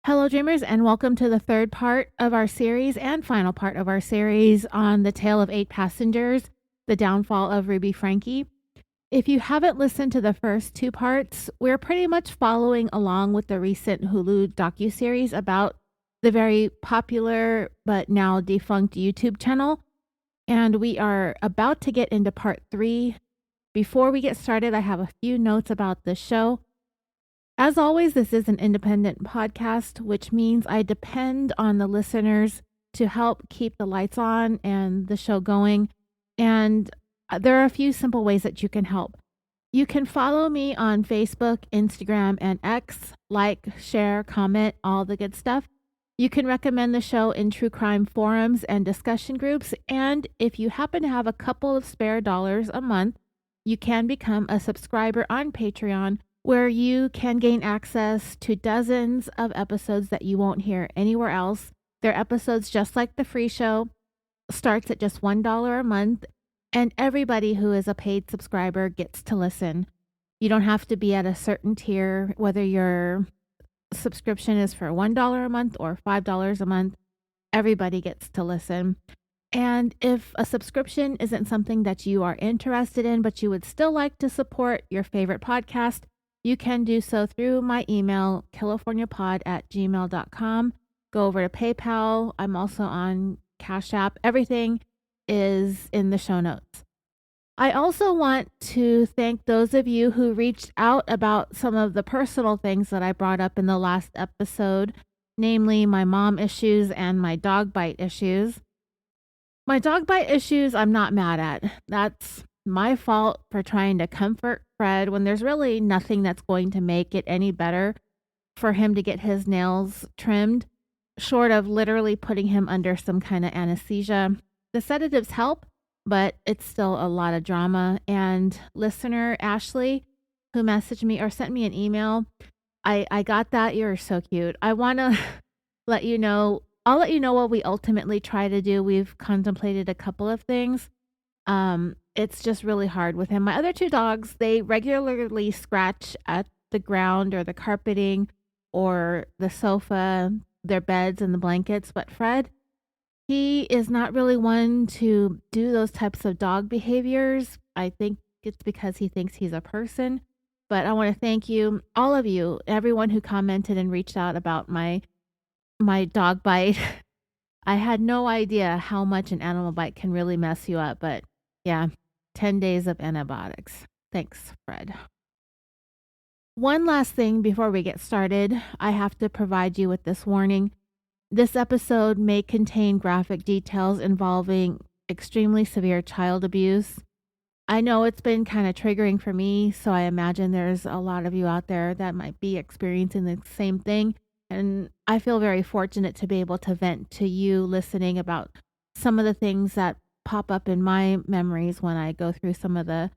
Hello, dreamers, and welcome to the third part of our series and final part of our series on the tale of 8 passengers, the downfall of Ruby Franke. If you haven't listened to the first 2 parts, we're pretty much following along with the recent Hulu docuseries about the very popular but now defunct YouTube channel. And we are about to get into part 3. Before we get started, I have a few notes about the show. As always, this is an independent podcast, which means I depend on the listeners to help keep the lights on and the show going. And there are a few simple ways that you can help. You can follow me on Facebook, Instagram, and X, like, share, comment, all the good stuff. You can recommend the show in true crime forums and discussion groups. And if you happen to have a couple of spare dollars a month, you can become a subscriber on Patreon, where you can gain access to dozens of episodes that you won't hear anywhere else. They're episodes just like the free show, starts at just $1 a month, and everybody who is a paid subscriber gets to listen. You don't have to be at a certain tier, whether your subscription is for $1 a month or $5 a month, everybody gets to listen. And if a subscription isn't something that you are interested in, but you would still like to support your favorite podcast, you can do so through my email, californiapod@gmail.com. Go over to PayPal. I'm also on Cash App. Everything is in the show notes. I also want to thank those of you who reached out about some of the personal things that I brought up in the last episode, namely my mom issues and my dog bite issues. My dog bite issues, I'm not mad at. That's my fault for trying to comfort Fred when there's really nothing that's going to make it any better for him to get his nails trimmed, short of literally putting him under some kind of anesthesia. The sedatives help, but it's still a lot of drama. And listener Ashley, who messaged me or sent me an email, I got that. You're so cute. I want to let you know, I'll let you know what we ultimately try to do. We've contemplated a couple of things. It's just really hard with him. My other 2 dogs, they regularly scratch at the ground or the carpeting or the sofa, their beds and the blankets. But Fred, he is not really one to do those types of dog behaviors. I think it's because he thinks he's a person. But I want to thank you, all of you, everyone who commented and reached out about my dog bite. I had no idea how much an animal bite can really mess you up, but yeah, 10 days of antibiotics. Thanks, Fred. One last thing before we get started, I have to provide you with this warning. This episode may contain graphic details involving extremely severe child abuse. I know it's been kind of triggering for me, so I imagine there's a lot of you out there that might be experiencing the same thing. And I feel very fortunate to be able to vent to you listening about some of the things that pop up in my memories when I go through some of the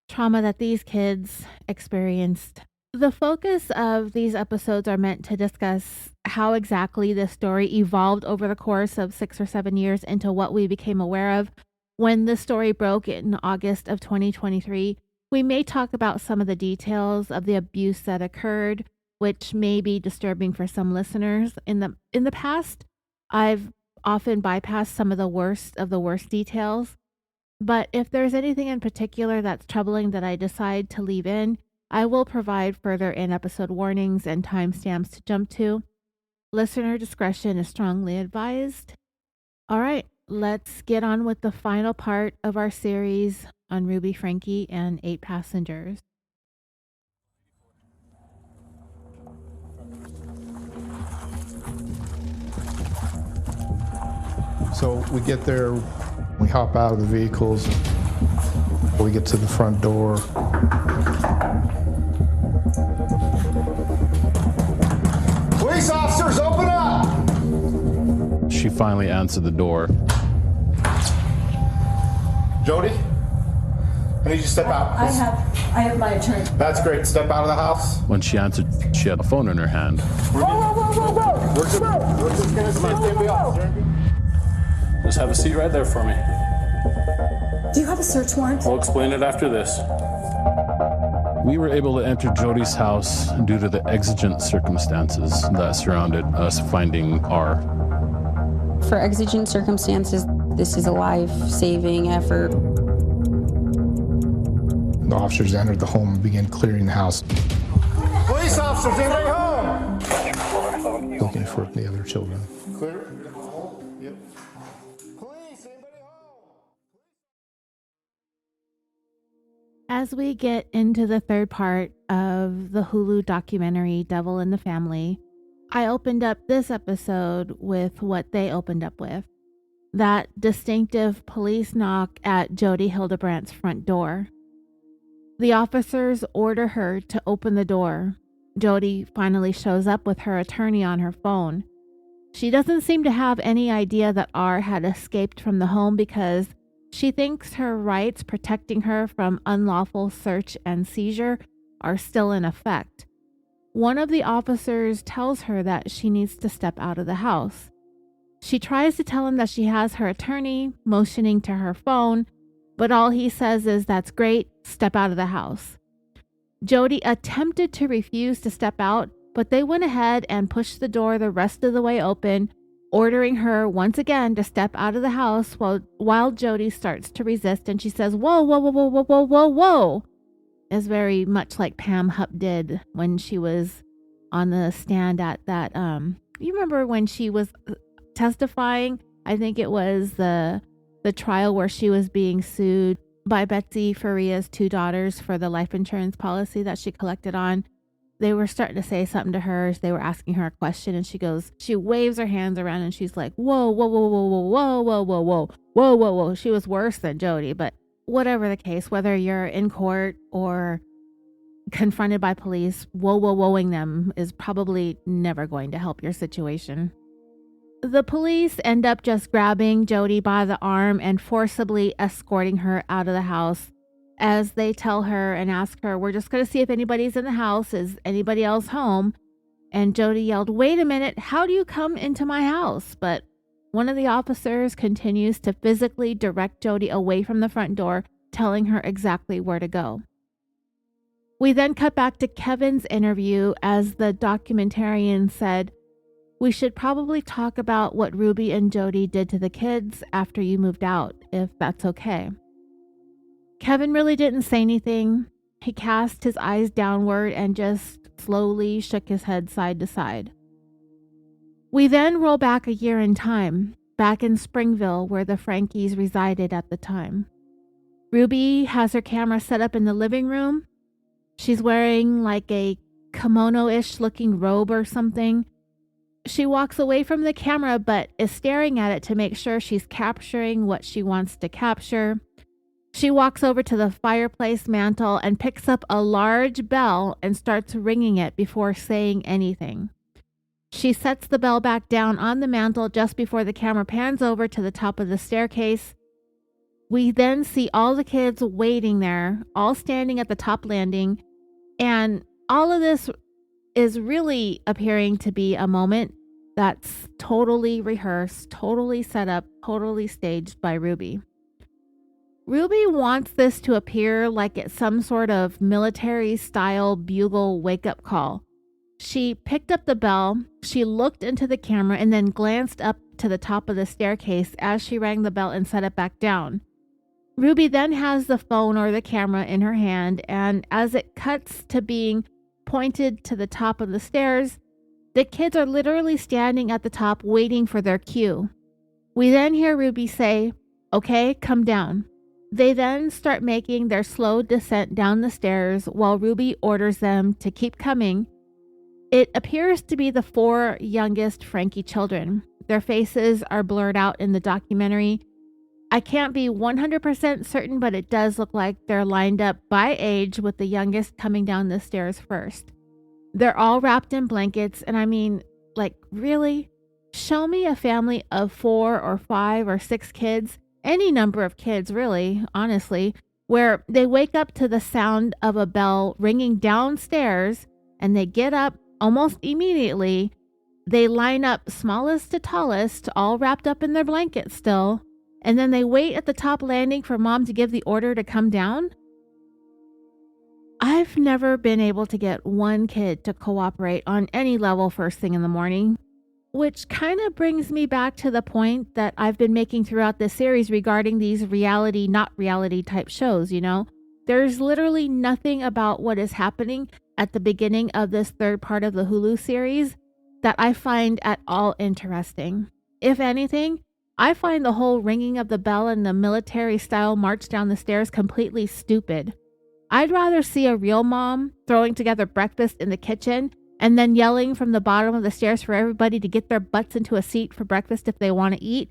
trauma that these kids experienced. The focus of these episodes are meant to discuss how exactly this story evolved over the course of 6 or 7 years into what we became aware of when the story broke in August of 2023. We may talk about some of the details of the abuse that occurred, which may be disturbing for some listeners. In the past, I've often bypassed some of the worst details. But if there's anything in particular that's troubling that I decide to leave in, I will provide further in-episode warnings and timestamps to jump to. Listener discretion is strongly advised. All right, let's get on with the final part of our series on Ruby Franke and 8 passengers. So we get there, we hop out of the vehicles, we get to the front door. Police officers, open up! She finally answered the door. Jodi, I need you to step out. I have my attorney. That's great. Step out of the house. When she answered, she had a phone in her hand. Whoa! Where's this guy's officer? Just have a seat right there for me. Do you have a search warrant? I'll explain it after this. We were able to enter Jodi's house due to the exigent circumstances that surrounded us finding R. For exigent circumstances, this is a life-saving effort. The officers entered the home and began clearing the house. Police officers, anybody home? Looking for the other children. Clear. Yep. Police, anybody home? As we get into the third part of the Hulu documentary Devil in the Family, I opened up this episode with what they opened up with. That distinctive police knock at Jodi Hildebrandt's front door. The officers order her to open the door. Jodi finally shows up with her attorney on her phone. She doesn't seem to have any idea that R had escaped from the home because she thinks her rights protecting her from unlawful search and seizure are still in effect. One of the officers tells her that she needs to step out of the house. She tries to tell him that she has her attorney, motioning to her phone, but all he says is, "That's great, step out of the house." Jodi attempted to refuse to step out, but they went ahead and pushed the door the rest of the way open, ordering her once again to step out of the house while Jodi starts to resist, and she says, "Whoa, whoa, whoa, whoa, whoa, whoa, whoa, whoa." It's very much like Pam Hupp did when she was on the stand at that, you remember when she was testifying? I think it was the trial where she was being sued by Betsy Faria's two daughters for the life insurance policy that she collected on. They were starting to say something to her. They were asking her a question, and she waves her hands around, and she's like, "Whoa, whoa, whoa, whoa, whoa, whoa, whoa, whoa, whoa, whoa, whoa, whoa." She was worse than Jodi, but whatever the case, whether you're in court or confronted by police, whoa-whoa-whoaing them is probably never going to help your situation. The police end up just grabbing Jodi by the arm and forcibly escorting her out of the house as they tell her and ask her, "We're just going to see if anybody's in the house. Is anybody else home?" And Jodi yelled, "Wait a minute, how do you come into my house?" But one of the officers continues to physically direct Jodi away from the front door, telling her exactly where to go. We then cut back to Kevin's interview as the documentarian said, "We should probably talk about what Ruby and Jodi did to the kids after you moved out, if that's okay." Kevin really didn't say anything. He cast his eyes downward and just slowly shook his head side to side. We then roll back a year in time, back in Springville where the Frankes resided at the time. Ruby has her camera set up in the living room. She's wearing like a kimono-ish looking robe or something. She walks away from the camera but is staring at it to make sure she's capturing what she wants to capture. She walks over to the fireplace mantle and picks up a large bell and starts ringing it before saying anything. She sets the bell back down on the mantle just before the camera pans over to the top of the staircase. We then see all the kids waiting there, all standing at the top landing, and all of this is really appearing to be a moment that's totally rehearsed, totally set up, totally staged by Ruby. Ruby wants this to appear like it's some sort of military-style bugle wake-up call. She picked up the bell, she looked into the camera, and then glanced up to the top of the staircase as she rang the bell and set it back down. Ruby then has the phone or the camera in her hand, and as it cuts to being pointed to the top of the stairs, the kids are literally standing at the top waiting for their cue. We then hear Ruby say, "Okay, come down." They then start making their slow descent down the stairs while Ruby orders them to keep coming. It appears to be the 4 youngest Franke children. Their faces are blurred out in the documentary. I can't be 100% certain, but it does look like they're lined up by age with the youngest coming down the stairs first. They're all wrapped in blankets, and I mean, like, really? Show me a family of 4 or 5 or 6 kids, any number of kids really, honestly, where they wake up to the sound of a bell ringing downstairs and they get up almost immediately. They line up smallest to tallest, all wrapped up in their blankets still, and then they wait at the top landing for mom to give the order to come down. I've never been able to get one kid to cooperate on any level first thing in the morning, which kind of brings me back to the point that I've been making throughout this series regarding these reality, not reality type shows, you know? There's literally nothing about what is happening at the beginning of this third part of the Hulu series that I find at all interesting. If anything, I find the whole ringing of the bell and the military style march down the stairs completely stupid. I'd rather see a real mom throwing together breakfast in the kitchen and then yelling from the bottom of the stairs for everybody to get their butts into a seat for breakfast if they want to eat,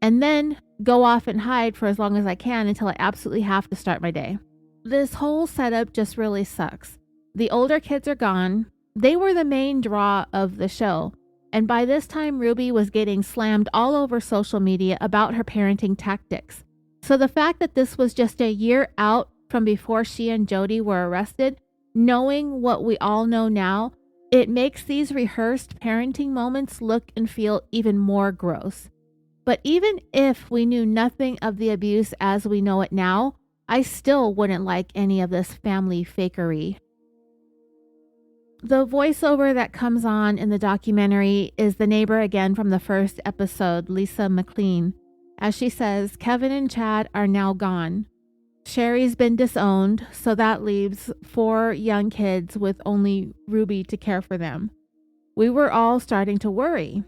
and then go off and hide for as long as I can until I absolutely have to start my day. This whole setup just really sucks. The older kids are gone. They were the main draw of the show. And by this time, Ruby was getting slammed all over social media about her parenting tactics. So the fact that this was just a year out from before she and Jodi were arrested, knowing what we all know now, it makes these rehearsed parenting moments look and feel even more gross. But even if we knew nothing of the abuse as we know it now, I still wouldn't like any of this family fakery. The voiceover that comes on in the documentary is the neighbor again from the first episode, Lisa McLean, as she says, Kevin and Chad are now gone. Sherry's been disowned, so that leaves 4 young kids with only Ruby to care for them. We were all starting to worry.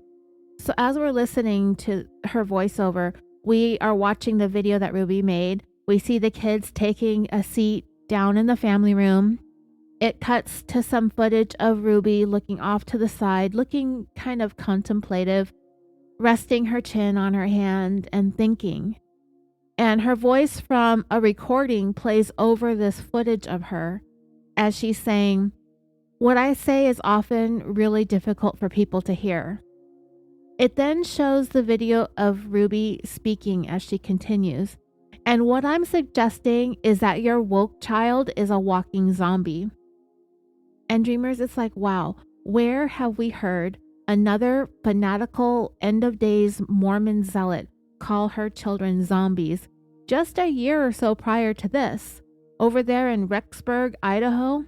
So as we're listening to her voiceover, we are watching the video that Ruby made. We see the kids taking a seat down in the family room. It cuts to some footage of Ruby looking off to the side, looking kind of contemplative, resting her chin on her hand and thinking. And her voice from a recording plays over this footage of her as she's saying, "What I say is often really difficult for people to hear." It then shows the video of Ruby speaking as she continues. And what I'm suggesting is that your woke child is a walking zombie. And Dreamers, it's like, wow, where have we heard another fanatical end of days Mormon zealot call her children zombies just a year or so prior to this, over there in Rexburg, Idaho?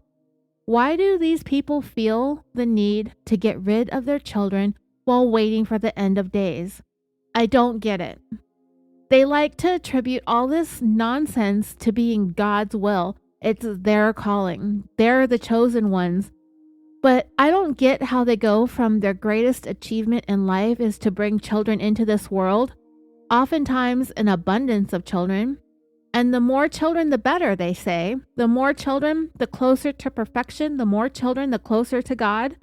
Why do these people feel the need to get rid of their children while waiting for the end of days? I don't get it. They like to attribute all this nonsense to being God's will. It's their calling. They're the chosen ones. But I don't get how they go from their greatest achievement in life is to bring children into this world, oftentimes an abundance of children. And the more children, the better, they say. The more children, the closer to perfection. The more children, the closer to God.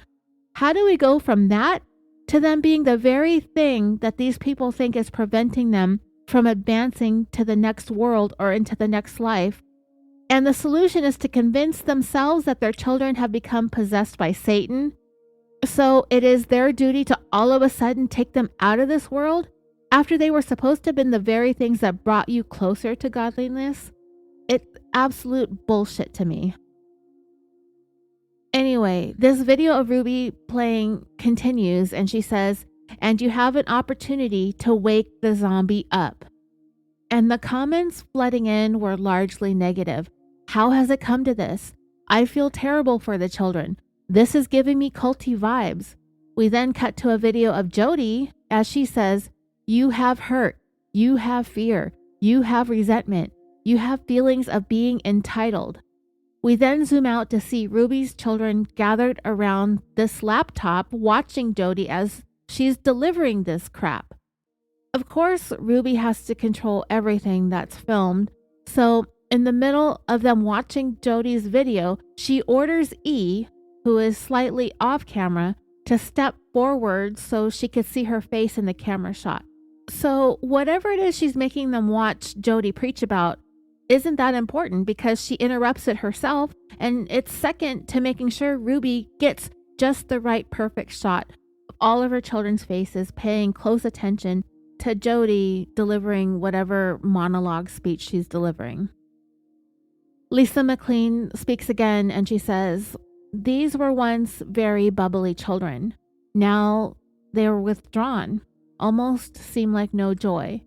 How do we go from that to them being the very thing that these people think is preventing them from advancing to the next world or into the next life? And the solution is to convince themselves that their children have become possessed by Satan. So it is their duty to all of a sudden take them out of this world after they were supposed to have been the very things that brought you closer to godliness. It's absolute bullshit to me. Anyway, this video of Ruby playing continues and she says, "And you have an opportunity to wake the zombie up." And the comments flooding in were largely negative. How has it come to this? I feel terrible for the children. This is giving me culty vibes. We then cut to a video of Jodi as she says, "You have hurt. You have fear. You have resentment. You have feelings of being entitled." We then zoom out to see Ruby's children gathered around this laptop watching Jodi as she's delivering this crap. Of course, Ruby has to control everything that's filmed. So in the middle of them watching Jodi's video, she orders E, who is slightly off camera, to step forward so she could see her face in the camera shot. So whatever it is she's making them watch Jodi preach about isn't that important because she interrupts it herself, and it's second to making sure Ruby gets just the right perfect shot of all of her children's faces, paying close attention to Jodi delivering whatever monologue speech she's delivering. Lisa McLean speaks again and she says, "These were once very bubbly children. Now they are withdrawn, almost seem like no joy.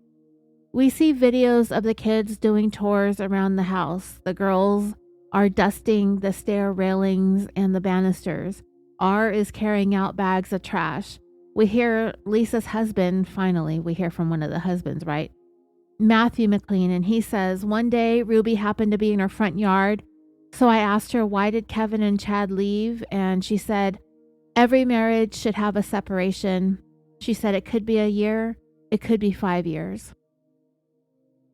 We see videos of the kids doing chores around the house, the girls are dusting the stair railings and the banisters. R is carrying out bags of trash. We hear Lisa's husband, finally, we hear from one of the husbands, right? Matthew McLean, and he says, one day Ruby happened to be in her front yard. So I asked her, why did Kevin and Chad leave? And she said, every marriage should have a separation. She said it could be a year, it could be 5 years.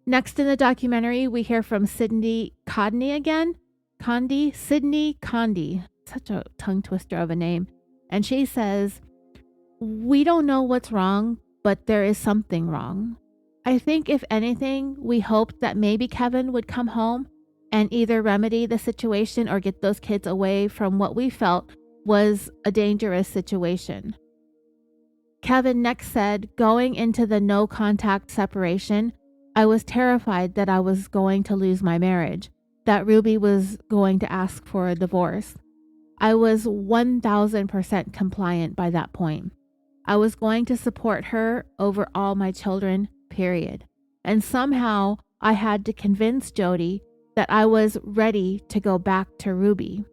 Next in the documentary, we hear from Sydney Condie again. Sydney Condie, such a tongue twister of a name. And she says, we don't know what's wrong, but there is something wrong. I think if anything, we hoped that maybe Kevin would come home and either remedy the situation or get those kids away from what we felt was a dangerous situation. Kevin next said, going into the no contact separation, I was terrified that I was going to lose my marriage, that Ruby was going to ask for a divorce. I was 1000% compliant by that point. I was going to support her over all my children, period. And somehow I had to convince Jodi that I was ready to go back to Ruby.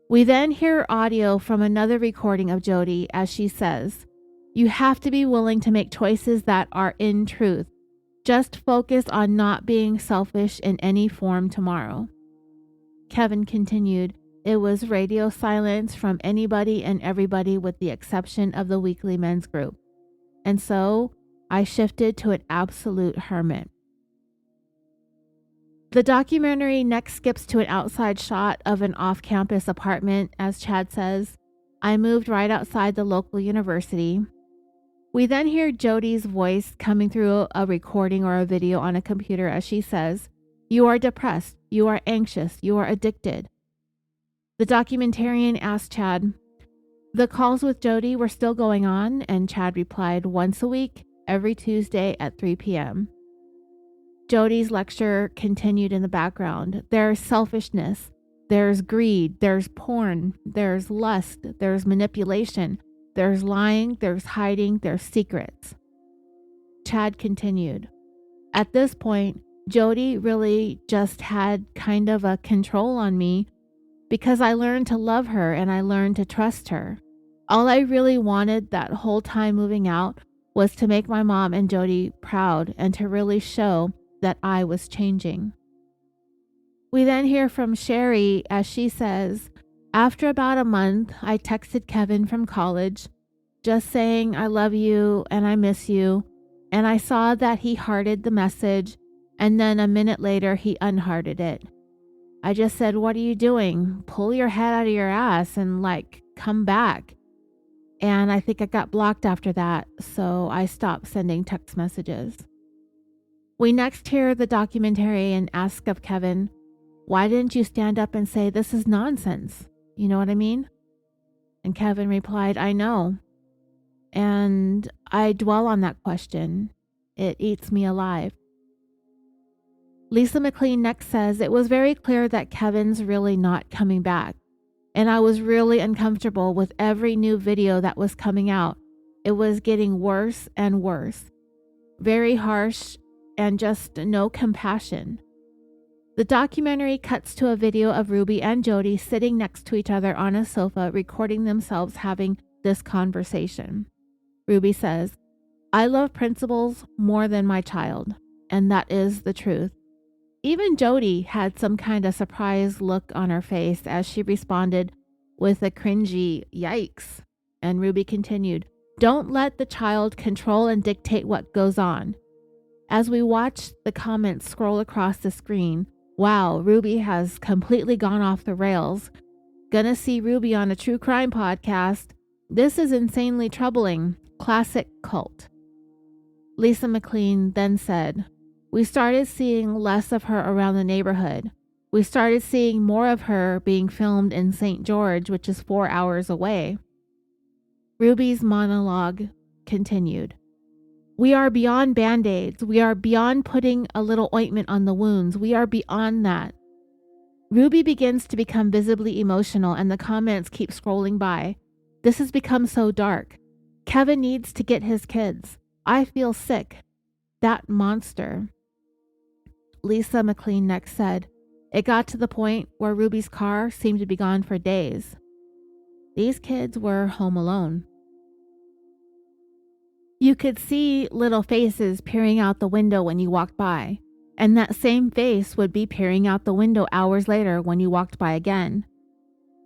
We then hear audio from another recording of Jodi as she says, you have to be willing to make choices that are in truth. Just focus on not being selfish in any form tomorrow. Kevin continued, it was radio silence from anybody and everybody with the exception of the weekly men's group. And so I shifted to an absolute hermit. The documentary next skips to an outside shot of an off-campus apartment, as Chad says. I moved right outside the local university. We then hear Jodi's voice coming through a recording or a video on a computer as she says, you are depressed, you are anxious, you are addicted. The documentarian asked Chad, the calls with Jodi were still going on, and Chad replied, once a week, every Tuesday at 3 p.m. Jodi's lecture continued in the background. There's selfishness, there's greed, there's porn, there's lust, there's manipulation, there's lying, there's hiding, there's secrets. Chad continued. At this point, Jodi really just had kind of a control on me because I learned to love her and I learned to trust her. All I really wanted that whole time moving out was to make my mom and Jodi proud and to really show that I was changing. We then hear from Sherry as she says, after about a month, I texted Kevin from college, just saying I love you and I miss you, and I saw that he hearted the message, and then a minute later he unhearted it. I just said, what are you doing? Pull your head out of your ass and come back. And I think I got blocked after that, so I stopped sending text messages. We next hear the documentarian ask of Kevin, why didn't you stand up and say this is nonsense? You know what I mean? And Kevin replied, I know. And I dwell on that question. It eats me alive. Lisa McLean next says, it was very clear that Kevin's really not coming back. And I was really uncomfortable with every new video that was coming out. It was getting worse and worse. Very harsh and just no compassion. The documentary cuts to a video of Ruby and Jodi sitting next to each other on a sofa, recording themselves having this conversation. Ruby says, I love principals more than my child, and that is the truth. Even Jodi had some kind of surprised look on her face as she responded with a cringy, yikes. And Ruby continued, don't let the child control and dictate what goes on. As we watch the comments scroll across the screen, wow, Ruby has completely gone off the rails. Gonna see Ruby on a true crime podcast. This is insanely troubling. Classic cult. Lisa McLean then said, we started seeing less of her around the neighborhood. We started seeing more of her being filmed in St. George, which is 4 hours away. Ruby's monologue continued. We are beyond Band-Aids. We are beyond putting a little ointment on the wounds. We are beyond that. Ruby begins to become visibly emotional and the comments keep scrolling by. This has become so dark. Kevin needs to get his kids. I feel sick. That monster. Lisa McLean next said, It got to the point where Ruby's car seemed to be gone for days. These kids were home alone. You could see little faces peering out the window when you walked by, and that same face would be peering out the window hours later when you walked by again.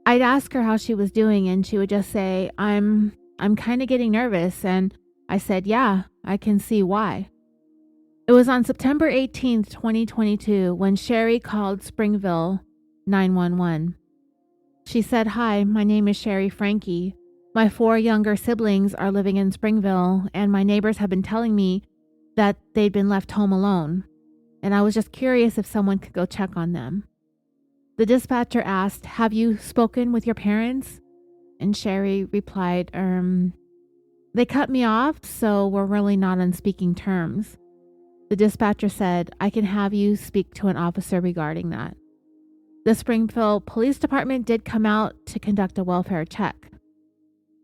I'd ask her how she was doing, and she would just say, I'm kind of getting nervous, and I said, yeah, I can see why. It was on September 18th, 2022, when Sherry called Springville 911. She said, "Hi, my name is Sherry Franke. My 4 younger siblings are living in Springville, and my neighbors have been telling me that they'd been left home alone, and I was just curious if someone could go check on them." The dispatcher asked, "Have you spoken with your parents?" And Sherry replied, "They cut me off, so we're really not on speaking terms." The dispatcher said, "I can have you speak to an officer regarding that." The Springville Police Department did come out to conduct a welfare check.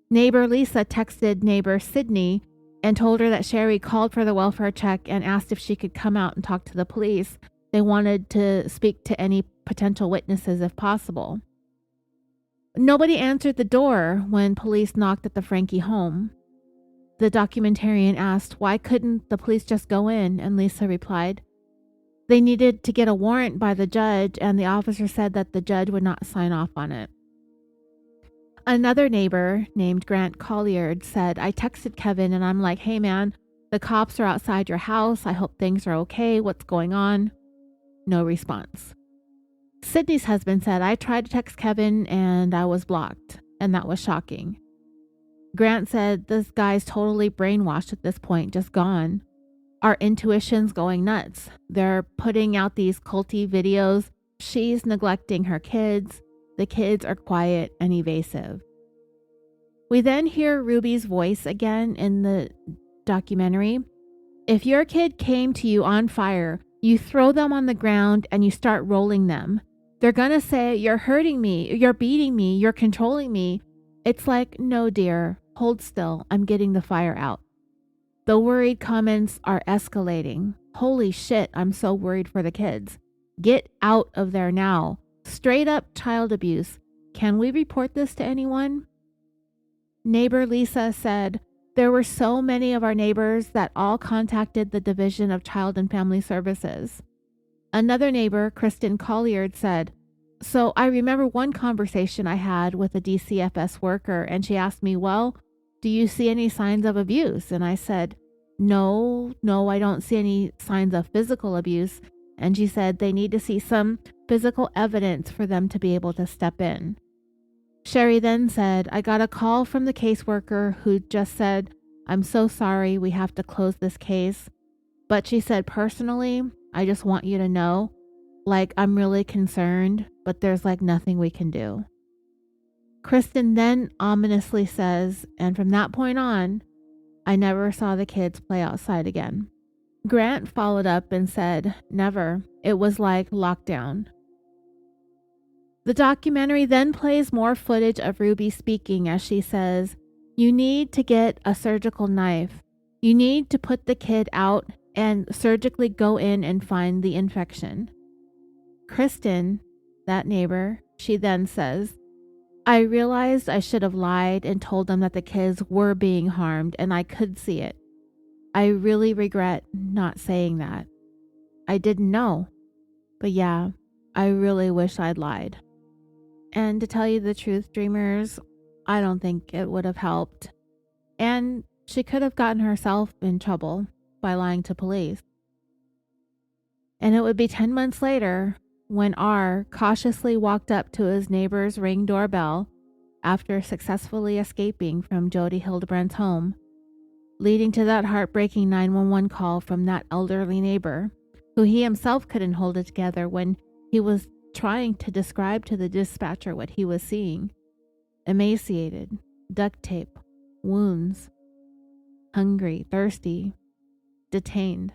Neighbor Lisa texted neighbor Sydney and told her that Sherry called for the welfare check and asked if she could come out and talk to the police. They wanted to speak to any potential witnesses if possible. Nobody answered the door when police knocked at the Franke home. The documentarian asked, why couldn't the police just go in? And Lisa replied, they needed to get a warrant by the judge, and the officer said that the judge would not sign off on it. Another neighbor named Grant Colliard said, I texted Kevin and I'm like, hey man, the cops are outside your house. I hope things are okay. What's going on? No response. Sydney's husband said, I tried to text Kevin and I was blocked, and that was shocking. Grant said, this guy's totally brainwashed at this point, just gone. Our intuition's going nuts. They're putting out these culty videos. She's neglecting her kids. The kids are quiet and evasive. We then hear Ruby's voice again in the documentary. If your kid came to you on fire, you throw them on the ground and you start rolling them. They're going to say, you're hurting me, you're beating me, you're controlling me. It's like, no, dear, hold still. I'm getting the fire out. The worried comments are escalating. Holy shit, I'm so worried for the kids. Get out of there now. Straight up child abuse. Can we report this to anyone? Neighbor Lisa said, there were so many of our neighbors that all contacted the Division of Child and Family Services. Another neighbor, Kristen Colliard, said, so I remember one conversation I had with a DCFS worker, and she asked me, well, do you see any signs of abuse? And I said, no, I don't see any signs of physical abuse. And she said they need to see some physical evidence for them to be able to step in. Sherry then said, I got a call from the caseworker who just said, I'm so sorry, we have to close this case. But she said, personally, I just want you to know, like, I'm really concerned, but there's like nothing we can do. Kristen then ominously says, and from that point on, I never saw the kids play outside again. Grant followed up and said, never. It was like lockdown. The documentary then plays more footage of Ruby speaking as she says, you need to get a surgical knife. You need to put the kid out and surgically go in and find the infection. Kristen, that neighbor, she then says, I realized I should have lied and told them that the kids were being harmed, and I could see it. I really regret not saying that. I didn't know. But yeah, I really wish I'd lied. And to tell you the truth, dreamers, I don't think it would have helped. And she could have gotten herself in trouble by lying to police. And it would be 10 months later when R cautiously walked up to his neighbor's Ring doorbell after successfully escaping from Jodi Hildebrandt's home, leading to that heartbreaking 911 call from that elderly neighbor, who he himself couldn't hold it together when he was trying to describe to the dispatcher what he was seeing. Emaciated, duct tape, wounds, hungry, thirsty, detained.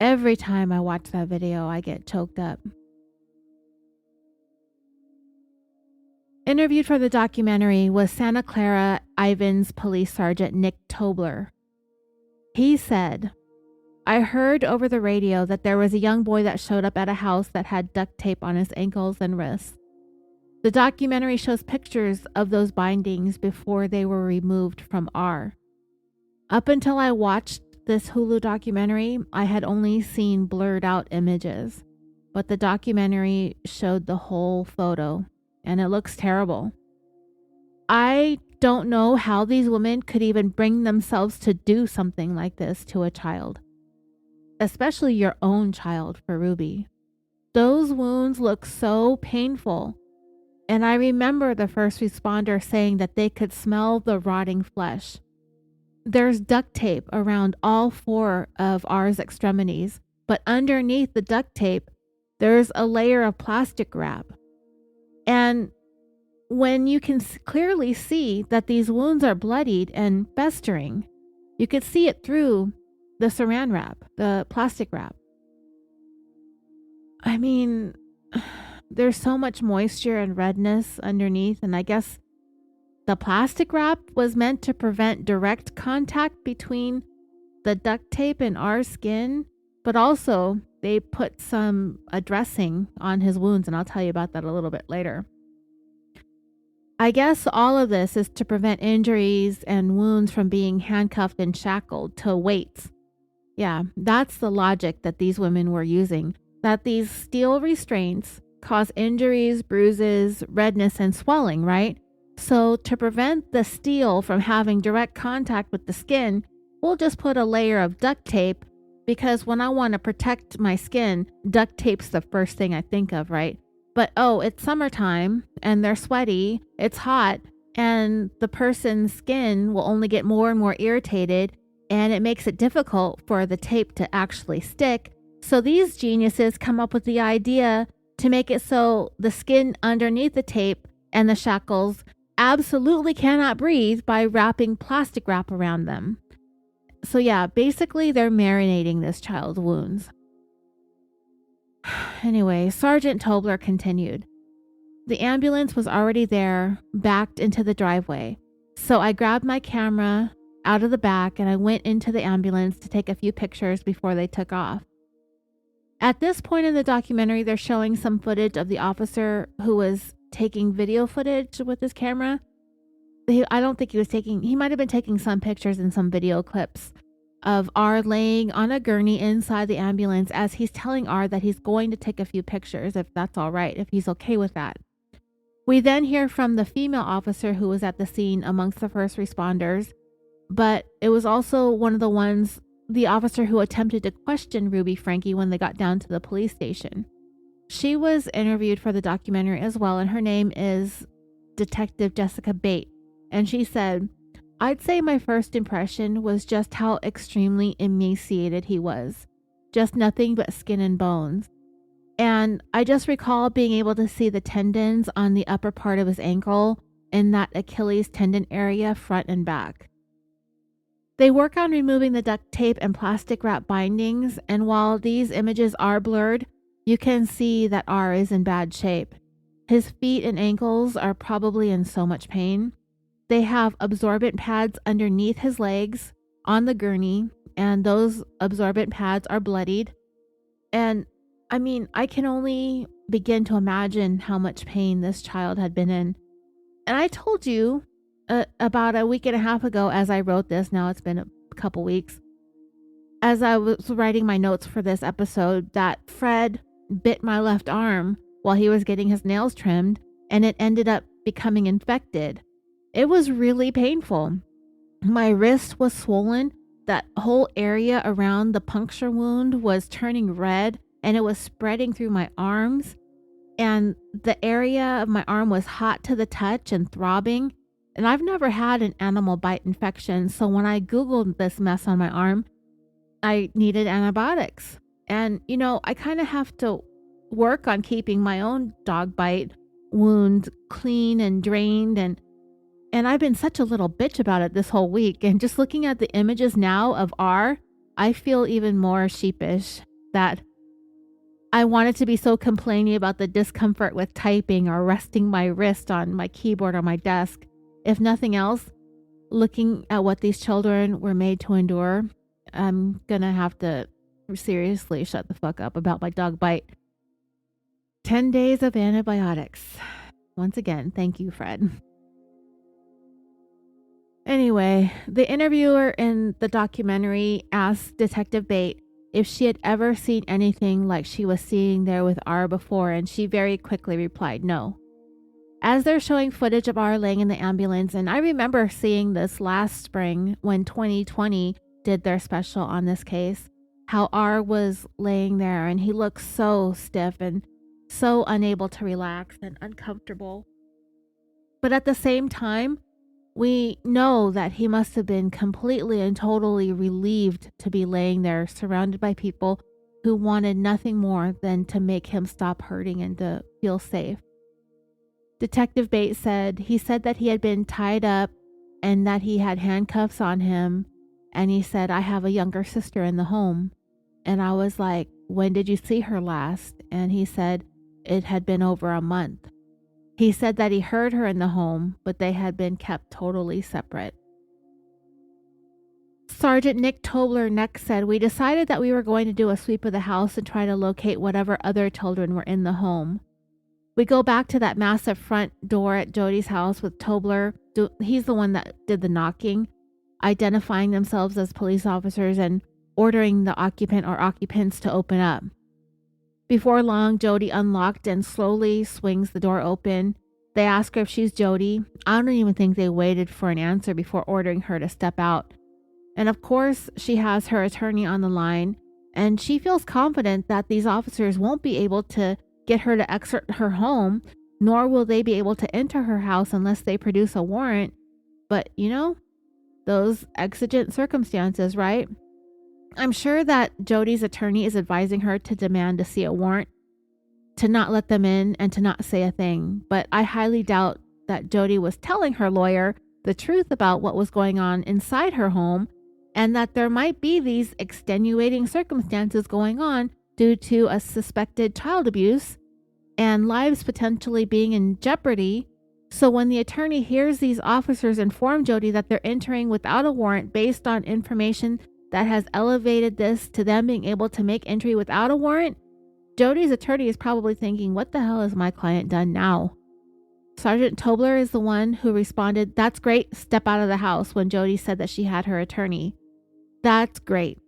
Every time I watch that video, I get choked up. Interviewed for the documentary was Santa Clara Ivins Police Sergeant Nick Tobler. He said, I heard over the radio that there was a young boy that showed up at a house that had duct tape on his ankles and wrists. The documentary shows pictures of those bindings before they were removed from R. Up until I watched this Hulu documentary, I had only seen blurred out images, but the documentary showed the whole photo, and it looks terrible. I don't know how these women could even bring themselves to do something like this to a child, especially your own child, for Ruby. Those wounds look so painful, and I remember the first responder saying that they could smell the rotting flesh. There's duct tape around all 4 of R's extremities, but underneath the duct tape, there's a layer of plastic wrap. And when you can clearly see that these wounds are bloodied and festering, you could see it through the saran wrap, the plastic wrap. I mean, there's so much moisture and redness underneath, and I guess the plastic wrap was meant to prevent direct contact between the duct tape and our skin, but also they put a dressing on his wounds, and I'll tell you about that a little bit later. I guess all of this is to prevent injuries and wounds from being handcuffed and shackled to weights. Yeah, that's the logic that these women were using, that these steel restraints cause injuries, bruises, redness, and swelling, right? So to prevent the steel from having direct contact with the skin, we'll just put a layer of duct tape, because when I want to protect my skin, duct tape's the first thing I think of, right? But it's summertime and they're sweaty, it's hot, and the person's skin will only get more and more irritated, and it makes it difficult for the tape to actually stick. So these geniuses come up with the idea to make it so the skin underneath the tape and the shackles absolutely cannot breathe by wrapping plastic wrap around them. So yeah, basically they're marinating this child's wounds. Anyway, Sergeant Tobler continued. The ambulance was already there, backed into the driveway. So I grabbed my camera out of the back and I went into the ambulance to take a few pictures before they took off. At this point in the documentary, they're showing some footage of the officer who was taking video footage with his camera. I don't think he might have been taking some pictures and some video clips of R laying on a gurney inside the ambulance as he's telling R that he's going to take a few pictures, if that's all right, if he's okay with that. We then hear from the female officer who was at the scene amongst the first responders, but it was also one of the officer who attempted to question Ruby Franke when they got down to the police station. She was interviewed for the documentary as well, and her name is Detective Jessica Bate. And she said, "I'd say my first impression was just how extremely emaciated he was. Just nothing but skin and bones. And I just recall being able to see the tendons on the upper part of his ankle in that Achilles tendon area, front and back." They work on removing the duct tape and plastic wrap bindings, and while these images are blurred, you can see that R is in bad shape. His feet and ankles are probably in so much pain. They have absorbent pads underneath his legs on the gurney, and those absorbent pads are bloodied. And I mean, I can only begin to imagine how much pain this child had been in. And I told you about a week and a half ago as I wrote this, now it's been a couple weeks, as I was writing my notes for this episode, that Fred bit my left arm while he was getting his nails trimmed, and it ended up becoming infected. It was really painful. My wrist was swollen. That whole area around the puncture wound was turning red, and it was spreading through my arms. And the area of my arm was hot to the touch and throbbing. And I've never had an animal bite infection, so when I Googled this mess on my arm, I needed antibiotics. And, I kind of have to work on keeping my own dog bite wound clean and drained, and I've been such a little bitch about it this whole week. And just looking at the images now of R, I feel even more sheepish that I wanted to be so complaining about the discomfort with typing or resting my wrist on my keyboard or my desk. If nothing else, looking at what these children were made to endure, I'm going to have to seriously shut the fuck up about my dog bite. 10 days of antibiotics. Once again, thank you, Fred. Anyway, the interviewer in the documentary asked Detective Bate if she had ever seen anything like she was seeing there with R before, and she very quickly replied no. As they're showing footage of R laying in the ambulance, and I remember seeing this last spring when 2020 did their special on this case, how R was laying there and he looked so stiff and so unable to relax and uncomfortable. But at the same time, we know that he must have been completely and totally relieved to be laying there surrounded by people who wanted nothing more than to make him stop hurting and to feel safe. Detective Bates said that he had been tied up and that he had handcuffs on him. And he said, I have a younger sister in the home. And I was like, when did you see her last? And he said it had been over a month. He said that he heard her in the home, but they had been kept totally separate. Sergeant Nick Tobler next said, we decided that we were going to do a sweep of the house and try to locate whatever other children were in the home. We go back to that massive front door at Jodi's house with Tobler. He's the one that did the knocking, identifying themselves as police officers and ordering the occupant or occupants to open up. Before long, Jodi unlocked and slowly swings the door open. They ask her if she's Jodi. I don't even think they waited for an answer before ordering her to step out. And of course, she has her attorney on the line, and she feels confident that these officers won't be able to get her to exit her home, nor will they be able to enter her house unless they produce a warrant. But, those exigent circumstances, right? I'm sure that Jodi's attorney is advising her to demand to see a warrant, to not let them in, and to not say a thing. But I highly doubt that Jodi was telling her lawyer the truth about what was going on inside her home, and that there might be these extenuating circumstances going on due to a suspected child abuse and lives potentially being in jeopardy. So when the attorney hears these officers inform Jodi that they're entering without a warrant based on information that has elevated this to them being able to make entry without a warrant, Jodi's attorney is probably thinking, what the hell has my client done now? Sergeant Tobler is the one who responded, that's great, step out of the house, when Jodi said that she had her attorney. That's great.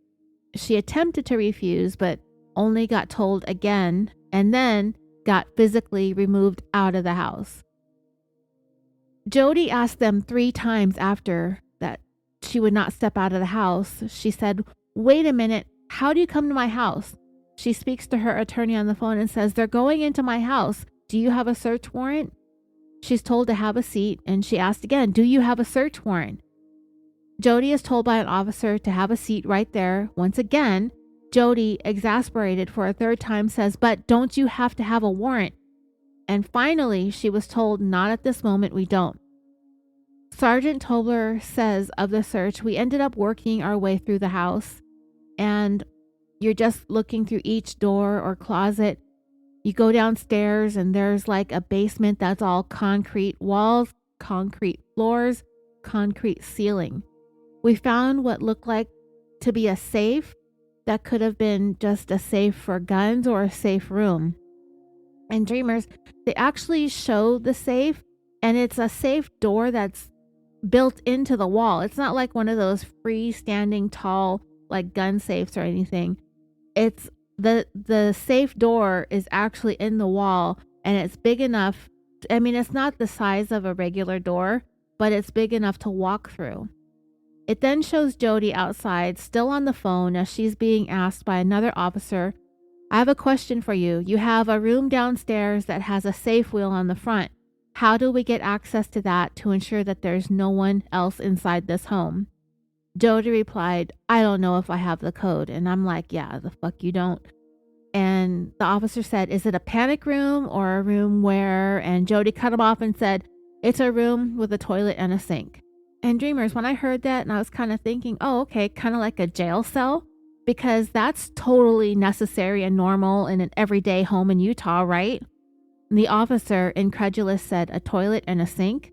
She attempted to refuse, but only got told again, and then got physically removed out of the house. Jodi asked them 3 times after that she would not step out of the house. She said, wait a minute, how do you come to my house? She speaks to her attorney on the phone and says, they're going into my house. Do you have a search warrant? She's told to have a seat, and she asked again, do you have a search warrant? Jodi is told by an officer to have a seat right there. Once again, Jodi, exasperated for a 3rd time, says, but don't you have to have a warrant? And finally, she was told, not at this moment, we don't. Sergeant Tobler says of the search, we ended up working our way through the house, and you're just looking through each door or closet. You go downstairs and there's like a basement that's all concrete walls, concrete floors, concrete ceiling. We found what looked like to be a safe that could have been just a safe for guns or a safe room. And Dreamers, they actually show the safe, and it's a safe door that's built into the wall. It's not like one of those freestanding tall like gun safes or anything. It's the safe door is actually in the wall, and it's big enough. I mean, it's not the size of a regular door, but it's big enough to walk through. It then shows Jodi outside, still on the phone, as she's being asked by another officer, I have a question for you. You have a room downstairs that has a safe wheel on the front. How do we get access to that to ensure that there's no one else inside this home? Jodi replied, I don't know if I have the code. And I'm like, yeah, the fuck you don't. And the officer said, is it a panic room or a room where? And Jodi cut him off and said, it's a room with a toilet and a sink. And Dreamers, when I heard that, and I was kind of thinking, oh, okay, kind of like a jail cell, because that's totally necessary and normal in an everyday home in Utah, right? And the officer, incredulous, said, a toilet and a sink,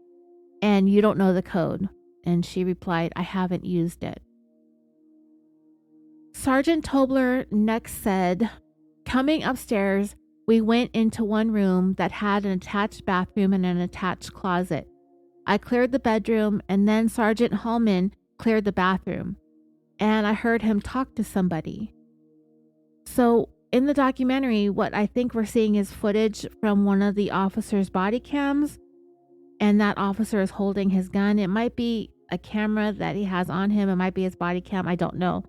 and you don't know the code. And she replied, I haven't used it. Sergeant Tobler next said, coming upstairs, we went into one room that had an attached bathroom and an attached closet. I cleared the bedroom, and then Sergeant Hallman cleared the bathroom, and I heard him talk to somebody. So in the documentary, what I think we're seeing is footage from one of the officer's body cams, and that officer is holding his gun. It might be a camera that he has on him. It might be his body cam. I don't know.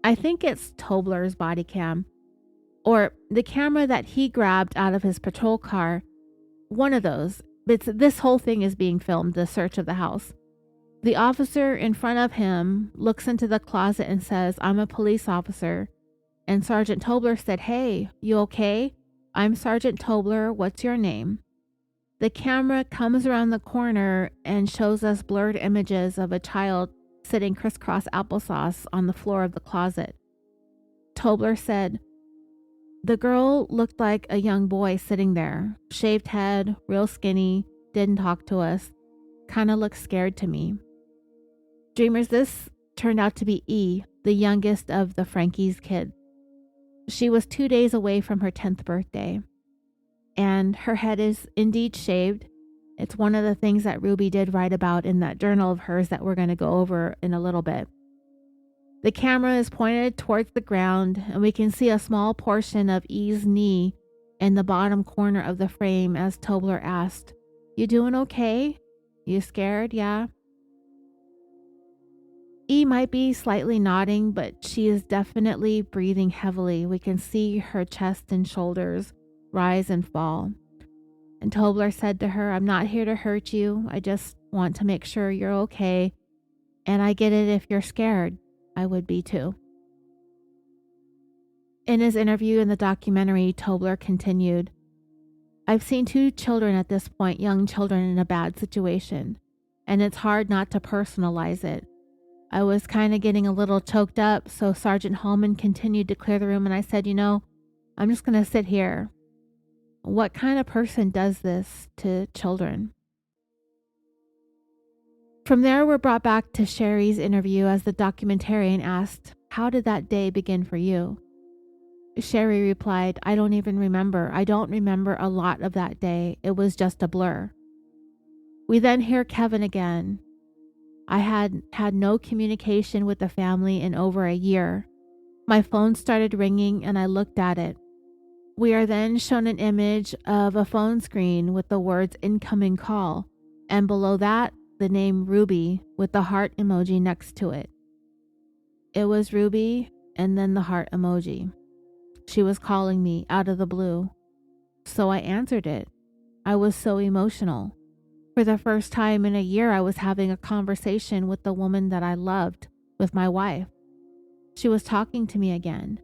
I think it's Tobler's body cam, or the camera that he grabbed out of his patrol car. One of those. This whole thing is being filmed, the search of the house. The officer in front of him looks into the closet and says, I'm a police officer. And Sergeant Tobler said, hey, you okay? I'm Sergeant Tobler. What's your name? The camera comes around the corner and shows us blurred images of a child sitting crisscross applesauce on the floor of the closet. Tobler said, the girl looked like a young boy sitting there, shaved head, real skinny, didn't talk to us, kind of looked scared to me. Dreamers, this turned out to be E, the youngest of the Franke's kids. She was 2 days away from her 10th birthday, and her head is indeed shaved. It's one of the things that Ruby did write about in that journal of hers that we're going to go over in a little bit. The camera is pointed towards the ground, and we can see a small portion of E's knee in the bottom corner of the frame as Tobler asked, you doing okay? You scared? Yeah. E might be slightly nodding, but she is definitely breathing heavily. We can see her chest and shoulders rise and fall. And Tobler said to her, I'm not here to hurt you. I just want to make sure you're okay. And I get it if you're scared. I would be too. In his interview in the documentary, Tobler continued, I've seen 2 children at this point, young children in a bad situation, and it's hard not to personalize it. I was kind of getting a little choked up, so Sergeant Hallman continued to clear the room, and I said, I'm just going to sit here. What kind of person does this to children? From there, we're brought back to Sherry's interview as the documentarian asked, how did that day begin for you? Sherry replied, I don't even remember. I don't remember a lot of that day. It was just a blur. We then hear Kevin again. I had no communication with the family in over a year. My phone started ringing and I looked at it. We are then shown an image of a phone screen with the words incoming call, and below that, the name Ruby with the heart emoji next to it. It was Ruby and then the heart emoji. She was calling me out of the blue. So I answered it. I was so emotional. For the first time in a year, I was having a conversation with the woman that I loved, with my wife. She was talking to me again.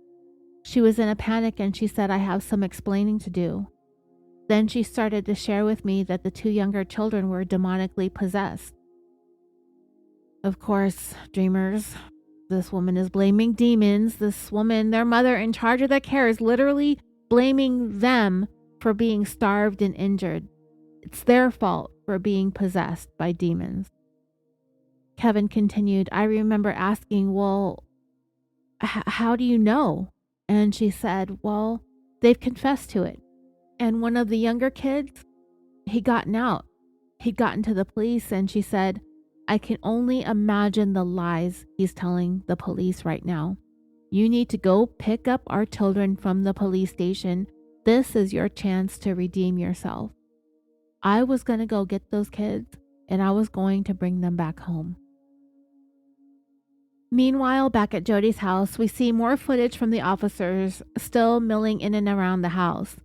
She was in a panic and she said, I have some explaining to do. Then she started to share with me that the 2 younger children were demonically possessed. Of course, dreamers, this woman is blaming demons. This woman, their mother in charge of their care, is literally blaming them for being starved and injured. It's their fault for being possessed by demons. Kevin continued, I remember asking, well, how do you know? And she said, well, they've confessed to it. And one of the younger kids, he'd gotten out. He'd gotten to the police, and she said, I can only imagine the lies he's telling the police right now. You need to go pick up our children from the police station. This is your chance to redeem yourself. I was going to go get those kids, and I was going to bring them back home. Meanwhile, back at Jodi's house, we see more footage from the officers still milling in and around the house.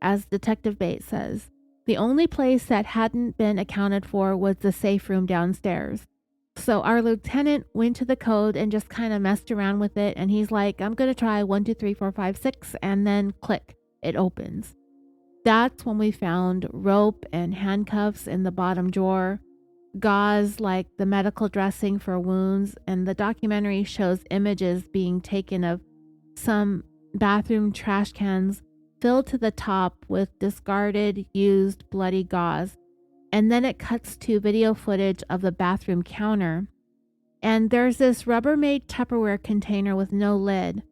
As Detective Bates says, the only place that hadn't been accounted for was the safe room downstairs. So our lieutenant went to the code and just kind of messed around with it, and he's like, I'm going to try 1, 2, 3, 4, 5, 6, and then click, it opens. That's when we found rope and handcuffs in the bottom drawer, gauze like the medical dressing for wounds, and the documentary shows images being taken of some bathroom trash cans filled to the top with discarded, used, bloody gauze. And then it cuts to video footage of the bathroom counter. And there's this Rubbermaid Tupperware container with no lid.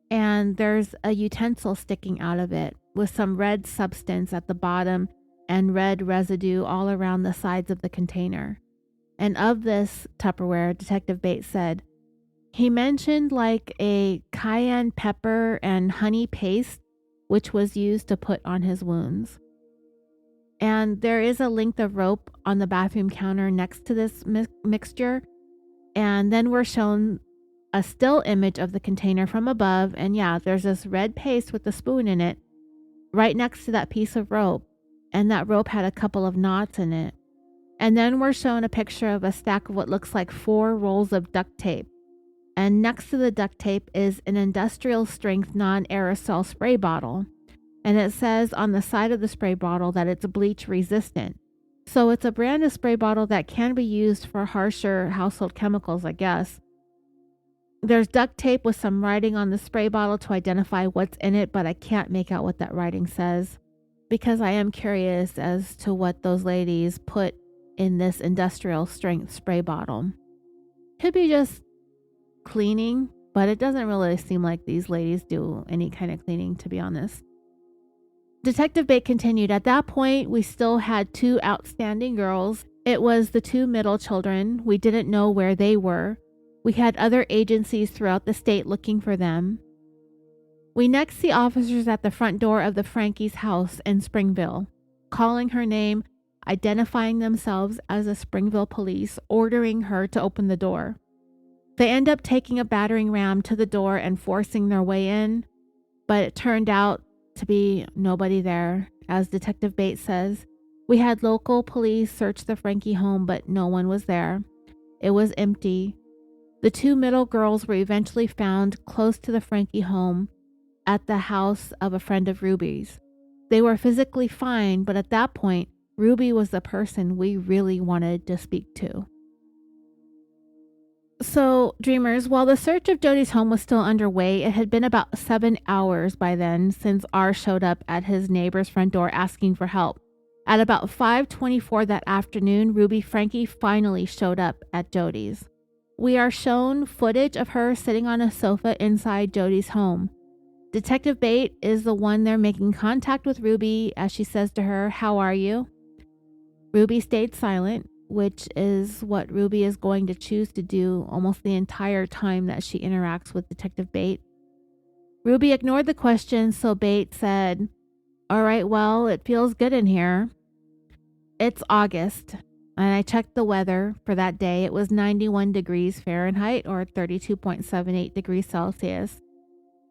And there's a utensil sticking out of it with some red substance at the bottom and red residue all around the sides of the container. And of this Tupperware, Detective Bates said, he mentioned like a cayenne pepper and honey paste, which was used to put on his wounds. And there is a length of rope on the bathroom counter next to this mixture. And then we're shown a still image of the container from above. And yeah, there's this red paste with the spoon in it right next to that piece of rope. And that rope had a couple of knots in it. And then we're shown a picture of a stack of what looks like 4 rolls of duct tape. And next to the duct tape is an industrial strength non-aerosol spray bottle. And it says on the side of the spray bottle that it's bleach resistant. So it's a brand of spray bottle that can be used for harsher household chemicals, I guess. There's duct tape with some writing on the spray bottle to identify what's in it, but I can't make out what that writing says because I am curious as to what those ladies put in this industrial strength spray bottle. Could be just cleaning, but it doesn't really seem like these ladies do any kind of cleaning, to be honest. Detective Bate continued, at that point, we still had 2 outstanding girls. It was the 2 middle children. We didn't know where they were. We had other agencies throughout the state looking for them. We next see officers at the front door of the Franke's house in Springville, calling her name, identifying themselves as the Springville police, ordering her to open the door. They end up taking a battering ram to the door and forcing their way in, but it turned out to be nobody there. As Detective Bates says, we had local police search the Franke home, but no one was there. It was empty. The 2 middle girls were eventually found close to the Franke home at the house of a friend of Ruby's. They were physically fine, but at that point, Ruby was the person we really wanted to speak to. So, dreamers, while the search of Jodi's home was still underway, it had been about 7 hours by then since R showed up at his neighbor's front door asking for help. At about 5:24 that afternoon, Ruby Franke finally showed up at Jodi's. We are shown footage of her sitting on a sofa inside Jodi's home. Detective Bate is the one there making contact with Ruby as she says to her, "How are you?" Ruby stayed silent, which is what Ruby is going to choose to do almost the entire time that she interacts with Detective Bate. Ruby ignored the question, so Bate said, "All right, well, it feels good in here. It's August, and I checked the weather for that day. It was 91 degrees Fahrenheit or 32.78 degrees Celsius.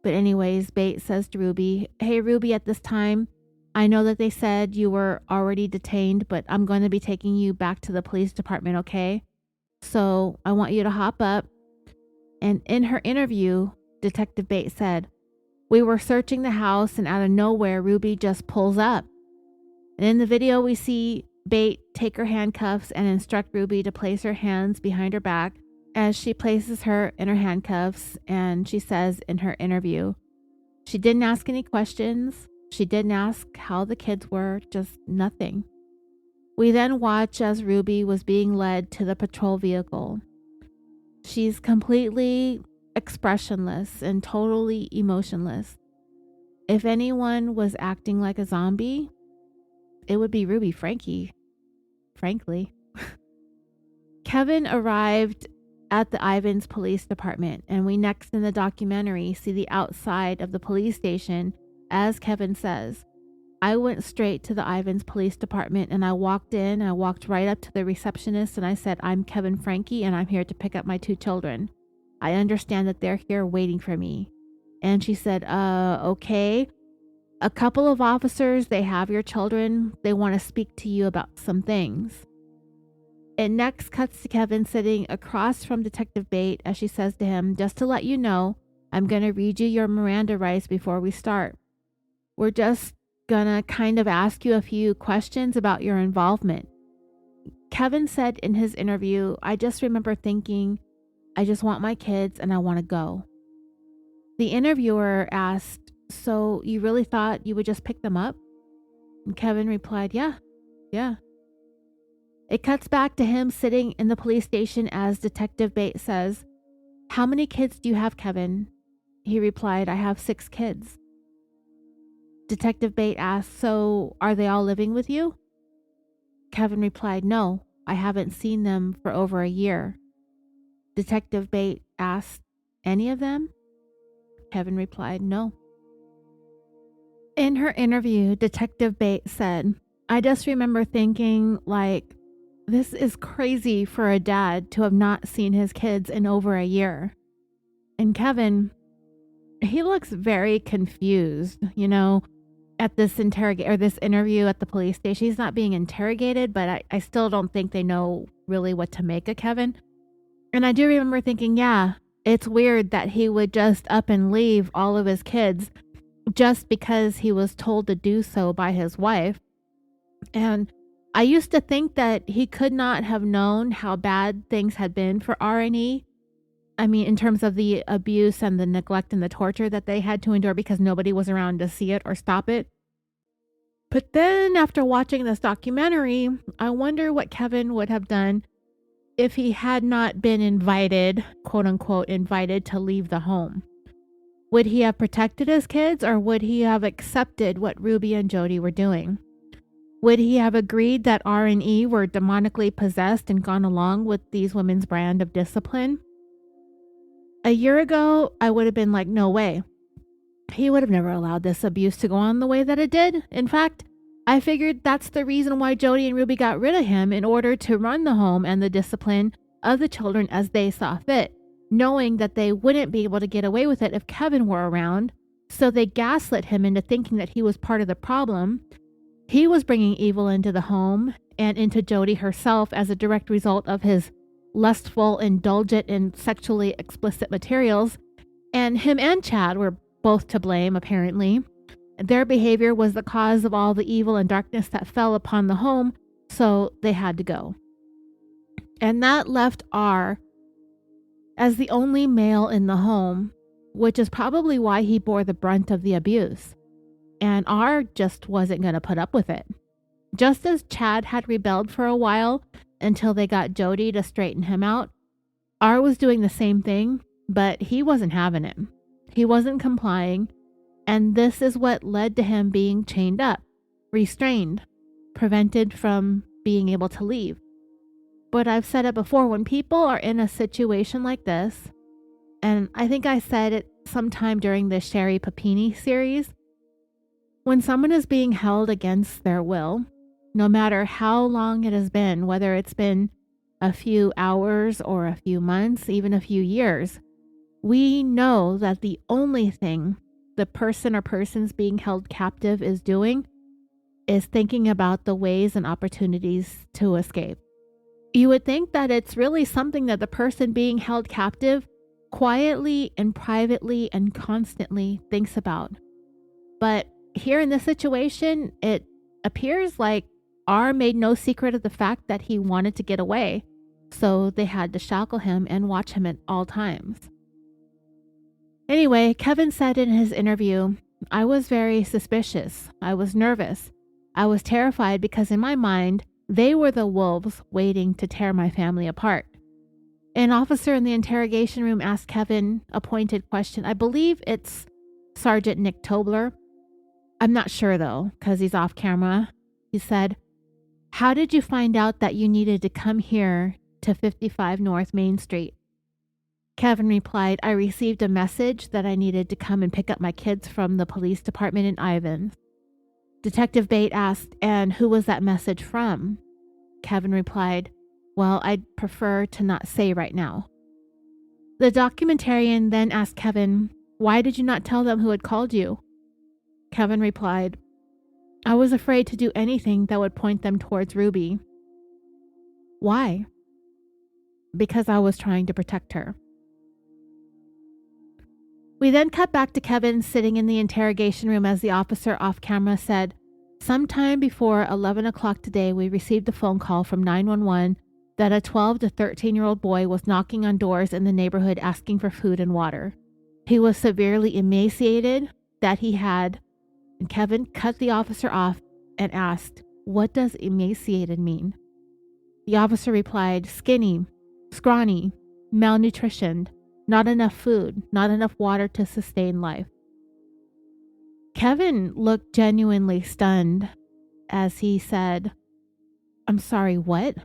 But anyways, Bate says to Ruby, "Hey, Ruby, at this time, I know that they said you were already detained, but I'm going to be taking you back to the police department, okay? So I want you to hop up." And in her interview, Detective Bate said, "We were searching the house and out of nowhere, Ruby just pulls up." And in the video, we see Bate take her handcuffs and instruct Ruby to place her hands behind her back as she places her in her handcuffs. And she says in her interview, she didn't ask any questions. She didn't ask how the kids were, just nothing. We then watch as Ruby was being led to the patrol vehicle. She's completely expressionless and totally emotionless. If anyone was acting like a zombie, it would be Ruby Franke, frankly. Kevin arrived at the Ivins police department, and we next in the documentary see the outside of the police station. As Kevin says, "I went straight to the Ivins police department and I walked right up to the receptionist and I said, 'I'm Kevin Franke and I'm here to pick up my 2 children. I understand that they're here waiting for me.' And she said, okay. A couple of officers, they have your children. They want to speak to you about some things." It next cuts to Kevin sitting across from Detective Bate as she says to him, "Just to let you know, I'm going to read you your Miranda rights before we start. We're just gonna kind of ask you a few questions about your involvement." Kevin said in his interview, "I just remember thinking, I just want my kids and I want to go." The interviewer asked, "So you really thought you would just pick them up?" And Kevin replied, yeah. It cuts back to him sitting in the police station as Detective Bates says, "How many kids do you have, Kevin?" He replied, "I have 6 kids." Detective Bates asked, "So are they all living with you?" Kevin replied, "No, I haven't seen them for over a year." Detective Bates asked, "Any of them?" Kevin replied, "No." In her interview, Detective Bates said, "I just remember thinking, like, this is crazy for a dad to have not seen his kids in over a year." And Kevin, he looks very confused, at this this interview at the police station. He's not being interrogated, but I still don't think they know really what to make of Kevin. And I do remember thinking, yeah, it's weird that he would just up and leave all of his kids just because he was told to do so by his wife. And I used to think that he could not have known how bad things had been for R&E. I mean, in terms of the abuse and the neglect and the torture that they had to endure because nobody was around to see it or stop it. But then after watching this documentary, I wonder what Kevin would have done if he had not been invited, quote unquote, invited to leave the home. Would he have protected his kids, or would he have accepted what Ruby and Jodi were doing? Would he have agreed that R&E were demonically possessed and gone along with these women's brand of discipline? A year ago, I would have been like, no way. He would have never allowed this abuse to go on the way that it did. In fact, I figured that's the reason why Jodi and Ruby got rid of him, in order to run the home and the discipline of the children as they saw fit, knowing that they wouldn't be able to get away with it if Kevin were around. So they gaslit him into thinking that he was part of the problem. He was bringing evil into the home and into Jodi herself as a direct result of his lustful, indulgent, and sexually explicit materials. And him and Chad were both to blame, apparently. Their behavior was the cause of all the evil and darkness that fell upon the home, so they had to go. And that left R as the only male in the home, which is probably why he bore the brunt of the abuse. And R just wasn't going to put up with it. Just as Chad had rebelled for a while until they got Jodi to straighten him out, R was doing the same thing, but he wasn't having it. He wasn't complying, and this is what led to him being chained up, restrained, prevented from being able to leave. But I've said it before, when people are in a situation like this, and I think I said it sometime during the Sherry Papini series, when someone is being held against their will, no matter how long it has been, whether it's been a few hours or a few months, even a few years, we know that the only thing the person or persons being held captive is doing is thinking about the ways and opportunities to escape. You would think that it's really something that the person being held captive quietly and privately and constantly thinks about. But here in this situation, it appears like R made no secret of the fact that he wanted to get away, so they had to shackle him and watch him at all times. Anyway, Kevin said in his interview, "I was very suspicious. I was nervous. I was terrified because in my mind, they were the wolves waiting to tear my family apart." An officer in the interrogation room asked Kevin a pointed question. I believe it's Sergeant Nick Tobler. I'm not sure though, because he's off camera. He said, "How did you find out that you needed to come here to 55 North Main Street?" Kevin replied, "I received a message that I needed to come and pick up my kids from the police department in Ivins." Detective Bates asked, "And who was that message from?" Kevin replied, "Well, I'd prefer to not say right now." The documentarian then asked Kevin, "Why did you not tell them who had called you?" Kevin replied, "I was afraid to do anything that would point them towards Ruby." Why? Because I was trying to protect her. We then cut back to Kevin sitting in the interrogation room as the officer off camera said, "Sometime before 11 o'clock today, we received a phone call from 911 that a 12 to 13-year-old boy was knocking on doors in the neighborhood asking for food and water. He was severely emaciated, that he had," and Kevin cut the officer off and asked, "What does emaciated mean?" The officer replied, skinny, scrawny, malnutritioned, not enough food, not enough water to sustain life. Kevin looked genuinely stunned as he said, I'm sorry, what?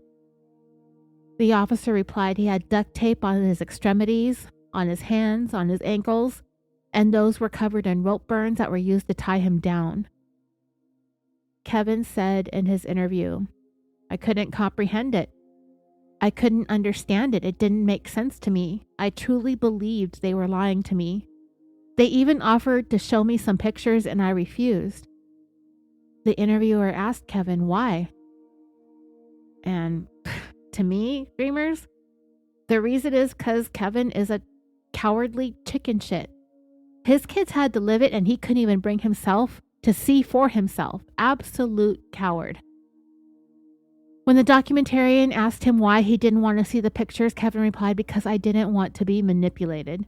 The officer replied he had duct tape on his extremities, on his hands, on his ankles, and those were covered in rope burns that were used to tie him down. Kevin said in his interview, I couldn't comprehend it. I couldn't understand it. It didn't make sense to me. I truly believed they were lying to me. They even offered to show me some pictures and I refused. The interviewer asked Kevin why. And to me, dreamers, the reason is because Kevin is a cowardly chicken shit. His kids had to live it and he couldn't even bring himself to see for himself. Absolute coward. When the documentarian asked him why he didn't want to see the pictures, Kevin replied, because I didn't want to be manipulated.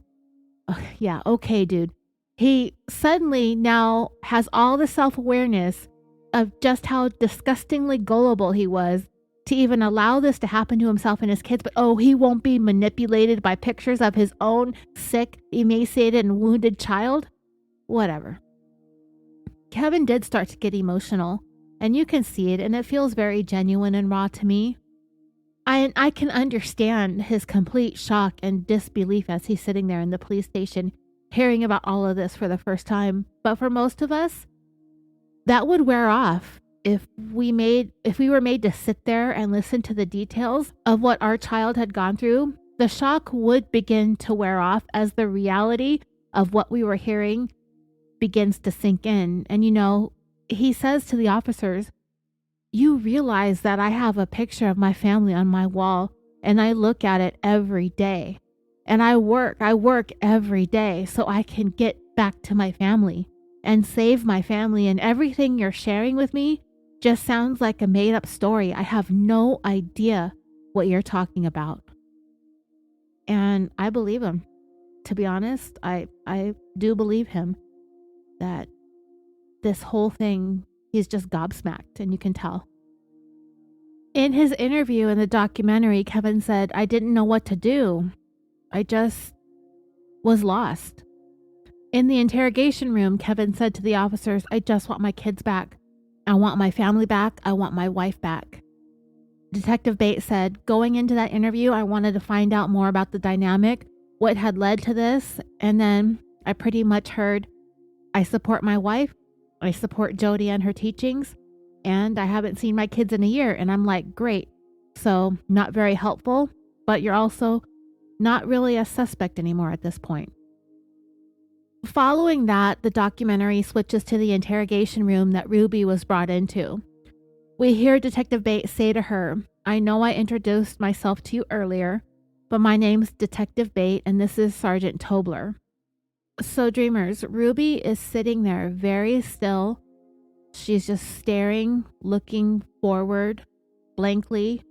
Yeah, okay, dude. He suddenly now has all the self-awareness of just how disgustingly gullible he was to even allow this to happen to himself and his kids, but he won't be manipulated by pictures of his own sick, emaciated, and wounded child? Whatever. Kevin did start to get emotional, and you can see it, and it feels very genuine and raw to me. I can understand his complete shock and disbelief as he's sitting there in the police station, hearing about all of this for the first time. But for most of us, that would wear off if we were made to sit there and listen to the details of what our child had gone through. The shock would begin to wear off as the reality of what we were hearing begins to sink in. And he says to the officers, you realize that I have a picture of my family on my wall and I look at it every day. And I work every day so I can get back to my family and save my family, and everything you're sharing with me just sounds like a made up story. I have no idea what you're talking about. And I believe him. To be honest, I do believe him that this whole thing, he's just gobsmacked, and you can tell. In his interview in the documentary, Kevin said, I didn't know what to do. I just was lost. In the interrogation room, Kevin said to the officers, I just want my kids back. I want my family back. I want my wife back. Detective Bates said, going into that interview, I wanted to find out more about the dynamic, what had led to this, and then I pretty much heard, I support my wife, I support Jodi and her teachings, and I haven't seen my kids in a year. And I'm like, great. So not very helpful, but you're also not really a suspect anymore at this point. Following that, the documentary switches to the interrogation room that Ruby was brought into. We hear Detective Bates say to her, I know I introduced myself to you earlier, but my name's Detective Bates and this is Sergeant Tobler. So dreamers, Ruby is sitting there very still. She's just staring, looking forward, blankly.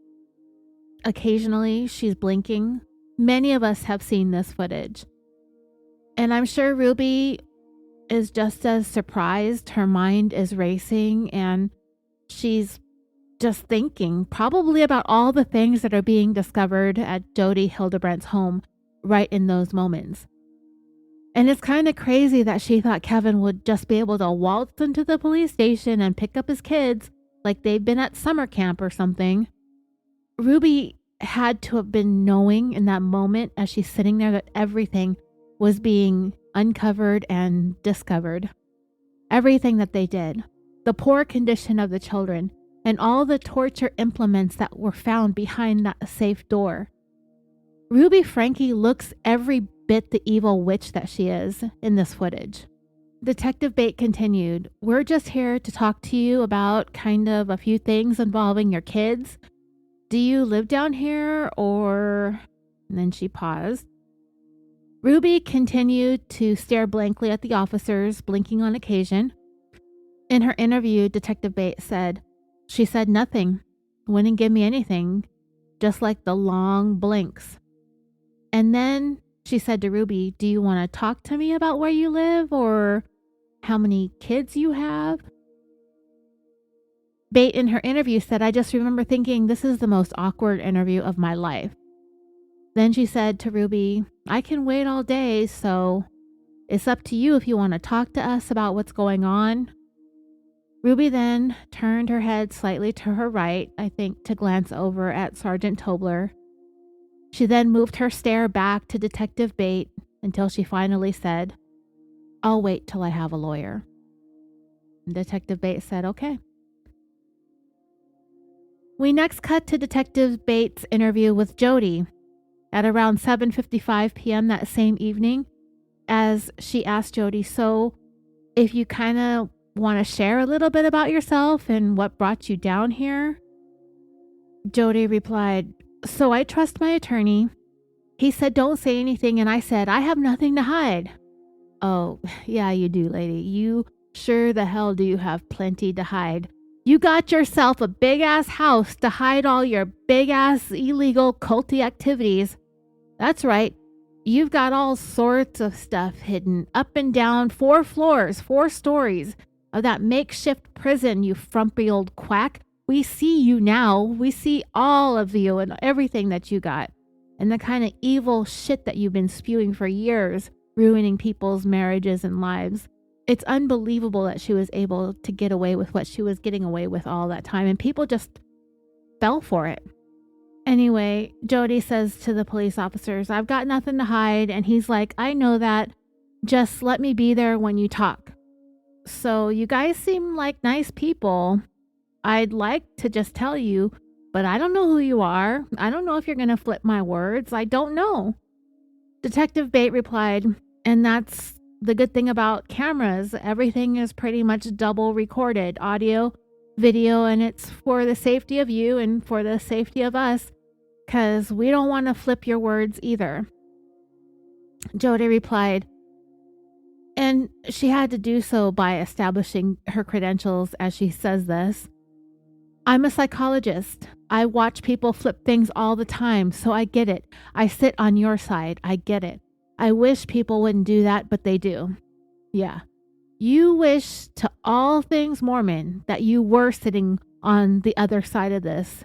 Occasionally, she's blinking. Many of us have seen this footage. And I'm sure Ruby is just as surprised. Her mind is racing and she's just thinking probably about all the things that are being discovered at Jodi Hildebrandt's home right in those moments. And it's kind of crazy that she thought Kevin would just be able to waltz into the police station and pick up his kids like they've been at summer camp or something. Ruby had to have been knowing in that moment as she's sitting there that everything was being uncovered and discovered. Everything that they did, the poor condition of the children, and all the torture implements that were found behind that safe door. Ruby Franke looks every bit the evil witch that she is in this footage. Detective Bates continued, we're just here to talk to you about kind of a few things involving your kids. Do you live down here or... And then she paused. Ruby continued to stare blankly at the officers, blinking on occasion. In her interview, Detective Bates said, she said nothing, wouldn't give me anything, just like the long blinks. And then she said to Ruby, do you want to talk to me about where you live or how many kids you have? Bate in her interview said, "I just remember thinking this is the most awkward interview of my life." Then she said to Ruby, "I can wait all day, so it's up to you if you want to talk to us about what's going on." Ruby then turned her head slightly to her right, I think to glance over at Sergeant Tobler. She then moved her stare back to Detective Bate until she finally said, "I'll wait till I have a lawyer." Detective Bate said, "Okay." We next cut to Detective Bates' interview with Jodi at around 7:55 p.m. that same evening, as she asked Jodi, "So if you kind of want to share a little bit about yourself and what brought you down here?" Jodi replied, "So I trust my attorney. He said don't say anything, and I said I have nothing to hide." "Oh, yeah, you do, lady. You sure the hell do have plenty to hide. You got yourself a big-ass house to hide all your big-ass illegal culty activities. That's right. You've got all sorts of stuff hidden up and down 4 floors, 4 stories of that makeshift prison, you frumpy old quack. We see you now. We see all of you and everything that you got. And the kind of evil shit that you've been spewing for years, ruining people's marriages and lives. It's unbelievable that she was able to get away with what she was getting away with all that time, and people just fell for it." Anyway, Jodi says to the police officers, "I've got nothing to hide," and he's like, "I know that. Just let me be there when you talk. So you guys seem like nice people. I'd like to just tell you, but I don't know who you are. I don't know if you're going to flip my words. I don't know." Detective Bate replied, "And that's the good thing about cameras. Everything is pretty much double recorded, audio, video, and it's for the safety of you and for the safety of us, because we don't want to flip your words either." Jodi replied, and she had to do so by establishing her credentials as she says this, "I'm a psychologist. I watch people flip things all the time, so I get it. I sit on your side. I get it. I wish people wouldn't do that, but they do. Yeah. You wish to all things Mormon that you were sitting on the other side of this."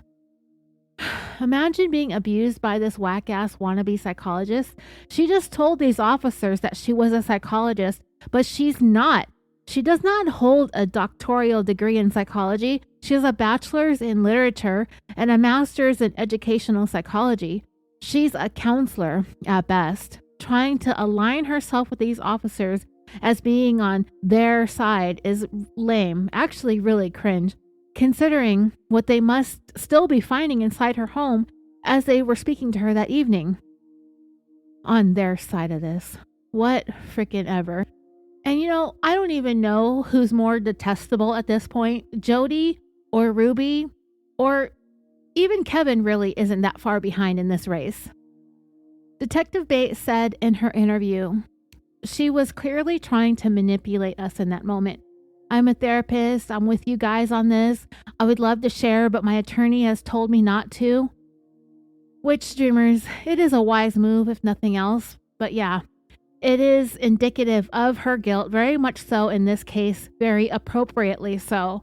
Imagine being abused by this whack-ass wannabe psychologist. She just told these officers that she was a psychologist, but she's not. She does not hold a doctoral degree in psychology. She has a bachelor's in literature and a master's in educational psychology. She's a counselor at best. Trying to align herself with these officers as being on their side is lame, actually really cringe, considering what they must still be finding inside her home as they were speaking to her that evening. On their side of this. What frickin' ever. And I don't even know who's more detestable at this point, Jodi or Ruby, or even Kevin really isn't that far behind in this race. Detective Bates said in her interview, "She was clearly trying to manipulate us in that moment. I'm a therapist. I'm with you guys on this. I would love to share, but my attorney has told me not to." Which, dreamers, it is a wise move if nothing else. But yeah, it is indicative of her guilt, very much so in this case, very appropriately so.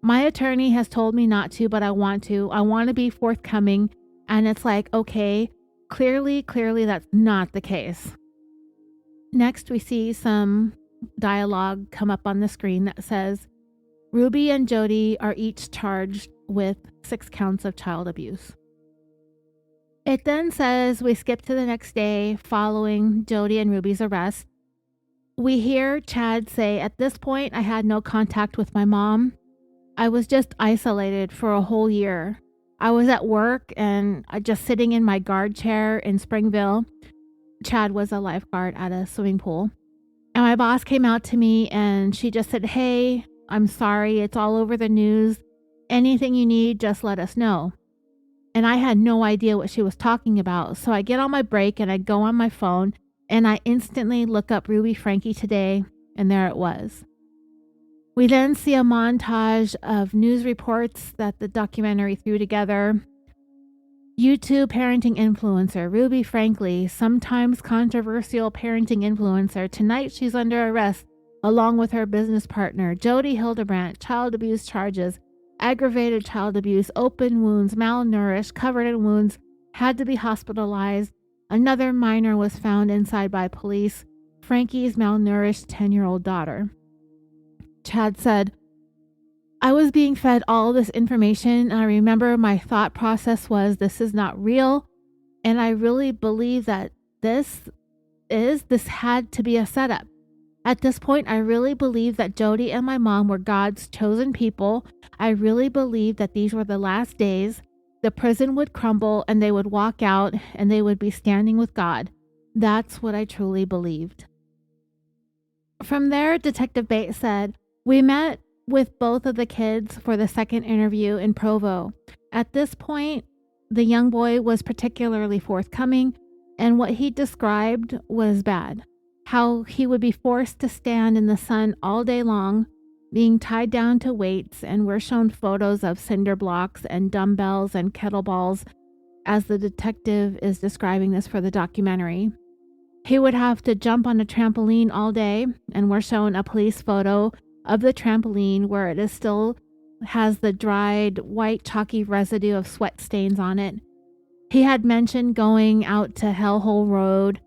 My attorney has told me not to, but I want to. I want to be forthcoming. And it's like, okay, clearly that's not the case. Next, we see some dialogue come up on the screen that says, "Ruby and Jodi are each charged with 6 counts of child abuse." It then says we skip to the next day following Jodi and Ruby's arrest. We hear Chad say, "At this point, I had no contact with my mom. I was just isolated for a whole year. I was at work and just sitting in my guard chair in Springville." Chad was a lifeguard at a swimming pool. "And my boss came out to me and she just said, 'Hey, I'm sorry. It's all over the news. Anything you need, just let us know.' And I had no idea what she was talking about. So I get on my break and I go on my phone and I instantly look up Ruby Franke today, and there it was." We then see a montage of news reports that the documentary threw together. YouTube parenting influencer Ruby Franke, sometimes controversial parenting influencer. Tonight she's under arrest along with her business partner, Jodi Hildebrandt, child abuse charges. aggravated child abuse, open wounds, malnourished, covered in wounds, had to be hospitalized. Another minor was found inside by police, Franke's malnourished 10-year-old daughter. Chad said, I was being fed all this information, and I remember my thought process was, this is not real, and I really believe that this had to be a setup. At this point, I really believed that Jodi and my mom were God's chosen people. I really believed that these were the last days. The prison would crumble and they would walk out and they would be standing with God. That's what I truly believed. From there, Detective Bates said, we met with both of the kids for the second interview in Provo. At this point, the young boy was particularly forthcoming, and what he described was bad. How he would be forced to stand in the sun all day long, being tied down to weights, and we're shown photos of cinder blocks and dumbbells and kettleballs as the detective is describing this for the documentary. He would have to jump on a trampoline all day, and we're shown a police photo of the trampoline where it is still has the dried white chalky residue of sweat stains on it. He had mentioned going out to Hellhole Road.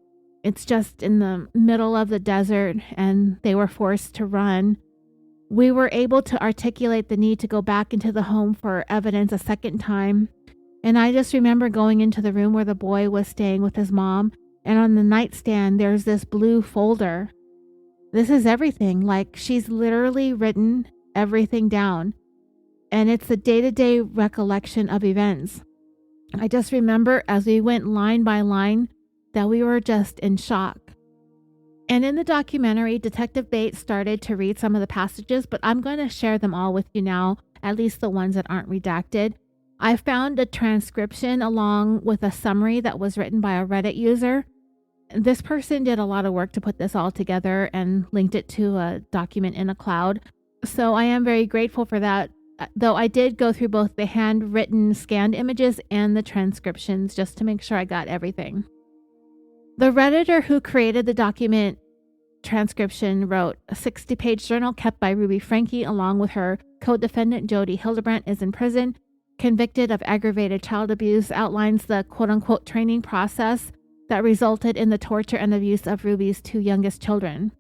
It's just in the middle of the desert, and they were forced to run. We were able to articulate the need to go back into the home for evidence a second time. And I just remember going into the room where the boy was staying with his mom, and on the nightstand, there's this blue folder. This is everything. Like, she's literally written everything down. And it's a day-to-day recollection of events. I just remember as we went line by line that we were just in shock. And in the documentary, Detective Bates started to read some of the passages, but I'm going to share them all with you now, at least the ones that aren't redacted. I found a transcription along with a summary that was written by a Reddit user. This person did a lot of work to put this all together and linked it to a document in a cloud. So I am very grateful for that, though I did go through both the handwritten scanned images and the transcriptions just to make sure I got everything. The Redditor who created the document transcription wrote, a 60-page journal kept by Ruby Franke along with her co-defendant Jodi Hildebrandt is in prison, convicted of aggravated child abuse, outlines the quote-unquote training process that resulted in the torture and abuse of Ruby's two youngest children.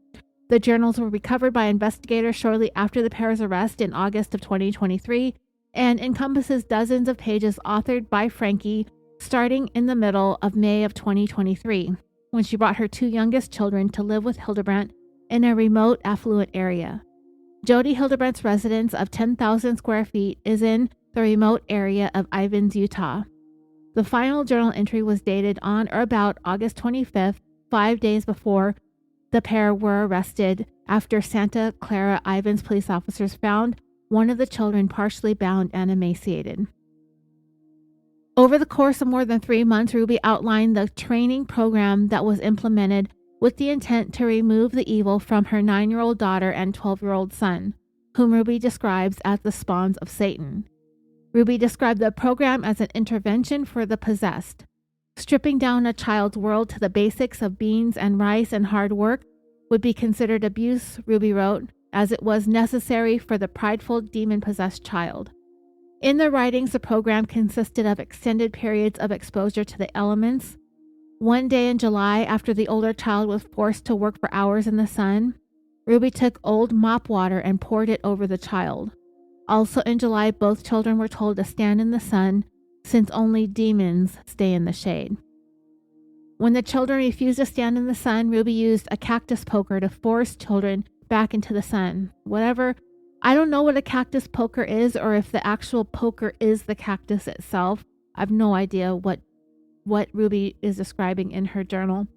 The journals were recovered by investigators shortly after the pair's arrest in August of 2023 and encompasses dozens of pages authored by Franke starting in the middle of May of 2023, when she brought her two youngest children to live with Hildebrandt in a remote, affluent area. Jodi Hildebrandt's residence of 10,000 square feet is in the remote area of Ivins, Utah. The final journal entry was dated on or about August 25th, 5 days before the pair were arrested after Santa Clara Ivins police officers found one of the children partially bound and emaciated. Over the course of more than 3 months, Ruby outlined the training program that was implemented with the intent to remove the evil from her 9-year-old daughter and 12-year-old son, whom Ruby describes as the spawns of Satan. Ruby described the program as an intervention for the possessed. Stripping down a child's world to the basics of beans and rice and hard work would be considered abuse, Ruby wrote, as it was necessary for the prideful demon-possessed child. In the writings, the program consisted of extended periods of exposure to the elements. One day in July, after the older child was forced to work for hours in the sun, Ruby took old mop water and poured it over the child. Also in July, both children were told to stand in the sun, since only demons stay in the shade. When the children refused to stand in the sun, Ruby used a cactus poker to force children back into the sun. I don't know what a cactus poker is, or if the actual poker is the cactus itself. I have no idea what Ruby is describing in her journal.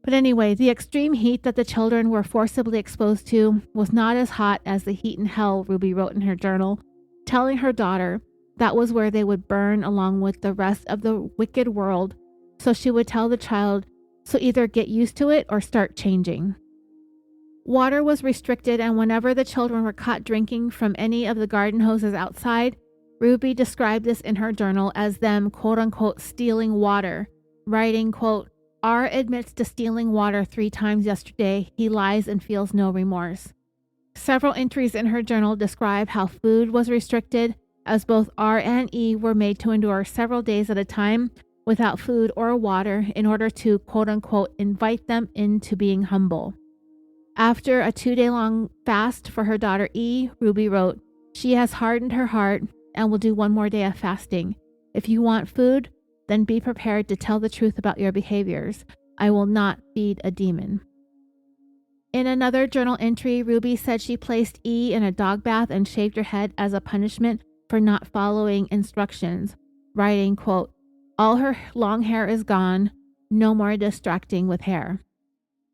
But anyway, the extreme heat that the children were forcibly exposed to was not as hot as the heat in hell, Ruby wrote in her journal, telling her daughter that was where they would burn along with the rest of the wicked world. So she would tell the child, so either get used to it or start changing. Water was restricted, and whenever the children were caught drinking from any of the garden hoses outside, Ruby described this in her journal as them, quote-unquote, stealing water, writing, quote, R admits to stealing water 3 times yesterday. He lies and feels no remorse. Several entries in her journal describe how food was restricted, as both R and E were made to endure several days at a time without food or water in order to, quote unquote, invite them into being humble. After a 2-day-long fast for her daughter E, Ruby wrote, "She has hardened her heart and will do one more day of fasting. If you want food, then be prepared to tell the truth about your behaviors. I will not feed a demon." In another journal entry, Ruby said she placed E in a dog bath and shaved her head as a punishment for not following instructions, writing, quote, "All her long hair is gone. No more distracting with hair."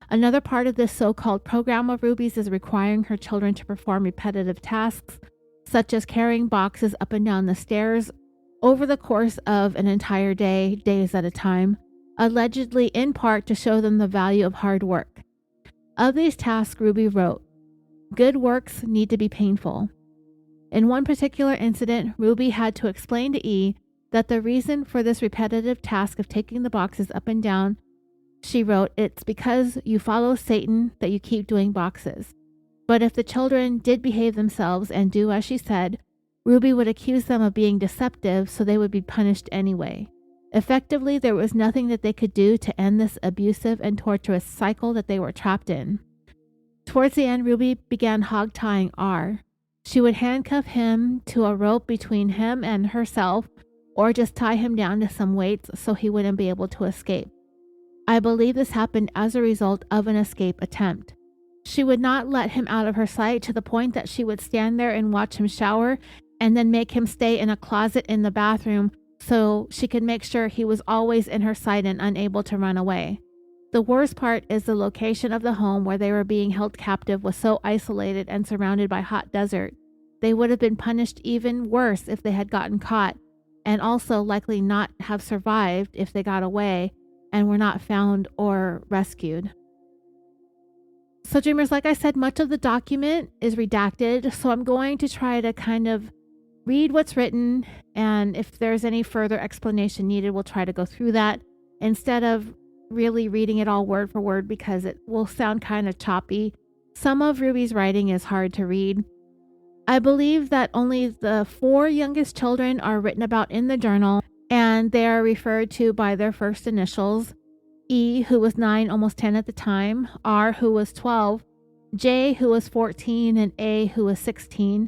Another part of this so-called program of Ruby's is requiring her children to perform repetitive tasks, such as carrying boxes up and down the stairs over the course of an entire day, days at a time, allegedly in part to show them the value of hard work. Of these tasks, Ruby wrote, "Good works need to be painful." In one particular incident, Ruby had to explain to E that the reason for this repetitive task of taking the boxes up and down, she wrote, "It's because you follow Satan that you keep doing boxes." But if the children did behave themselves and do as she said, Ruby would accuse them of being deceptive, so they would be punished anyway. Effectively, there was nothing that they could do to end this abusive and torturous cycle that they were trapped in. Towards the end, Ruby began hog-tying R. She would handcuff him to a rope between him and herself, or just tie him down to some weights so he wouldn't be able to escape. I believe this happened as a result of an escape attempt. She would not let him out of her sight to the point that she would stand there and watch him shower and then make him stay in a closet in the bathroom so she could make sure he was always in her sight and unable to run away. The worst part is the location of the home where they were being held captive was so isolated and surrounded by hot desert. They would have been punished even worse if they had gotten caught, and also likely not have survived if they got away and were not found or rescued. So Dreamers, like I said, much of the document is redacted, so I'm going to try to kind of read what's written, and if there's any further explanation needed, we'll try to go through that instead of really reading it all word for word because it will sound kind of choppy. Some of Ruby's writing is hard to read. I believe that only the 4 youngest children are written about in the journal, and they are referred to by their first initials: E, who was 9, almost 10 at the time, R, who was 12, J, who was 14, and A, who was 16.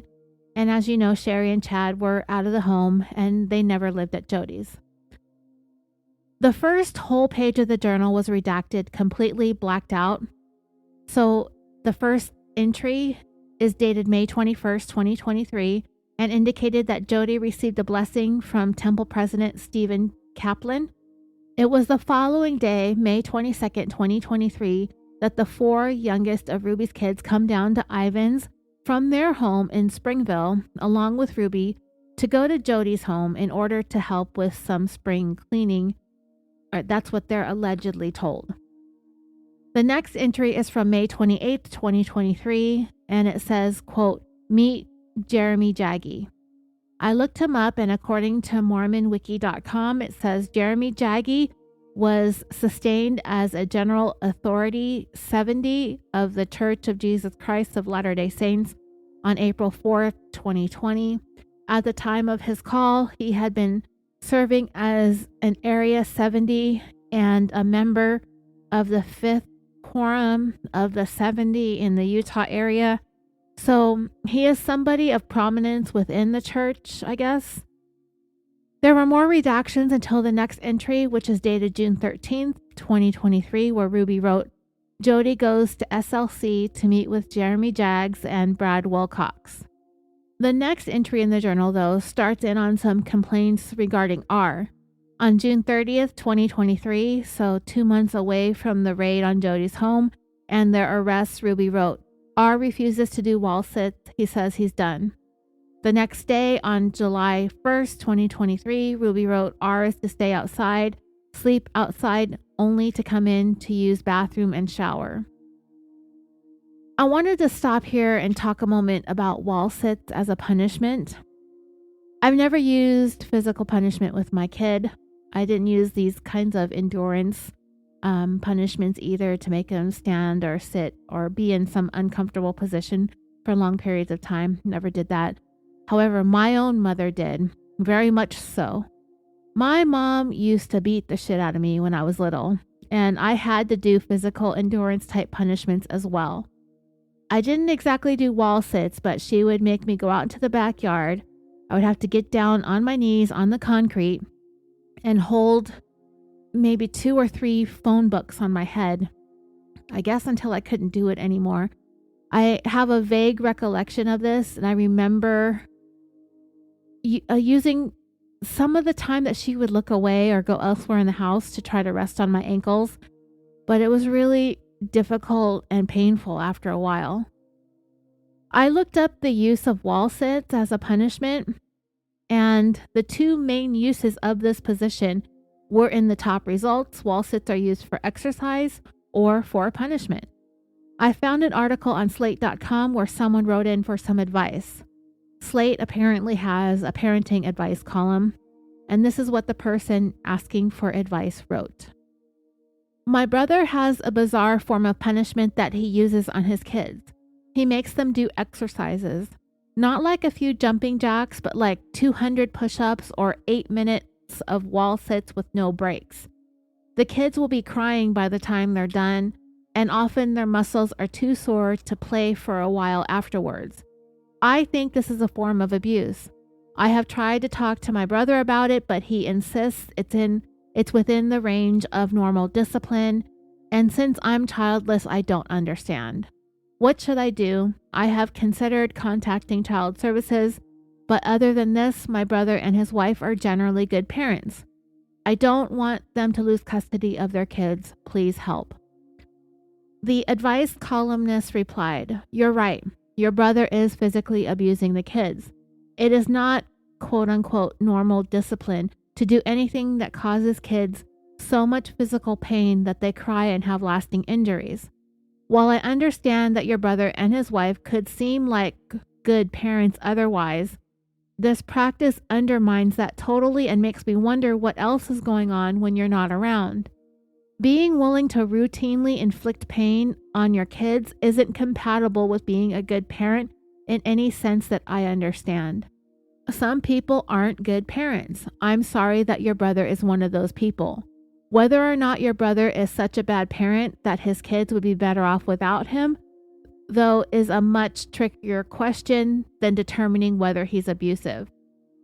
And as you know, Sherry and Chad were out of the home, and they never lived at Jodi's. The first whole page of the journal was redacted, completely blacked out. So the first entry is dated May 21st, 2023, and indicated that Jodi received a blessing from Temple President Stephen Kaplan. It was the following day, May 22nd, 2023, that the 4 youngest of Ruby's kids come down to Ivins from their home in Springville, along with Ruby, to go to Jodi's home in order to help with some spring cleaning. That's what they're allegedly told. The next entry is from May 28th, 2023, and it says, quote, "Meet Jeremy Jaggi." I looked him up, and according to MormonWiki.com, it says Jeremy Jaggi was sustained as a General Authority 70 of the Church of Jesus Christ of Latter-day Saints on April 4th, 2020. At the time of his call, he had been serving as an Area 70 and a member of the 5th Quorum of the 70 in the Utah area. So he is somebody of prominence within the church, I guess. There were more redactions until the next entry, which is dated June 13th, 2023, where Ruby wrote, "Jodi goes to SLC to meet with Jeremy Jaggs and Brad Wilcox." The next entry in the journal, though, starts in on some complaints regarding R. On June 30th, 2023, so 2 months away from the raid on Jodi's home and their arrest, Ruby wrote, "R refuses to do wall sits. He says he's done." The next day, on July 1st, 2023, Ruby wrote, "R is to stay outside, sleep outside, only to come in to use bathroom and shower." I wanted to stop here and talk a moment about wall sits as a punishment. I've never used physical punishment with my kid. I didn't use these kinds of endurance punishments either to make them stand or sit or be in some uncomfortable position for long periods of time. Never did that. However, my own mother did, very much so. My mom used to beat the shit out of me when I was little, and I had to do physical endurance type punishments as well. I didn't exactly do wall sits, but she would make me go out into the backyard. I would have to get down on my knees on the concrete and hold maybe 2 or 3 phone books on my head, I guess until I couldn't do it anymore. I have a vague recollection of this, and I remember using some of the time that she would look away or go elsewhere in the house to try to rest on my ankles, but it was really difficult and painful after a while. I looked up the use of wall sits as a punishment, and the 2 main uses of this position were in the top results. Wall sits are used for exercise or for punishment. I found an article on slate.com where someone wrote in for some advice. Slate apparently has a parenting advice column, and this is what the person asking for advice wrote. My brother has a bizarre form of punishment that he uses on his kids. He makes them do exercises, not like a few jumping jacks, but like 200 push-ups or 8 minutes of wall sits with no breaks. The kids will be crying by the time they're done, and often their muscles are too sore to play for a while afterwards. I think this is a form of abuse. I have tried to talk to my brother about it, but he insists it's within the range of normal discipline, and since I'm childless, I don't understand. What should I do? I have considered contacting child services, but other than this, my brother and his wife are generally good parents. I don't want them to lose custody of their kids. Please help. The advice columnist replied, "You're right. Your brother is physically abusing the kids. It is not, quote unquote, normal discipline to do anything that causes kids so much physical pain that they cry and have lasting injuries. While I understand that your brother and his wife could seem like good parents otherwise, this practice undermines that totally and makes me wonder what else is going on when you're not around. Being willing to routinely inflict pain on your kids isn't compatible with being a good parent in any sense that I understand. Some people aren't good parents. I'm sorry that your brother is one of those people. Whether or not your brother is such a bad parent that his kids would be better off without him, though, is a much trickier question than determining whether he's abusive.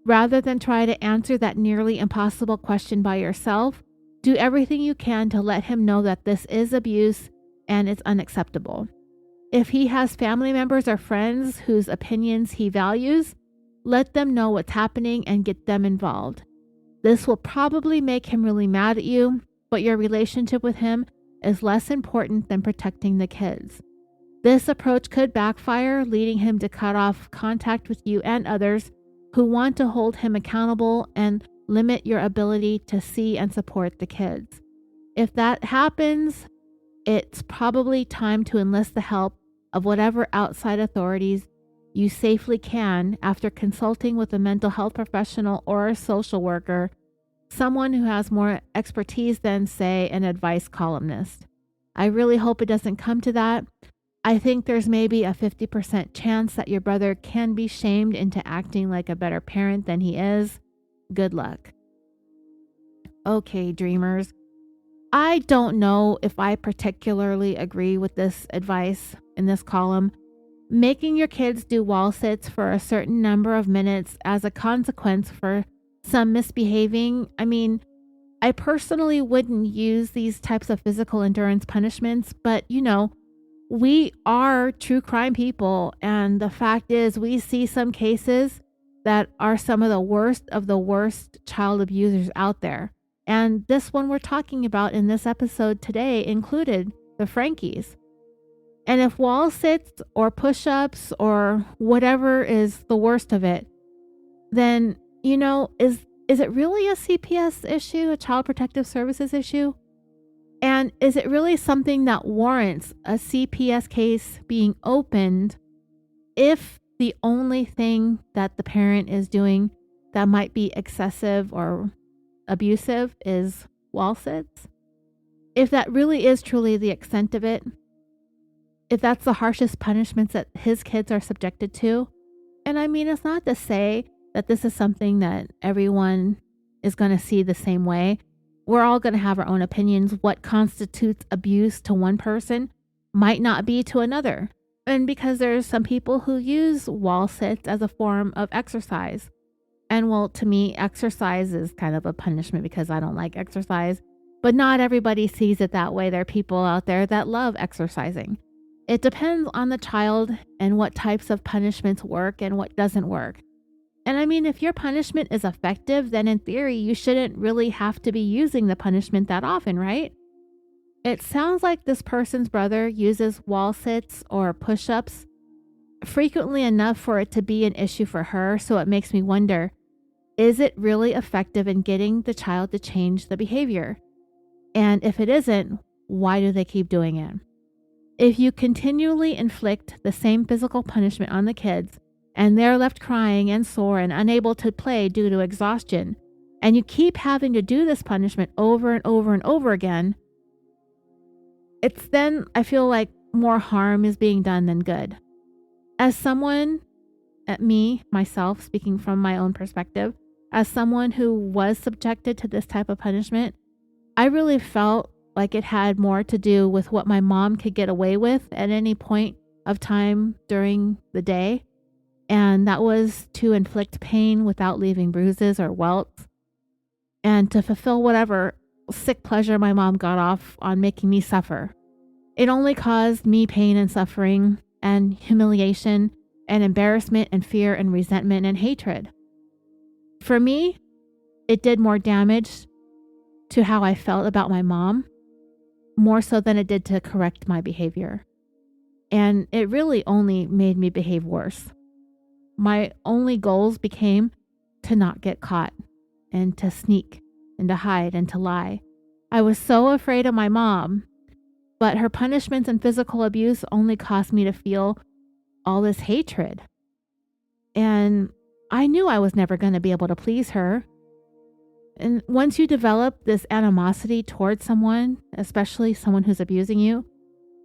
Rather than try to answer that nearly impossible question by yourself, do everything you can to let him know that this is abuse and it's unacceptable. If he has family members or friends whose opinions he values, let them know what's happening and get them involved. This will probably make him really mad at you, but your relationship with him is less important than protecting the kids. This approach could backfire, leading him to cut off contact with you and others who want to hold him accountable and limit your ability to see and support the kids. If that happens, it's probably time to enlist the help of whatever outside authorities you safely can after consulting with a mental health professional or a social worker, someone who has more expertise than, say, an advice columnist. I really hope it doesn't come to that. I think there's maybe a 50% chance that your brother can be shamed into acting like a better parent than he is. Good luck." Okay, dreamers. I don't know if I particularly agree with this advice in this column. Making your kids do wall sits for a certain number of minutes as a consequence for some misbehaving. I mean, I personally wouldn't use these types of physical endurance punishments, but we are true crime people. And the fact is, we see some cases that are some of the worst child abusers out there. And this one we're talking about in this episode today included the Frankes. And if wall sits or push-ups or whatever is the worst of it, then, is it really a CPS issue, a Child Protective Services issue? And is it really something that warrants a CPS case being opened if the only thing that the parent is doing that might be excessive or abusive is wall sits? If that really is truly the extent of it, if that's the harshest punishments that his kids are subjected to. And I mean, it's not to say that this is something that everyone is going to see the same way. We're all going to have our own opinions. What constitutes abuse to one person might not be to another. And because there's some people who use wall sits as a form of exercise. And well, to me, exercise is kind of a punishment because I don't like exercise. But not everybody sees it that way. There are people out there that love exercising. It depends on the child and what types of punishments work and what doesn't work. And I mean, if your punishment is effective, then in theory, you shouldn't really have to be using the punishment that often, right? It sounds like this person's brother uses wall sits or push-ups frequently enough for it to be an issue for her. So it makes me wonder, is it really effective in getting the child to change the behavior? And if it isn't, why do they keep doing it? If you continually inflict the same physical punishment on the kids, and they're left crying and sore and unable to play due to exhaustion, and you keep having to do this punishment over and over and over again, it's then I feel like more harm is being done than good. As someone, myself, speaking from my own perspective, as someone who was subjected to this type of punishment, I really felt like it had more to do with what my mom could get away with at any point of time during the day. And that was to inflict pain without leaving bruises or welts, and to fulfill whatever sick pleasure my mom got off on making me suffer. It only caused me pain and suffering and humiliation and embarrassment and fear and resentment and hatred. For me, it did more damage to how I felt about my mom, more so than it did to correct my behavior. And it really only made me behave worse. My only goals became to not get caught and to sneak and to hide and to lie. I was so afraid of my mom, but her punishments and physical abuse only caused me to feel all this hatred. And I knew I was never going to be able to please her. And once you develop this animosity towards someone, especially someone who's abusing you,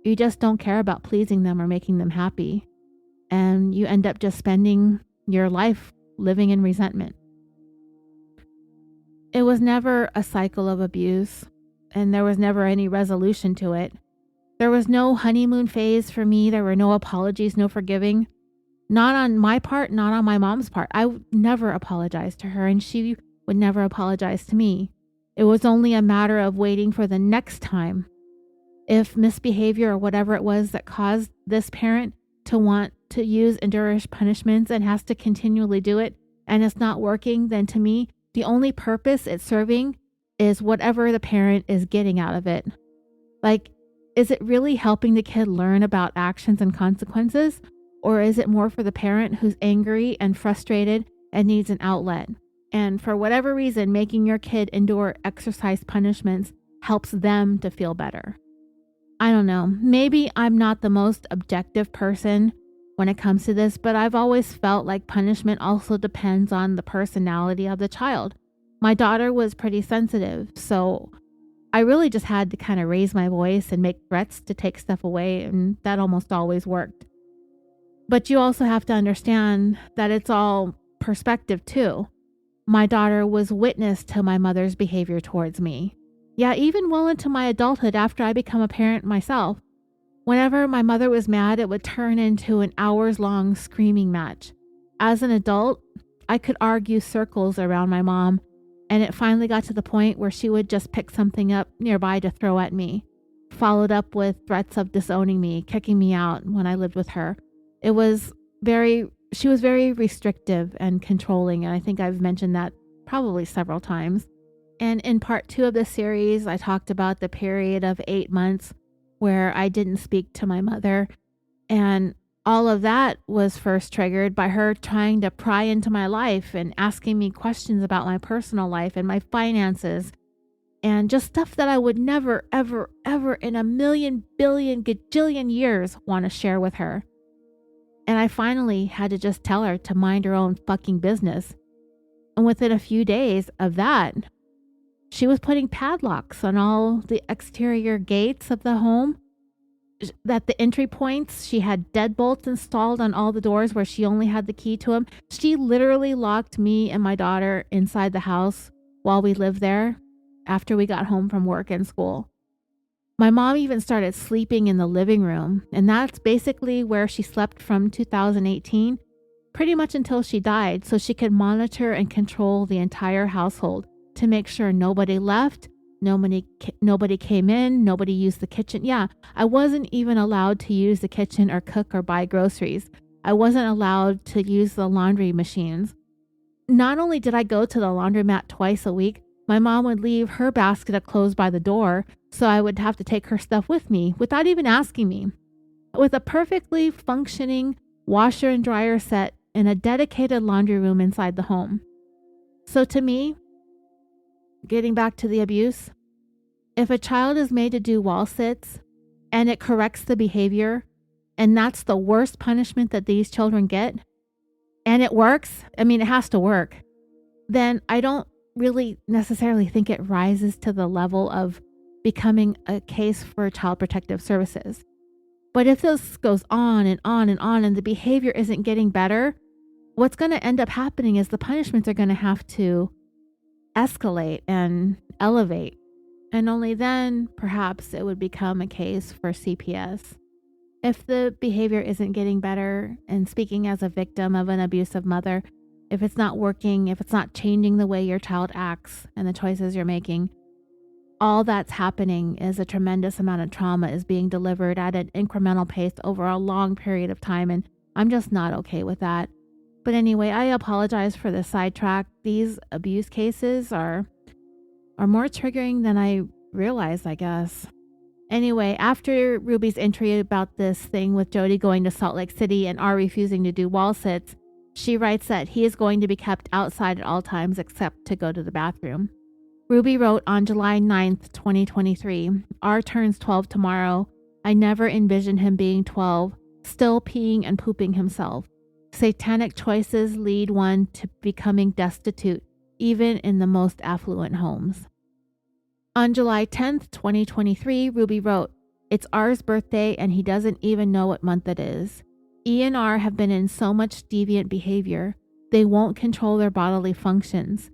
you just don't care about pleasing them or making them happy. And you end up just spending your life living in resentment. It was never a cycle of abuse, and there was never any resolution to it. There was no honeymoon phase for me. There were no apologies, no forgiving. Not on my part, not on my mom's part. I would never apologize to her, and she would never apologize to me. It was only a matter of waiting for the next time. If misbehavior or whatever it was that caused this parent to want to use endurance punishments and has to continually do it, and it's not working, then to me, the only purpose it's serving is whatever the parent is getting out of it. Like, is it really helping the kid learn about actions and consequences? Or is it more for the parent who's angry and frustrated and needs an outlet? And for whatever reason, making your kid endure exercise punishments helps them to feel better. I don't know. Maybe I'm not the most objective person when it comes to this, but I've always felt like punishment also depends on the personality of the child. My daughter was pretty sensitive, so I really just had to kind of raise my voice and make threats to take stuff away, and that almost always worked. But you also have to understand that it's all perspective too. My daughter was witness to my mother's behavior towards me. Yeah, even well into my adulthood after I become a parent myself. Whenever my mother was mad, it would turn into an hours-long screaming match. As an adult, I could argue circles around my mom, and it finally got to the point where she would just pick something up nearby to throw at me, followed up with threats of disowning me, kicking me out when I lived with her. She was very restrictive and controlling, and I think I've mentioned that probably several times. And in part 2 of this series, I talked about the period of 8 months where I didn't speak to my mother. And all of that was first triggered by her trying to pry into my life and asking me questions about my personal life and my finances and just stuff that I would never, ever, ever in a million, billion, gajillion years want to share with her. And I finally had to just tell her to mind her own fucking business. And within a few days of that, she was putting padlocks on all the exterior gates of the home. that the entry points, she had deadbolts installed on all the doors where she only had the key to them. She literally locked me and my daughter inside the house while we lived there after we got home from work and school. My mom even started sleeping in the living room, and that's basically where she slept from 2018, pretty much until she died, so she could monitor and control the entire household to make sure nobody left, nobody came in, nobody used the kitchen. Yeah, I wasn't even allowed to use the kitchen or cook or buy groceries. I wasn't allowed to use the laundry machines. Not only did I go to the laundromat twice a week, my mom would leave her basket of clothes by the door, so I would have to take her stuff with me without even asking me. With a perfectly functioning washer and dryer set and a dedicated laundry room inside the home. So to me, getting back to the abuse, if a child is made to do wall sits and it corrects the behavior, and that's the worst punishment that these children get, and it works, I mean, it has to work, then I don't really necessarily think it rises to the level of becoming a case for Child Protective Services. But if this goes on and on and on and the behavior isn't getting better, what's going to end up happening is the punishments are going to have to escalate and elevate. And only then, perhaps, it would become a case for CPS. If the behavior isn't getting better, and speaking as a victim of an abusive mother, if it's not working, if it's not changing the way your child acts and the choices you're making, all that's happening is a tremendous amount of trauma is being delivered at an incremental pace over a long period of time, and I'm just not okay with that. But anyway, I apologize for the sidetrack. These abuse cases are more triggering than I realized, I guess. Anyway, after Ruby's entry about this thing with Jodi going to Salt Lake City and R refusing to do wall sits, she writes that he is going to be kept outside at all times except to go to the bathroom. Ruby wrote on July 9th, 2023, R turns 12 tomorrow. I never envisioned him being 12, still peeing and pooping himself. Satanic choices lead one to becoming destitute, even in the most affluent homes. On July 10th, 2023, Ruby wrote, it's R's birthday and he doesn't even know what month it is. E and R have been in so much deviant behavior, they won't control their bodily functions.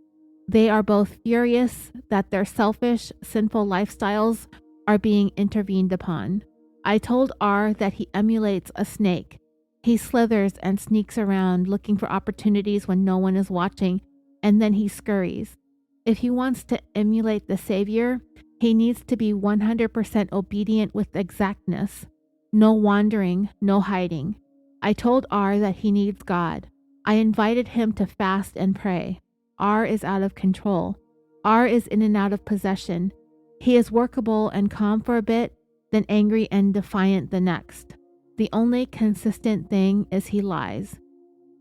They are both furious that their selfish, sinful lifestyles are being intervened upon. I told R that he emulates a snake. He slithers and sneaks around looking for opportunities when no one is watching, and then he scurries. If he wants to emulate the Savior, he needs to be 100% obedient with exactness. No wandering, no hiding. I told R that he needs God. I invited him to fast and pray. R is out of control. R is in and out of possession. He is workable and calm for a bit, then angry and defiant the next. The only consistent thing is he lies.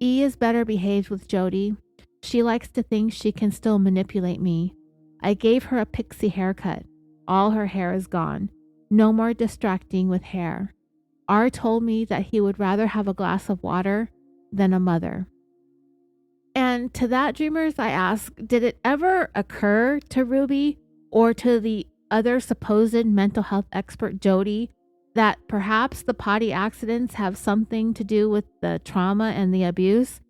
E is better behaved with Jodi. She likes to think she can still manipulate me. I gave her a pixie haircut. All her hair is gone. No more distracting with hair. R told me that he would rather have a glass of water than a mother. And to that, dreamers, I ask, did it ever occur to Ruby or to the other supposed mental health expert, Jodi, that perhaps the potty accidents have something to do with the trauma and the abuse?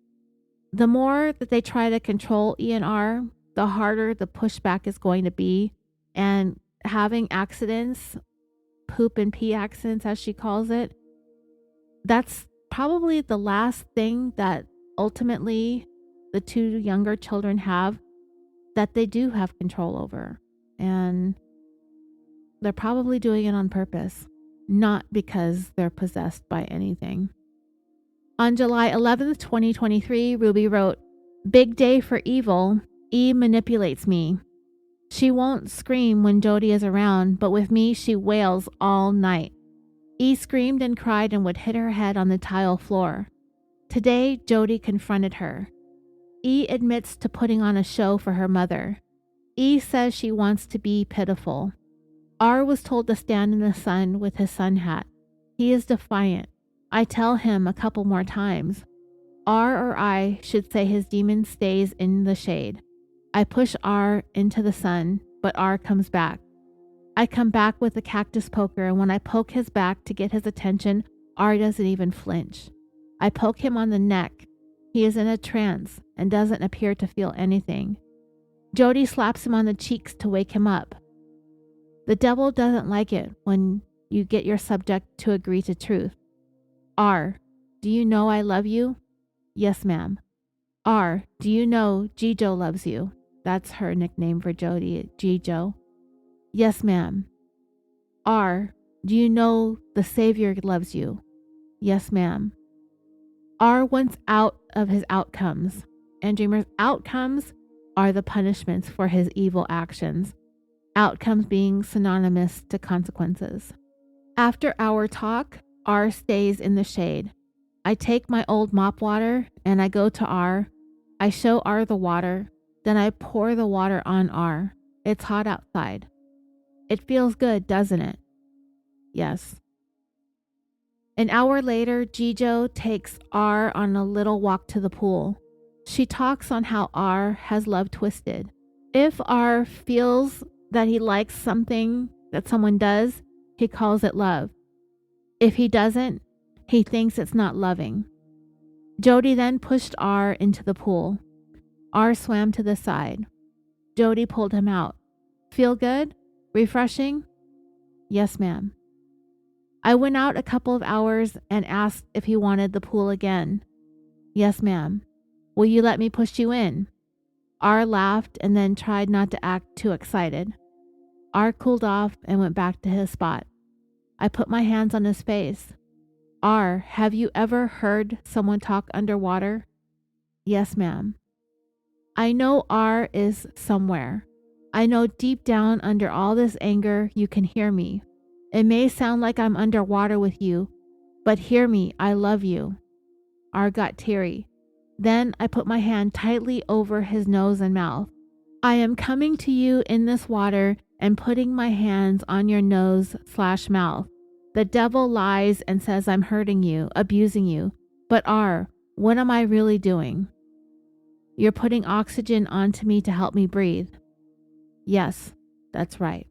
The more that they try to control E&R, the harder the pushback is going to be. And having accidents, poop and pee accidents, as she calls it, that's probably the last thing that ultimately the two younger children have that they do have control over. And they're probably doing it on purpose, not because they're possessed by anything. On July 11th, 2023, Ruby wrote, "Big day for evil. E manipulates me. She won't scream when Jodi is around, but with me she wails all night. E screamed and cried and would hit her head on the tile floor. Today, Jodi confronted her. E admits to putting on a show for her mother. E says she wants to be pitiful. R was told to stand in the sun with his sun hat. He is defiant. I tell him a couple more times. R or I should say his demon stays in the shade. I push R into the sun, but R comes back. I come back with a cactus poker, and when I poke his back to get his attention, R doesn't even flinch. I poke him on the neck. He is in a trance and doesn't appear to feel anything. Jodi slaps him on the cheeks to wake him up. The devil doesn't like it when you get your subject to agree to truth. R, do you know I love you? Yes, ma'am. R, do you know Jijo loves you? That's her nickname for Jodi, Jijo. Yes, ma'am. R, do you know the Savior loves you? Yes, ma'am. R wants out of his outcomes, and Dreamer's outcomes are the punishments for his evil actions, outcomes being synonymous to consequences. After our talk, R stays in the shade. I take my old mop water and I go to R. I show R the water, then I pour the water on R. It's hot outside. It feels good, doesn't it? Yes. An hour later, Jijo takes R on a little walk to the pool. She talks on how R has love twisted. If R feels that he likes something that someone does, he calls it love. If he doesn't, he thinks it's not loving. Jodi then pushed R into the pool. R swam to the side. Jodi pulled him out. Feel good? Refreshing? Yes, ma'am. I went out a couple of hours and asked if he wanted the pool again. Yes, ma'am. Will you let me push you in? R laughed and then tried not to act too excited. R cooled off and went back to his spot. I put my hands on his face. R, have you ever heard someone talk underwater? Yes, ma'am. I know R is somewhere. I know deep down under all this anger you can hear me. It may sound like I'm underwater with you, but hear me, I love you. R got teary. Then I put my hand tightly over his nose and mouth. I am coming to you in this water and putting my hands on your nose/mouth. The devil lies and says I'm hurting you, abusing you. But R, what am I really doing? You're putting oxygen onto me to help me breathe. Yes, that's right.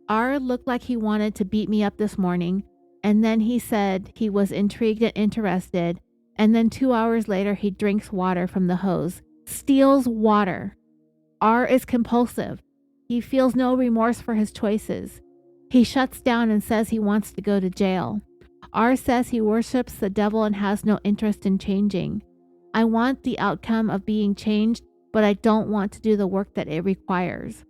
R looked like he wanted to beat me up this morning, and then he said he was intrigued and interested, and then 2 hours later he drinks water from the hose, steals water. R is compulsive. He feels no remorse for his choices. He shuts down and says he wants to go to jail. R says he worships the devil and has no interest in changing. I want the outcome of being changed, but I don't want to do the work that it requires.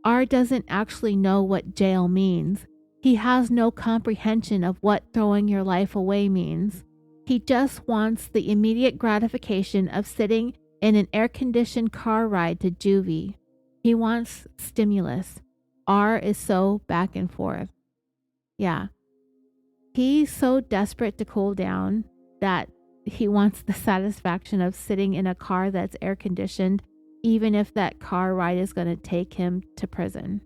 R doesn't actually know what jail means. He has no comprehension of what throwing your life away means. He just wants the immediate gratification of sitting in an air-conditioned car ride to juvie. He wants stimulus. R is so back and forth. Yeah. He's so desperate to cool down that he wants the satisfaction of sitting in a car that's air-conditioned, even if that car ride is going to take him to prison.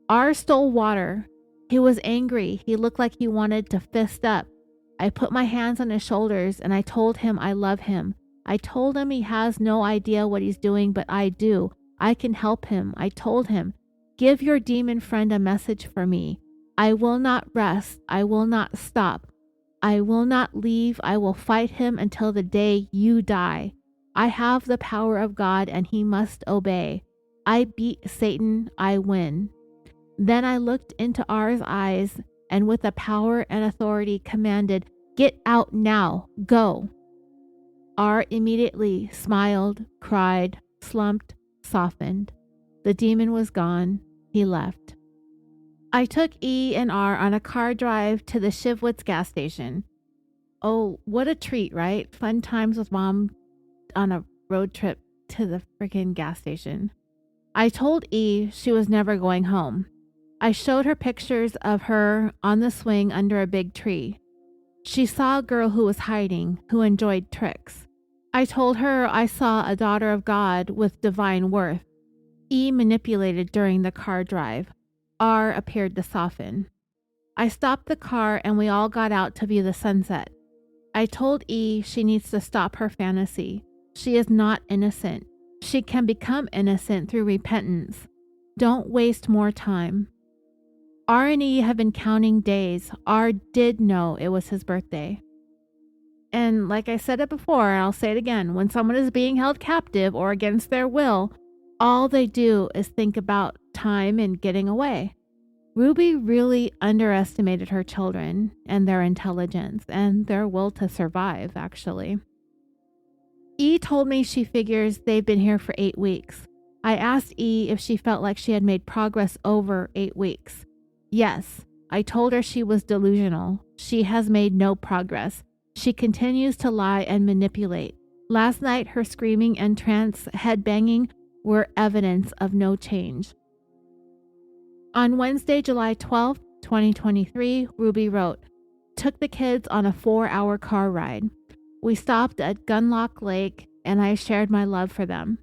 R stole water. He was angry. He looked like he wanted to fist up. I put my hands on his shoulders and I told him I love him. I told him he has no idea what he's doing, but I do. I can help him. I told him, give your demon friend a message for me. I will not rest. I will not stop. I will not leave. I will fight him until the day you die. I have the power of God and he must obey. I beat Satan. I win. Then I looked into R's eyes and with a power and authority commanded, get out now. Go. R immediately smiled, cried, slumped, softened. The demon was gone. He left. I took E and R on a car drive to the Shivwitz gas station. Oh, what a treat, right? Fun times with Mom on a road trip to the freaking gas station. I told E she was never going home. I showed her pictures of her on the swing under a big tree. She saw a girl who was hiding, who enjoyed tricks. I told her I saw a daughter of God with divine worth. E manipulated during the car drive. R appeared to soften. I stopped the car and we all got out to view the sunset. I told E she needs to stop her fantasy. She is not innocent. She can become innocent through repentance. Don't waste more time. R and E have been counting days. R did know it was his birthday. And like I said it before, I'll say it again, when someone is being held captive or against their will, all they do is think about time and getting away. Ruby really underestimated her children and their intelligence and their will to survive, actually. E told me she figures they've been here for 8 weeks. I asked E if she felt like she had made progress over 8 weeks. Yes, I told her she was delusional. She has made no progress. She continues to lie and manipulate. Last night, her screaming and trance headbanging were evidence of no change. On Wednesday, July 12th, 2023, Ruby wrote, "Took the kids on a 4-hour car ride. We stopped at Gunlock Lake and I shared my love for them.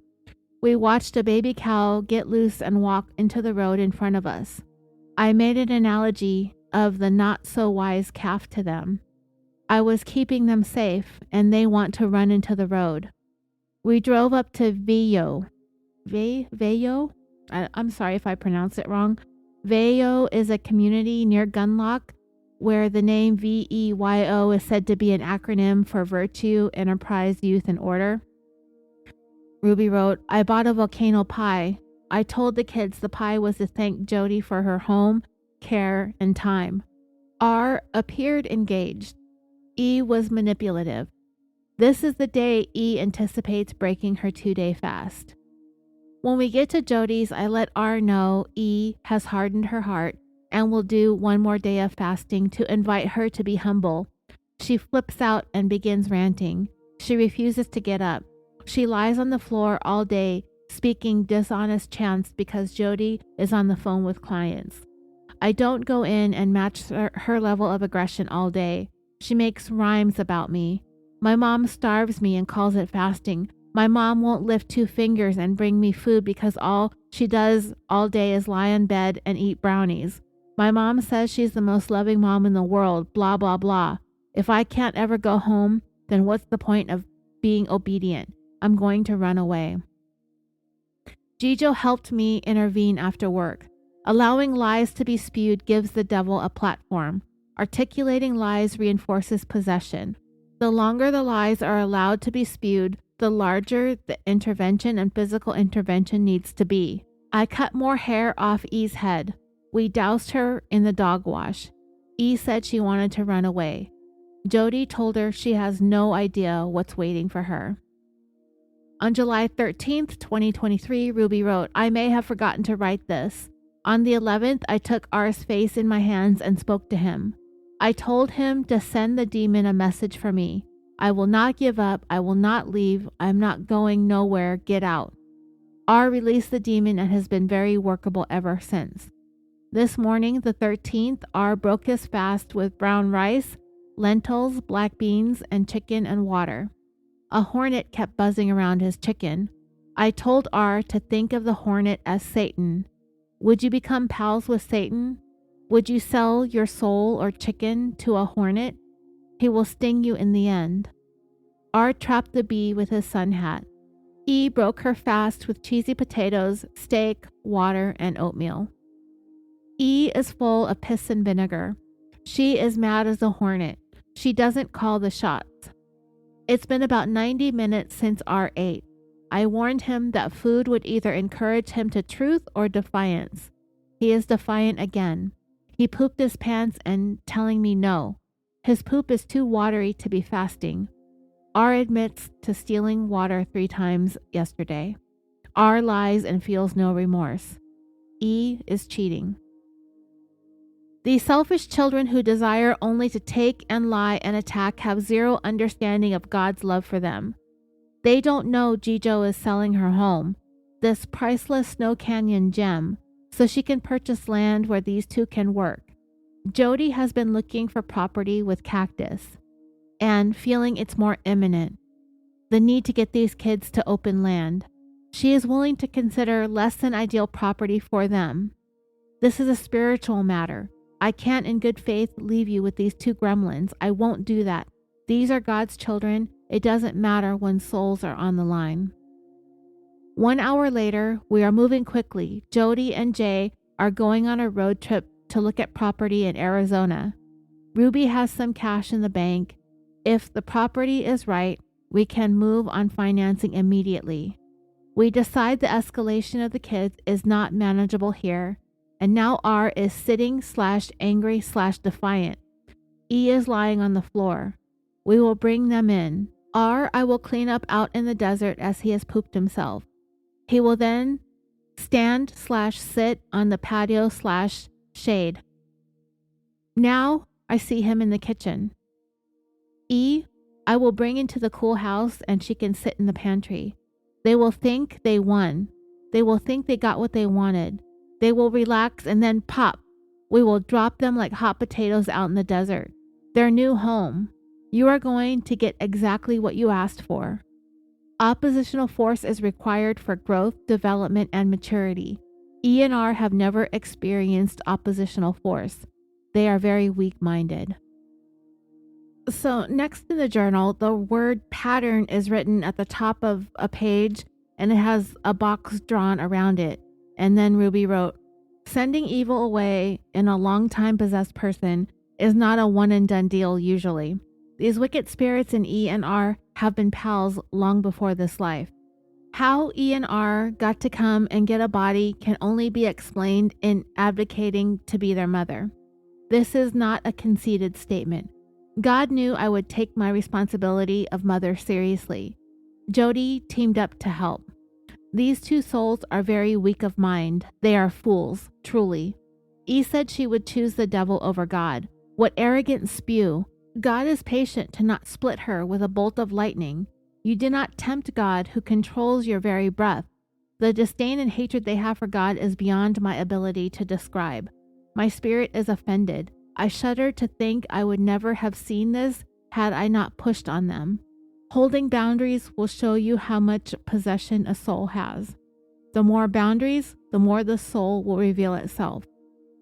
We watched a baby cow get loose and walk into the road in front of us. I made an analogy of the not-so-wise calf to them. I was keeping them safe, and they want to run into the road. We drove up to Veyo. I'm sorry if I pronounce it wrong. Veyo is a community near Gunlock where the name VEYO is said to be an acronym for Virtue, Enterprise, Youth, and Order." Ruby wrote, "I bought a volcano pie. I told the kids the pie was to thank Jodi for her home, care, and time. R appeared engaged. E was manipulative. This is the day E anticipates breaking her 2-day fast. When we get to Jodi's, I let R know E has hardened her heart and will do 1 more day of fasting to invite her to be humble. She flips out and begins ranting. She refuses to get up. She lies on the floor all day, speaking dishonest chants because Jodi is on the phone with clients. I don't go in and match her level of aggression all day. She makes rhymes about me. My mom starves me and calls it fasting. My mom won't lift 2 fingers and bring me food because all she does all day is lie in bed and eat brownies. My mom says she's the most loving mom in the world, blah, blah, blah. If I can't ever go home, then what's the point of being obedient? I'm going to run away." Jijo helped me intervene after work. Allowing lies to be spewed gives the devil a platform. Articulating lies reinforces possession. The longer the lies are allowed to be spewed, the larger the intervention and physical intervention needs to be. I cut more hair off E's head. We doused her in the dog wash. E said she wanted to run away. Jodi told her she has no idea what's waiting for her. On July 13th, 2023, Ruby wrote, "I may have forgotten to write this. On the 11th, I took R's face in my hands and spoke to him. I told him to send the demon a message for me. I will not give up. I will not leave. I'm not going nowhere. Get out." R released the demon and has been very workable ever since. This morning, the 13th, R broke his fast with brown rice, lentils, black beans, and chicken and water. A hornet kept buzzing around his chicken. I told R to think of the hornet as Satan. Would you become pals with Satan? Would you sell your soul or chicken to a hornet? He will sting you in the end. R trapped the bee with his sun hat. E broke her fast with cheesy potatoes, steak, water, and oatmeal. E is full of piss and vinegar. She is mad as a hornet. She doesn't call the shots. It's been about 90 minutes since R ate. I warned him that food would either encourage him to truth or defiance. He is defiant again. He pooped his pants and telling me no. His poop is too watery to be fasting. R admits to stealing water 3 times yesterday. R lies and feels no remorse. E is cheating. These selfish children who desire only to take and lie and attack have zero understanding of God's love for them. They don't know Jijo is selling her home, this priceless Snow Canyon gem, so she can purchase land where these 2 can work. Jodi has been looking for property with Cactus and feeling it's more imminent, the need to get these kids to open land. She is willing to consider less than ideal property for them. This is a spiritual matter. I can't in good faith leave you with these 2 gremlins. I won't do that. These are God's children. It doesn't matter when souls are on the line. 1 hour later, we are moving quickly. Jodi and Jay are going on a road trip to look at property in Arizona. Ruby has some cash in the bank. If the property is right, we can move on financing immediately. We decide the escalation of the kids is not manageable here, and now R is sitting/angry/defiant. E is lying on the floor. We will bring them in. R I will clean up out in the desert as he has pooped himself. He will then stand/sit on the patio/shade. Now I see him in the kitchen. E I will bring into the cool house and she can sit in the pantry. They will think they won. They will think they got what they wanted. They will relax and then pop. We will drop them like hot potatoes out in the desert. Their new home. You are going to get exactly what you asked for. Oppositional force is required for growth, development, and maturity. E and R have never experienced oppositional force. They are very weak-minded. So next in the journal, the word pattern is written at the top of a page and it has a box drawn around it. And then Ruby wrote, sending evil away in a long time possessed person is not a one and done deal usually. These wicked spirits in E and R have been pals long before this life. How E and R got to come and get a body can only be explained in abdicating to be their mother. This is not a conceited statement. God knew I would take my responsibility of mother seriously. Jodi teamed up to help. These two souls are very weak of mind. They are fools, truly. E said she would choose the devil over God. What arrogant spew. God is patient to not split her with a bolt of lightning. You did not tempt God who controls your very breath. The disdain and hatred they have for God is beyond my ability to describe. My spirit is offended. I shudder to think I would never have seen this had I not pushed on them. Holding boundaries will show you how much possession a soul has. The more boundaries, the more the soul will reveal itself.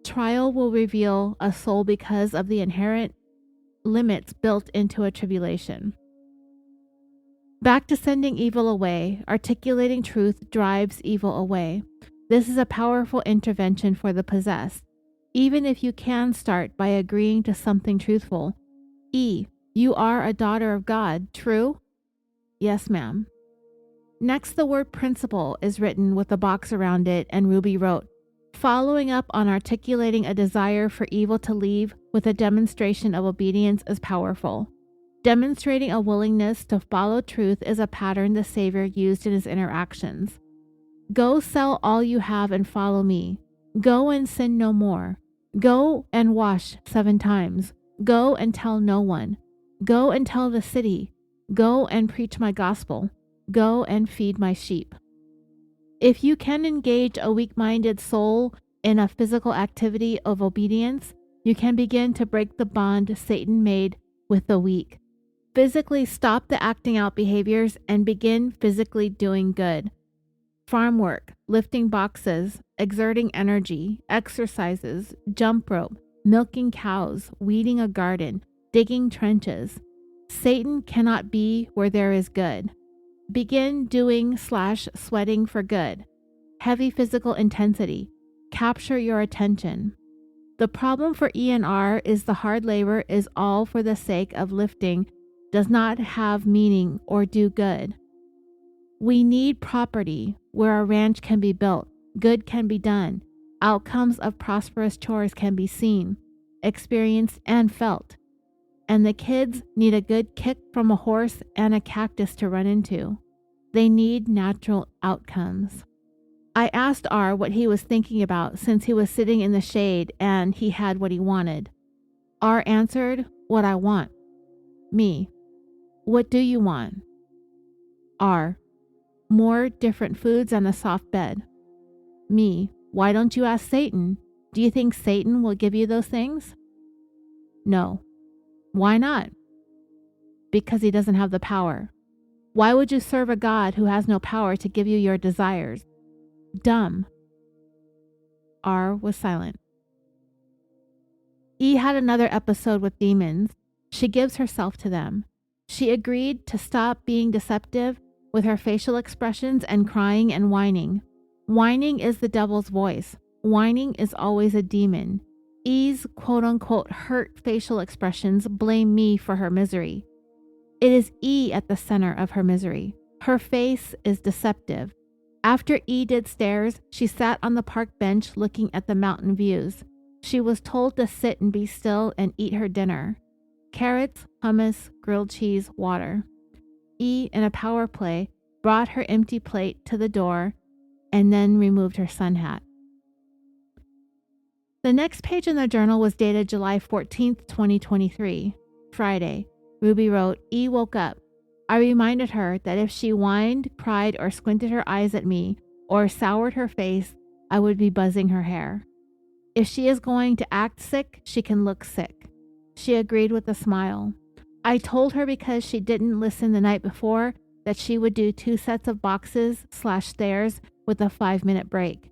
Trial will reveal a soul because of the inherent limits built into a tribulation. Back to sending evil away. Articulating truth drives evil away. This is a powerful intervention for the possessed. Even if you can start by agreeing to something truthful. E, you are a daughter of God, true? Yes, ma'am. Next, the word principle is written with a box around it, and Ruby wrote, following up on articulating a desire for evil to leave with a demonstration of obedience is powerful. Demonstrating a willingness to follow truth is a pattern the Savior used in his interactions. Go sell all you have and follow me. Go and sin no more. Go and wash 7 times. Go and tell no one. Go and tell the city. Go and preach my gospel. Go and feed my sheep. If you can engage a weak-minded soul in a physical activity of obedience, you can begin to break the bond Satan made with the weak. Physically stop the acting out behaviors and begin physically doing good. Farm work, lifting boxes, exerting energy, exercises, jump rope, milking cows, weeding a garden, digging trenches. Satan cannot be where there is good. Begin doing/sweating for good. Heavy physical intensity. Capture your attention. The problem for E and R is the hard labor is all for the sake of lifting, does not have meaning or do good. We need property where a ranch can be built, good can be done, outcomes of prosperous chores can be seen, experienced, and felt. And the kids need a good kick from a horse and a cactus to run into. They need natural outcomes. I asked R what he was thinking about since he was sitting in the shade and he had what he wanted. R answered, what I want. Me. What do you want? R. More different foods and a soft bed. Me. Why don't you ask Satan? Do you think Satan will give you those things? No. Why not? Because he doesn't have the power. Why would you serve a God who has no power to give you your desires? Dumb. R was silent. E had another episode with demons. She gives herself to them. She agreed to stop being deceptive with her facial expressions and crying and whining. Whining is the devil's voice. Whining is always a demon. E's quote-unquote hurt facial expressions blame me for her misery. It is E at the center of her misery. Her face is deceptive. After E did stairs, she sat on the park bench looking at the mountain views. She was told to sit and be still and eat her dinner. Carrots, hummus, grilled cheese, water. E, in a power play, brought her empty plate to the door and then removed her sun hat. The next page in the journal was dated July 14th, 2023, Friday. Ruby wrote, E woke up. I reminded her that if she whined, cried, or squinted her eyes at me, or soured her face, I would be buzzing her hair. If she is going to act sick, she can look sick. She agreed with a smile. I told her because she didn't listen the night before that she would do 2 sets of boxes/stairs with a 5-minute break.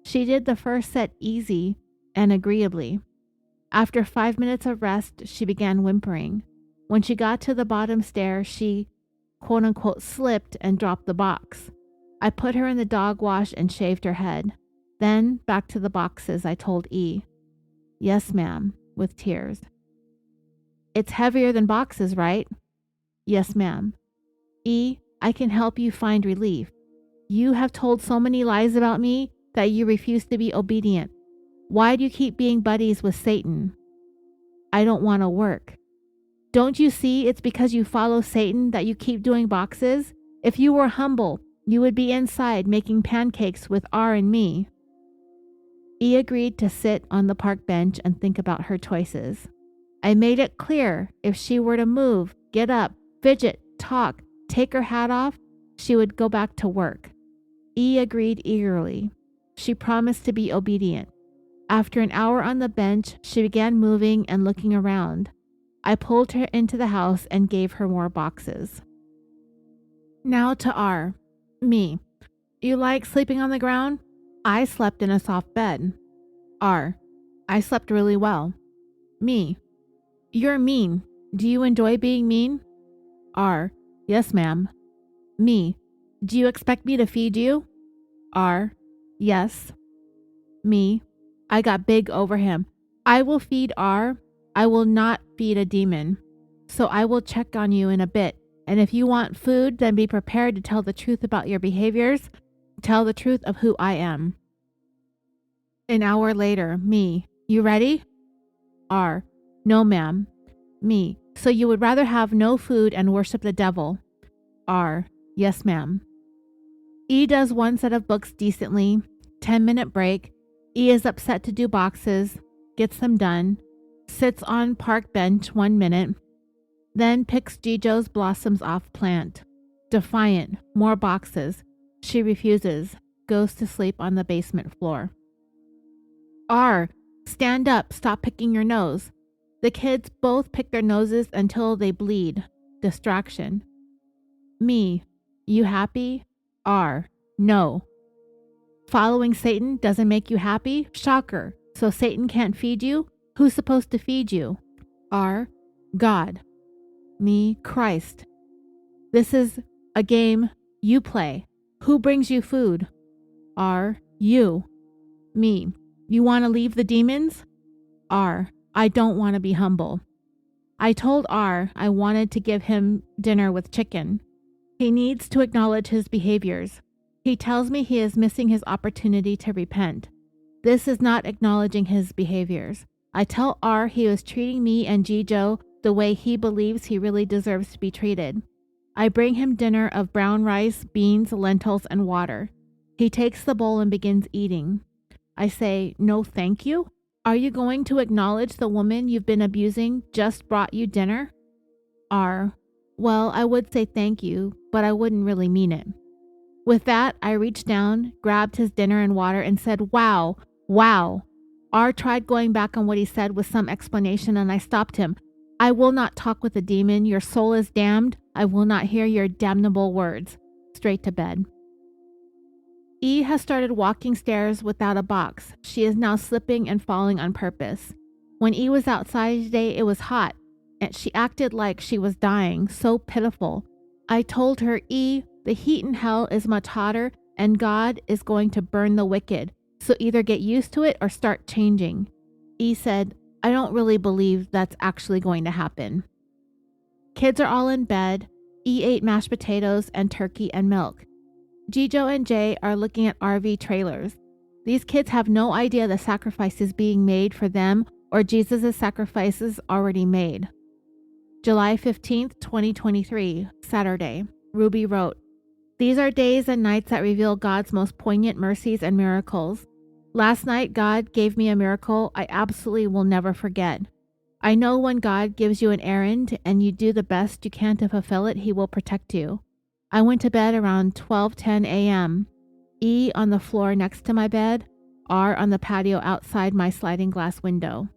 She did the first set easy and agreeably. After 5 minutes of rest, she began whimpering. When she got to the bottom stair, she quote-unquote slipped and dropped the box. I put her in the dog wash and shaved her head. Then back to the boxes, I told E. Yes, ma'am, with tears. It's heavier than boxes, right? Yes, ma'am. E, I can help you find relief. You have told so many lies about me that you refuse to be obedient. Why do you keep being buddies with Satan? I don't want to work. Don't you see it's because you follow Satan that you keep doing boxes? If you were humble, you would be inside making pancakes with R and me. E agreed to sit on the park bench and think about her choices. I made it clear if she were to move, get up, fidget, talk, take her hat off, she would go back to work. E agreed eagerly. She promised to be obedient. After an hour on the bench, she began moving and looking around. I pulled her into the house and gave her more boxes. Now to R. Me. You like sleeping on the ground? I slept in a soft bed. R. I slept really well. Me. You're mean. Do you enjoy being mean? R. Yes, ma'am. Me. Do you expect me to feed you? R. Yes. Me. I got big over him. I will feed R. I will not feed a demon. So I will check on you in a bit. And if you want food, then be prepared to tell the truth about your behaviors. Tell the truth of who I am. An hour later, me. You ready? R. No, ma'am. Me. So you would rather have no food and worship the devil? R. Yes, ma'am. E does 1 set of books decently. 10-minute break. E is upset to do boxes. Gets them done. Sits on park bench 1 minute. Then picks Jijo's blossoms off plant. Defiant. More boxes. She refuses. Goes to sleep on the basement floor. R. Stand up. Stop picking your nose. The kids both pick their noses until they bleed. Distraction. Me. You happy? R. No. Following Satan doesn't make you happy? Shocker. So Satan can't feed you? Who's supposed to feed you? R. God. Me. Christ. This is a game you play. Who brings you food? R. You. Me. You want to leave the demons? R. I don't want to be humble. I told R I wanted to give him dinner with chicken. He needs to acknowledge his behaviors. He tells me he is missing his opportunity to repent. This is not acknowledging his behaviors. I tell R he was treating me and Jijo the way he believes he really deserves to be treated. I bring him dinner of brown rice, beans, lentils, and water. He takes the bowl and begins eating. I say, no thank you? Are you going to acknowledge the woman you've been abusing just brought you dinner? R. Well, I would say thank you, but I wouldn't really mean it. With that, I reached down, grabbed his dinner and water, and said, wow, wow. R tried going back on what he said with some explanation, and I stopped him. I will not talk with a demon. Your soul is damned. I will not hear your damnable words. Straight to bed. E has started walking stairs without a box. She is now slipping and falling on purpose. When E was outside today, it was hot, and she acted like she was dying, so pitiful. I told her, E, The heat in hell is much hotter, and God is going to burn the wicked. So either get used to it or start changing. E said, I don't really believe that's actually going to happen. Kids are all in bed. E ate mashed potatoes and turkey and milk. Jijo and Jay are looking at RV trailers. These kids have no idea the sacrifices being made for them or Jesus' sacrifices already made. July 15th, 2023, Saturday. Ruby wrote, These are days and nights that reveal God's most poignant mercies and miracles. Last night, God gave me a miracle I absolutely will never forget. I know when God gives you an errand and you do the best you can to fulfill it, He will protect you. I went to bed around 12:10 a.m. E on the floor next to my bed, R on the patio outside my sliding glass window.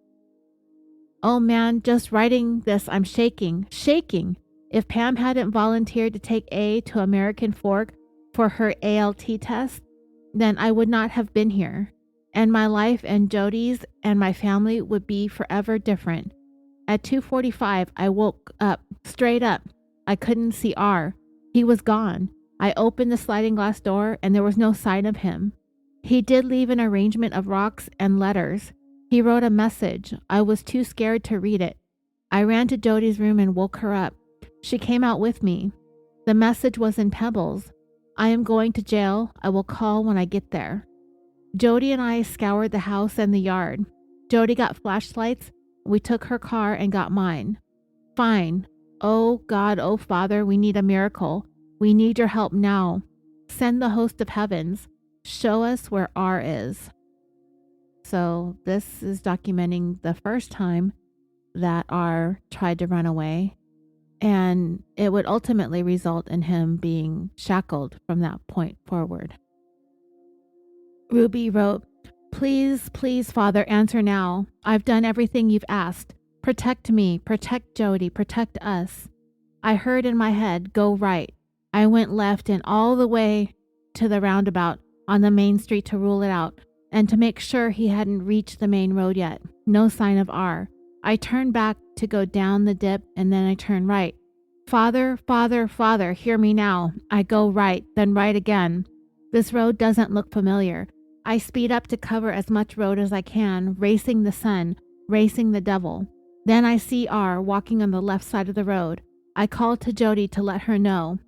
Oh man, just writing this, I'm shaking. If Pam hadn't volunteered to take A to American Fork for her ALT test, then I would not have been here. And my life and Jodi's and my family would be forever different. At 2:45, I woke up, straight up. I couldn't see R. He was gone. I opened the sliding glass door and there was no sign of him. He did leave an arrangement of rocks and letters. He wrote a message. I was too scared to read it. I ran to Jodi's room and woke her up. She came out with me. The message was in pebbles. I am going to jail. I will call when I get there. Jodi and I scoured the house and the yard. Jodi got flashlights. We took her car and got mine. Fine. Oh God, oh Father, we need a miracle. We need your help now. Send the host of heavens. Show us where R is. So this is documenting the first time that R tried to run away, and it would ultimately result in him being shackled from that point forward. Ruby wrote, Please, please, Father, answer now. I've done everything you've asked. Protect me, protect Jodi, protect us. I heard in my head, go right. I went left and all the way to the roundabout on the main street to rule it out and to make sure he hadn't reached the main road yet. No sign of R. I turned back to go down the dip and then I turned right. Father, Father, Father, hear me now. I go right, then right again. This road doesn't look familiar. I speed up to cover as much road as I can, racing the sun, racing the devil. Then I see R walking on the left side of the road. I call to Jodi to let her know.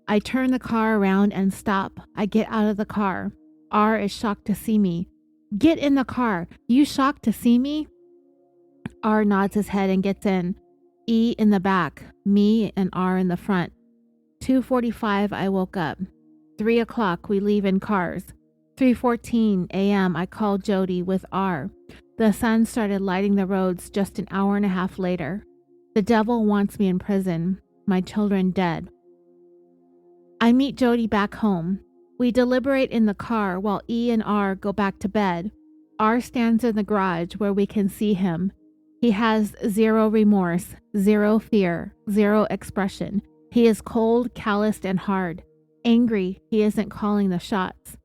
I turn the car around and stop. I get out of the car. R is shocked to see me. Get in the car. You shocked to see me? R nods his head and gets in. E in the back, me and R in the front. 2:45 I woke up. 3 o'clock we leave in cars. 3:14 a.m. I called Jodi with R. The sun started lighting the roads just an hour and a half later. The devil wants me in prison. My children dead. I meet Jodi back home. We deliberate in the car while E and R go back to bed. R stands in the garage where we can see him. He has zero remorse, zero fear, zero expression. He is cold, calloused, and hard. Angry, he isn't calling the shots.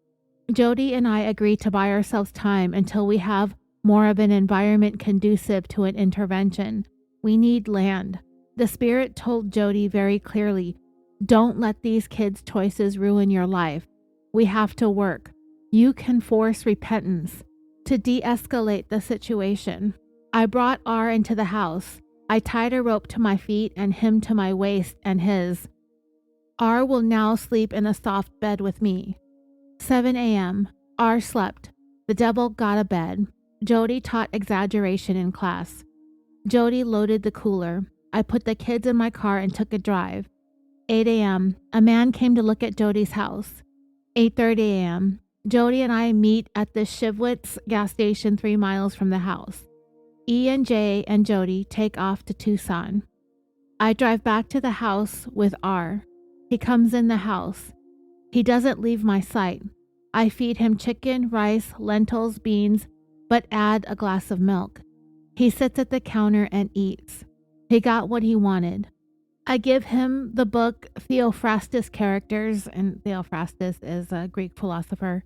Jodi and I agree to buy ourselves time until we have more of an environment conducive to an intervention. We need land. The Spirit told Jodi very clearly, don't let these kids' choices ruin your life. We have to work. You can force repentance to de-escalate the situation. I brought R into the house. I tied a rope to my feet and him to my waist and his. R will now sleep in a soft bed with me. 7 a.m. R slept. The devil got a bed. Jodi taught exaggeration in class. Jodi loaded the cooler. I put the kids in my car and took a drive. 8 a.m. A man came to look at Jodi's house. 8:30 a.m. Jodi and I meet at the Shivwitz gas station 3 miles from the house. E and J and Jodi take off to Tucson. I drive back to the house with R. He comes in the house. He doesn't leave my sight. I feed him chicken, rice, lentils, beans, but add a glass of milk. He sits at the counter and eats. He got what he wanted. I give him the book Theophrastus Characters, and Theophrastus is a Greek philosopher.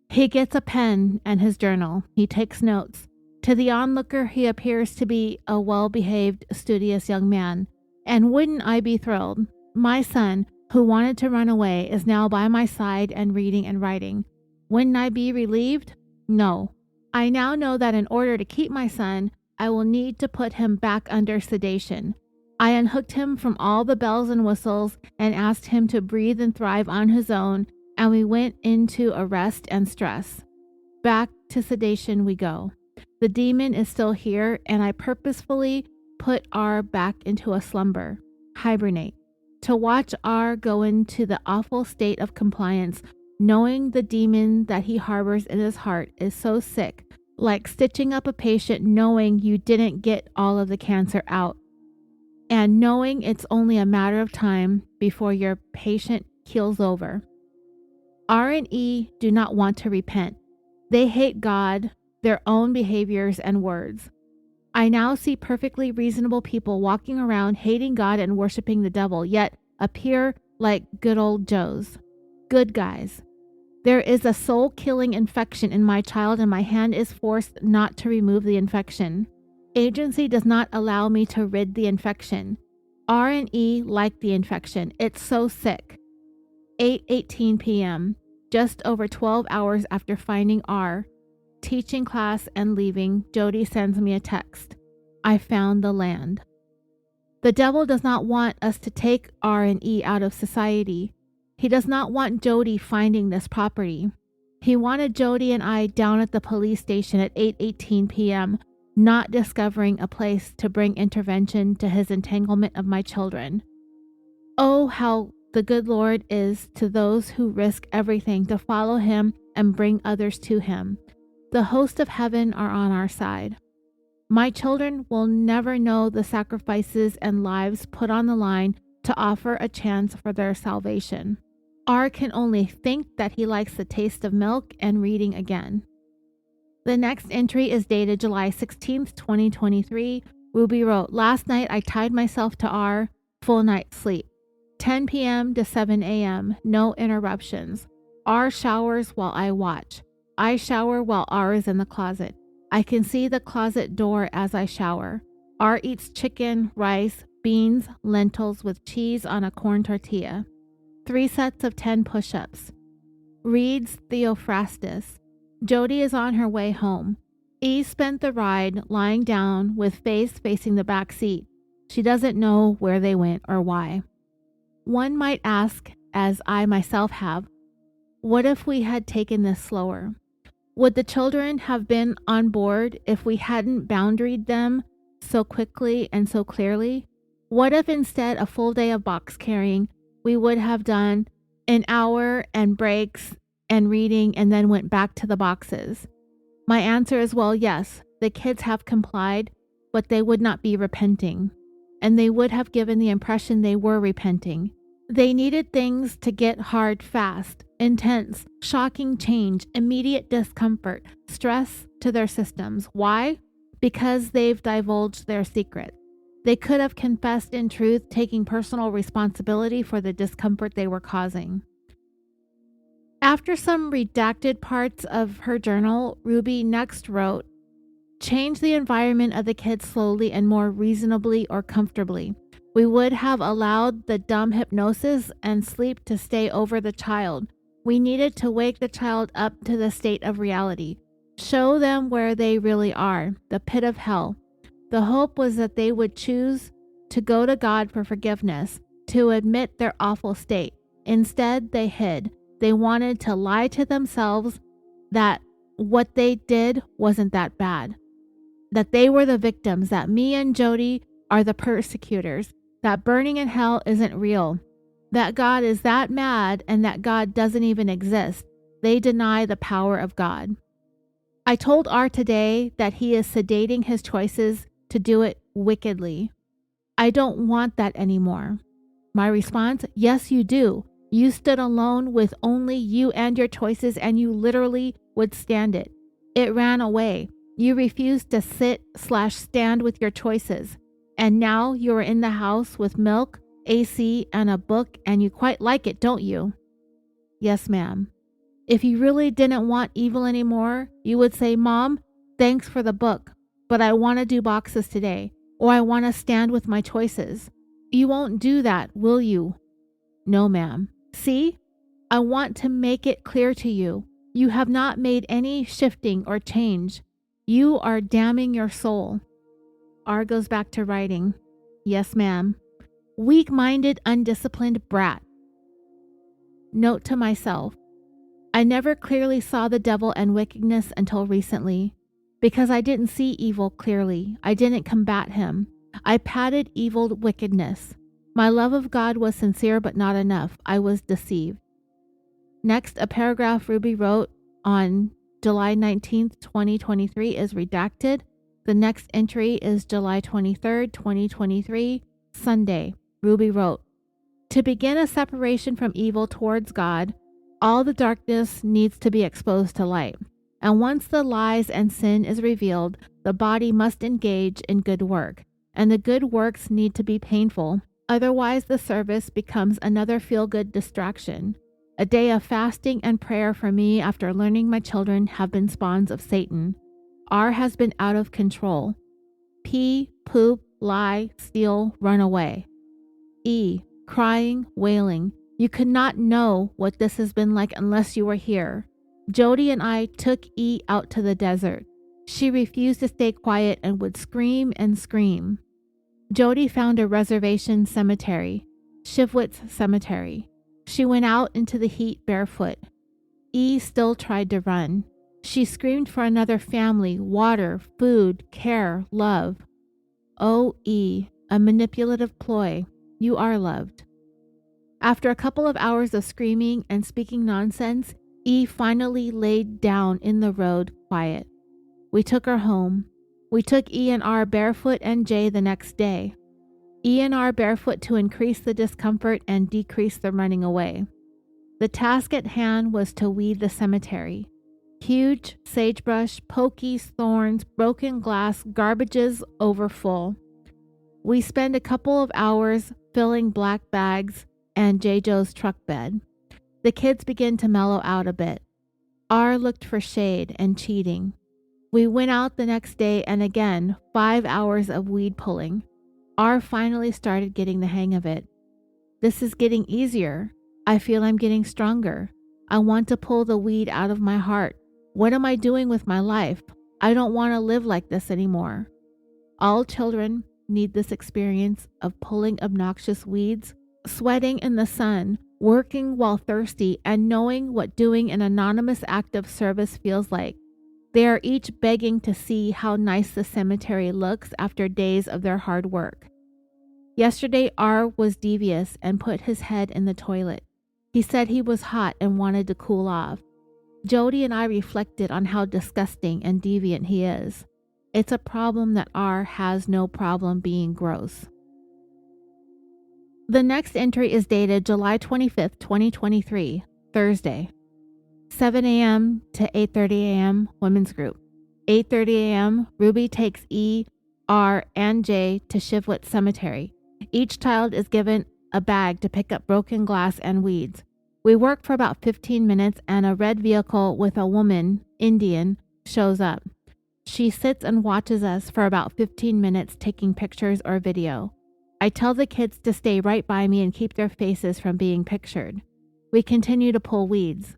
He gets a pen and his journal. He takes notes. To the onlooker, he appears to be a well-behaved, studious young man. And wouldn't I be thrilled? My son, who wanted to run away, is now by my side and reading and writing. Wouldn't I be relieved? No. I now know that in order to keep my son, I will need to put him back under sedation. I unhooked him from all the bells and whistles and asked him to breathe and thrive on his own, and we went into a rest and stress. Back to sedation we go. The demon is still here, and I purposefully put R back into a slumber, hibernate, to watch R go into the awful state of compliance, knowing the demon that he harbors in his heart is so sick, like stitching up a patient knowing you didn't get all of the cancer out, and knowing it's only a matter of time before your patient keels over. R and E do not want to repent. They hate God, their own behaviors and words. I now see perfectly reasonable people walking around hating God and worshiping the devil, yet appear like good old Joes. Good guys. There is a soul-killing infection in my child, and my hand is forced not to remove the infection. Agency does not allow me to rid the infection. R and E like the infection. It's so sick. 8:18 p.m., just over 12 hours after finding R, teaching class and leaving, Jodi sends me a text. I found the land. The devil does not want us to take R and E out of society. He does not want Jodi finding this property. He wanted Jodi and I down at the police station at 8:18 p.m., not discovering a place to bring intervention to his entanglement of my children. Oh, how the good Lord is to those who risk everything to follow him and bring others to him. The hosts of heaven are on our side. My children will never know the sacrifices and lives put on the line to offer a chance for their salvation. R can only think that he likes the taste of milk and reading again. The next entry is dated July 16th, 2023. Ruby wrote, last night I tied myself to R, full night's sleep. 10 p.m. to 7 a.m., no interruptions. R showers while I watch. I shower while R is in the closet. I can see the closet door as I shower. R eats chicken, rice, beans, lentils with cheese on a corn tortilla. 3 sets of 10 push-ups. Reads Theophrastus. Jodi is on her way home. E spent the ride lying down with face facing the back seat. She doesn't know where they went or why. One might ask, as I myself have, what if we had taken this slower? Would the children have been on board if we hadn't boundaried them so quickly and so clearly? What if instead a full day of box carrying, we would have done an hour and breaks and reading and then went back to the boxes? My answer is, well, yes, the kids have complied, but they would not be repenting, and they would have given the impression they were repenting. They needed things to get hard fast, intense, shocking change, immediate discomfort, stress to their systems. Why? Because they've divulged their secret. They could have confessed in truth, taking personal responsibility for the discomfort they were causing. After some redacted parts of her journal, Ruby next wrote, change the environment of the kids slowly and more reasonably or comfortably. We would have allowed the dumb hypnosis and sleep to stay over the child. We needed to wake the child up to the state of reality. Show them where they really are, the pit of hell. The hope was that they would choose to go to God for forgiveness, to admit their awful state. Instead, they hid. They wanted to lie to themselves that what they did wasn't that bad, that they were the victims, that me and Jodi are the persecutors, that burning in hell isn't real, that God is that mad and that God doesn't even exist. They deny the power of God. I told R today that he is sedating his choices to do it wickedly. I don't want that anymore. My response, yes, you do. You stood alone with only you and your choices, and you literally would stand it. It ran away. You refused to sit/stand with your choices. And now you're in the house with milk, AC, and a book, and you quite like it, don't you? Yes, ma'am. If you really didn't want evil anymore, you would say, Mom, thanks for the book, but I want to do boxes today, or I want to stand with my choices. You won't do that, will you? No, ma'am. See, I want to make it clear to you. You have not made any shifting or change. You are damning your soul. R goes back to writing. Yes, ma'am. Weak-minded, undisciplined brat. Note to myself. I never clearly saw the devil and wickedness until recently. Because I didn't see evil clearly. I didn't combat him. I patted evil wickedness. My love of God was sincere but not enough. I was deceived. Next, a paragraph Ruby wrote on July 19th, 2023 is redacted. The next entry is July 23rd, 2023, Sunday. Ruby wrote, to begin a separation from evil towards God, all the darkness needs to be exposed to light. And once the lies and sin is revealed, the body must engage in good work. And the good works need to be painful. Otherwise, the service becomes another feel-good distraction. A day of fasting and prayer for me after learning my children have been spawns of Satan. R has been out of control. P, poop, lie, steal, run away. E, crying, wailing. You could not know what this has been like unless you were here. Jodi and I took E out to the desert. She refused to stay quiet and would scream and scream. Jodi found a reservation cemetery, Shivwitz Cemetery. She went out into the heat barefoot. E still tried to run. She screamed for another family, water, food, care, love. Oh, E, a manipulative ploy. You are loved. After a couple of hours of screaming and speaking nonsense, E finally laid down in the road quiet. We took her home. We took E and R barefoot and J the next day. E and R barefoot to increase the discomfort and decrease the running away. The task at hand was to weed the cemetery. Huge sagebrush, pokies, thorns, broken glass, garbages overfull. We spent a couple of hours filling black bags and J-Jo's truck bed. The kids began to mellow out a bit. R looked for shade and cheating. We went out the next day and again, 5 hours of weed pulling. R finally started getting the hang of it. This is getting easier. I feel I'm getting stronger. I want to pull the weed out of my heart. What am I doing with my life? I don't want to live like this anymore. All children need this experience of pulling obnoxious weeds, sweating in the sun, working while thirsty, and knowing what doing an anonymous act of service feels like. They are each begging to see how nice the cemetery looks after days of their hard work. Yesterday, R was devious and put his head in the toilet. He said he was hot and wanted to cool off. Jodi and I reflected on how disgusting and deviant he is. It's a problem that R has no problem being gross. The next entry is dated July 25th, 2023, Thursday. 7 a.m. to 8:30 a.m. women's group. 8:30 a.m. Ruby takes E, R, and J to Shivwitz Cemetery. Each child is given a bag to pick up broken glass and weeds. We work for about 15 minutes and a red vehicle with a woman, Indian, shows up. She sits and watches us for about 15 minutes taking pictures or video. I tell the kids to stay right by me and keep their faces from being pictured. We continue to pull weeds.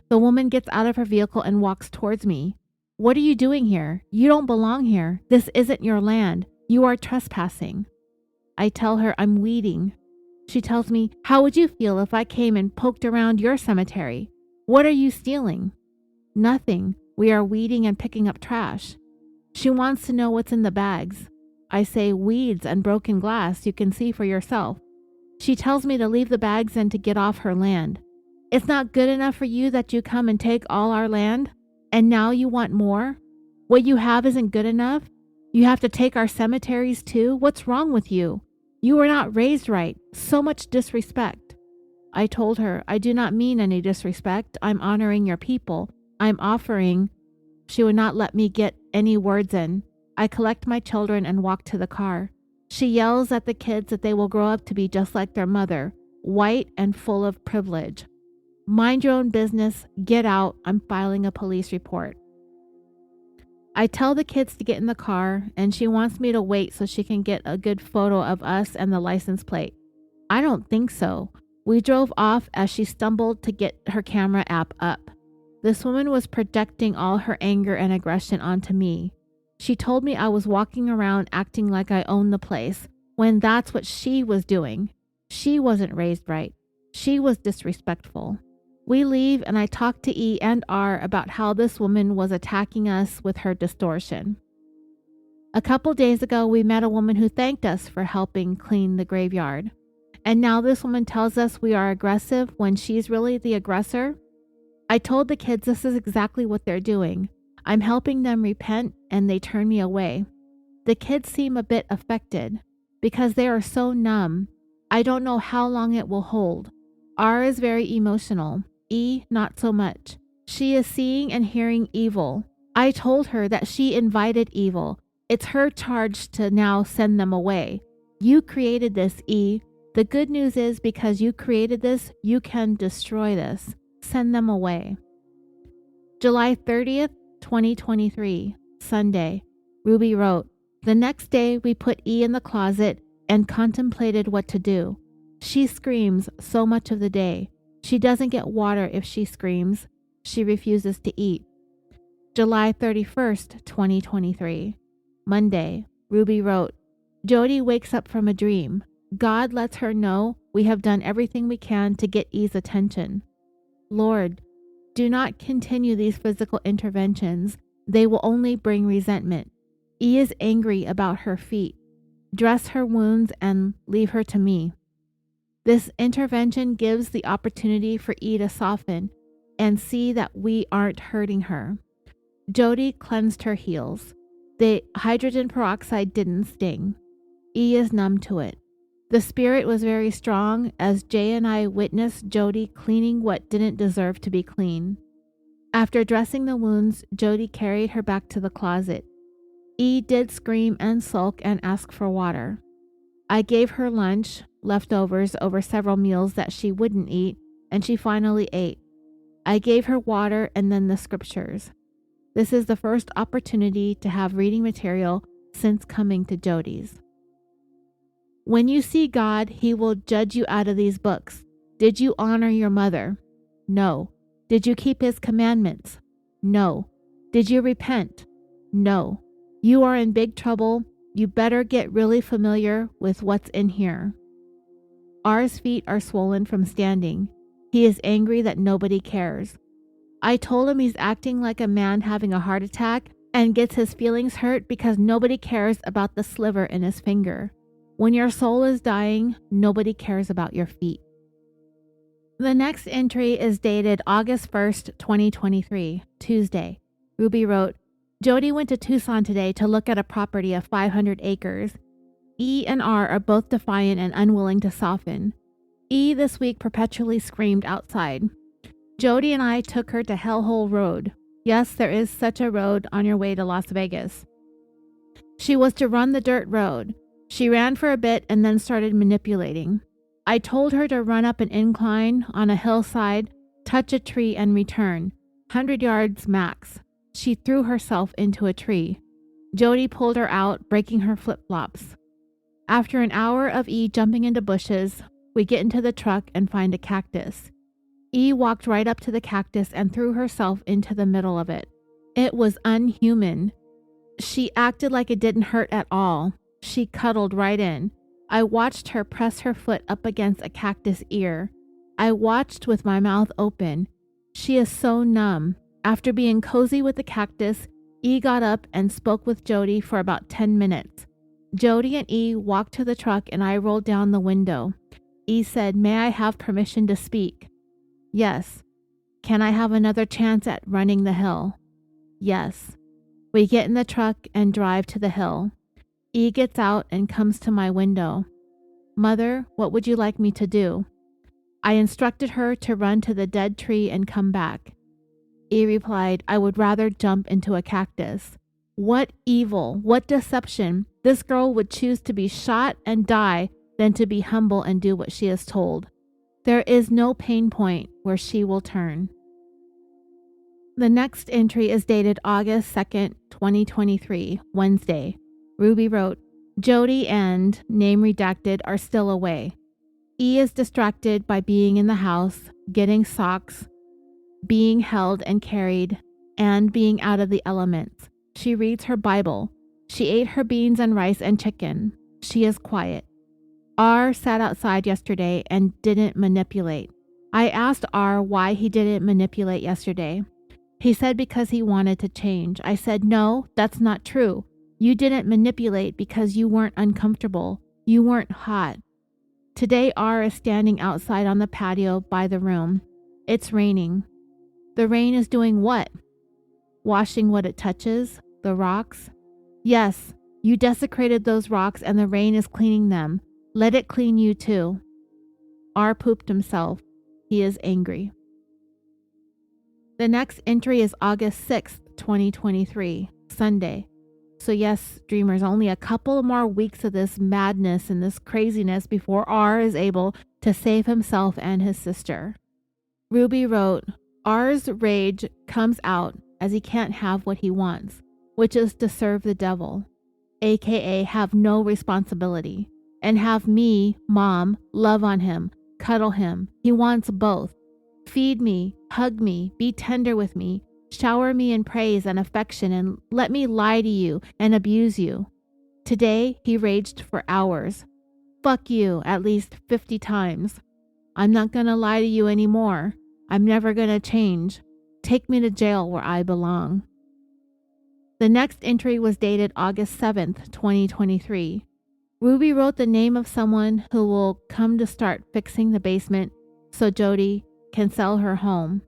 The woman gets out of her vehicle and walks towards me. What are you doing here? You don't belong here. This isn't your land. You are trespassing. I tell her I'm weeding. She tells me, how would you feel if I came and poked around your cemetery? What are you stealing? Nothing. We are weeding and picking up trash. She wants to know what's in the bags. I say weeds and broken glass you can see for yourself. She tells me to leave the bags and to get off her land. It's not good enough for you that you come and take all our land? And now you want more? What you have isn't good enough? You have to take our cemeteries too? What's wrong with you? You were not raised right. So much disrespect. I told her, I do not mean any disrespect. I'm honoring your people. I'm offering. She would not let me get any words in. I collect my children and walk to the car. She yells at the kids that they will grow up to be just like their mother, white and full of privilege. Mind your own business. Get out. I'm filing a police report. I tell the kids to get in the car, and she wants me to wait so she can get a good photo of us and the license plate. I don't think so. We drove off as she stumbled to get her camera app up. This woman was projecting all her anger and aggression onto me. She told me I was walking around acting like I owned the place, when that's what she was doing. She wasn't raised right. She was disrespectful. We leave and I talk to E and R about how this woman was attacking us with her distortion. A couple days ago, we met a woman who thanked us for helping clean the graveyard. And now this woman tells us we are aggressive when she's really the aggressor. I told the kids this is exactly what they're doing. I'm helping them repent and they turn me away. The kids seem a bit affected because they are so numb. I don't know how long it will hold. R is very emotional. E, not so much. She is seeing and hearing evil. I told her that she invited evil. It's her charge to now send them away. You created this, E. The good news is because you created this, you can destroy this. Send them away. July 30th, 2023, Sunday. Ruby wrote, the next day we put E in the closet and contemplated what to do. She screams so much of the day. She doesn't get water if she screams. She refuses to eat. July 31st, 2023, Monday. Ruby wrote, Jodi wakes up from a dream. God lets her know we have done everything we can to get E's attention. Lord, do not continue these physical interventions. They will only bring resentment. E is angry about her feet. Dress her wounds and leave her to me. This intervention gives the opportunity for E to soften and see that we aren't hurting her. Jodi cleansed her heels. The hydrogen peroxide didn't sting. E is numb to it. The spirit was very strong as Jay and I witnessed Jodi cleaning what didn't deserve to be clean. After dressing the wounds, Jodi carried her back to the closet. E did scream and sulk and ask for water. I gave her lunch, leftovers over several meals that she wouldn't eat, and she finally ate. I gave her water and then the scriptures. This is the first opportunity to have reading material since coming to Jodi's. When you see God, he will judge you out of these books. Did you honor your mother? No. Did you keep his commandments? No. Did you repent? No. You are in big trouble. You better get really familiar with what's in here. R's feet are swollen from standing. He is angry that nobody cares. I told him he's acting like a man having a heart attack and gets his feelings hurt because nobody cares about the sliver in his finger. When your soul is dying, nobody cares about your feet. The next entry is dated August 1st, 2023, Tuesday. Ruby wrote, Jodi went to Tucson today to look at a property of 500 acres. E and R are both defiant and unwilling to soften. E this week perpetually screamed outside. Jodi and I took her to Hellhole Road. Yes, there is such a road on your way to Las Vegas. She was to run the dirt road. She ran for a bit and then started manipulating. I told her to run up an incline on a hillside, touch a tree and return. 100 yards max. She threw herself into a tree. Jodi pulled her out, breaking her flip-flops. After an hour of E jumping into bushes, we get into the truck and find a cactus. E walked right up to the cactus and threw herself into the middle of it. It was unhuman. She acted like it didn't hurt at all. She cuddled right in. I watched her press her foot up against a cactus ear. I watched with my mouth open. She is so numb. After being cozy with the cactus, E got up and spoke with Jodi for about 10 minutes. Jodi and E walked to the truck and I rolled down the window. E said, "May I have permission to speak?" Yes. Can I have another chance at running the hill? Yes. We get in the truck and drive to the hill. E gets out and comes to my window. Mother, what would you like me to do? I instructed her to run to the dead tree and come back. E replied, I would rather jump into a cactus. What evil, what deception. This girl would choose to be shot and die than to be humble and do what she is told. There is no pain point where she will turn. The next entry is dated August 2nd, 2023, Wednesday. Ruby wrote, Jodi and, name redacted, are still away. E is distracted by being in the house, getting socks, being held and carried, and being out of the elements. She reads her Bible. She ate her beans and rice and chicken. She is quiet. R sat outside yesterday and didn't manipulate. I asked R why he didn't manipulate yesterday. He said because he wanted to change. I said, no, that's not true. You didn't manipulate because you weren't uncomfortable. You weren't hot. Today, R is standing outside on the patio by the room. It's raining. The rain is doing what? Washing what it touches? The rocks? Yes, you desecrated those rocks and the rain is cleaning them. Let it clean you too. R pooped himself. He is angry. The next entry is August 6th, 2023, Sunday. So yes, dreamers, only a couple more weeks of this madness and this craziness before R is able to save himself and his sister. Ruby wrote, R's rage comes out as he can't have what he wants, which is to serve the devil, aka have no responsibility, and have me, mom, love on him, cuddle him. He wants both. Feed me, hug me, be tender with me, shower me in praise and affection, and let me lie to you and abuse you. Today, he raged for hours. Fuck you at least 50 times. I'm not gonna lie to you anymore. I'm never gonna change. Take me to jail where I belong. The next entry was dated August 7th, 2023. Ruby wrote the name of someone who will come to start fixing the basement so Jodi can sell her home.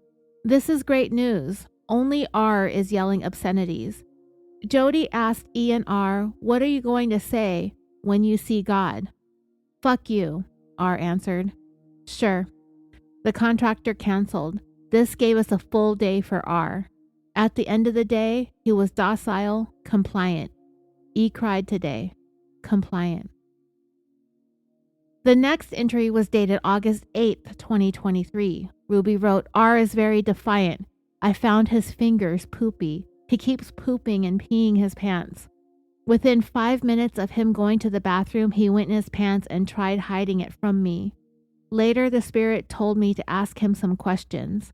This is great news. Only R is yelling obscenities. Jodi asked E and R, what are you going to say when you see God? Fuck you, R answered. Sure. The contractor canceled. This gave us a full day for R. At the end of the day, he was docile, compliant. E cried today. Compliant. The next entry was dated August 8th, 2023. Ruby wrote, R is very defiant. I found his fingers poopy. He keeps pooping and peeing his pants. Within 5 minutes of him going to the bathroom, he went in his pants and tried hiding it from me. Later, the spirit told me to ask him some questions.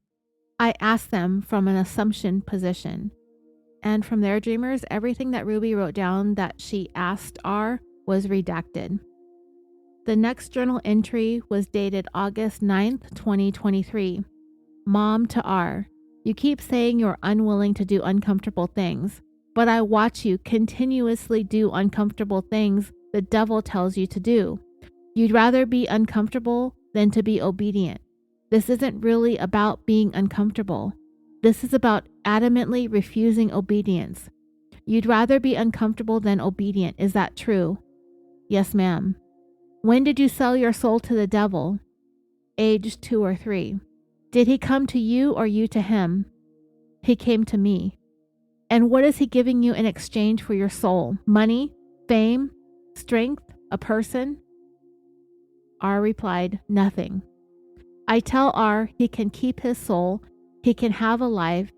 I asked them from an assumption position. And from their dreamers, everything that Ruby wrote down that she asked R was redacted. The next journal entry was dated August 9th, 2023. Mom to R. You keep saying you're unwilling to do uncomfortable things, but I watch you continuously do uncomfortable things the devil tells you to do. You'd rather be uncomfortable than to be obedient. This isn't really about being uncomfortable. This is about adamantly refusing obedience. You'd rather be uncomfortable than obedient. Is that true? Yes, ma'am. When did you sell your soul to the devil? Age 2 or 3. Did he come to you or you to him? He came to me. And what is he giving you in exchange for your soul? Money? Fame? Strength? A person? R replied, nothing. I tell R he can keep his soul, he can have a life,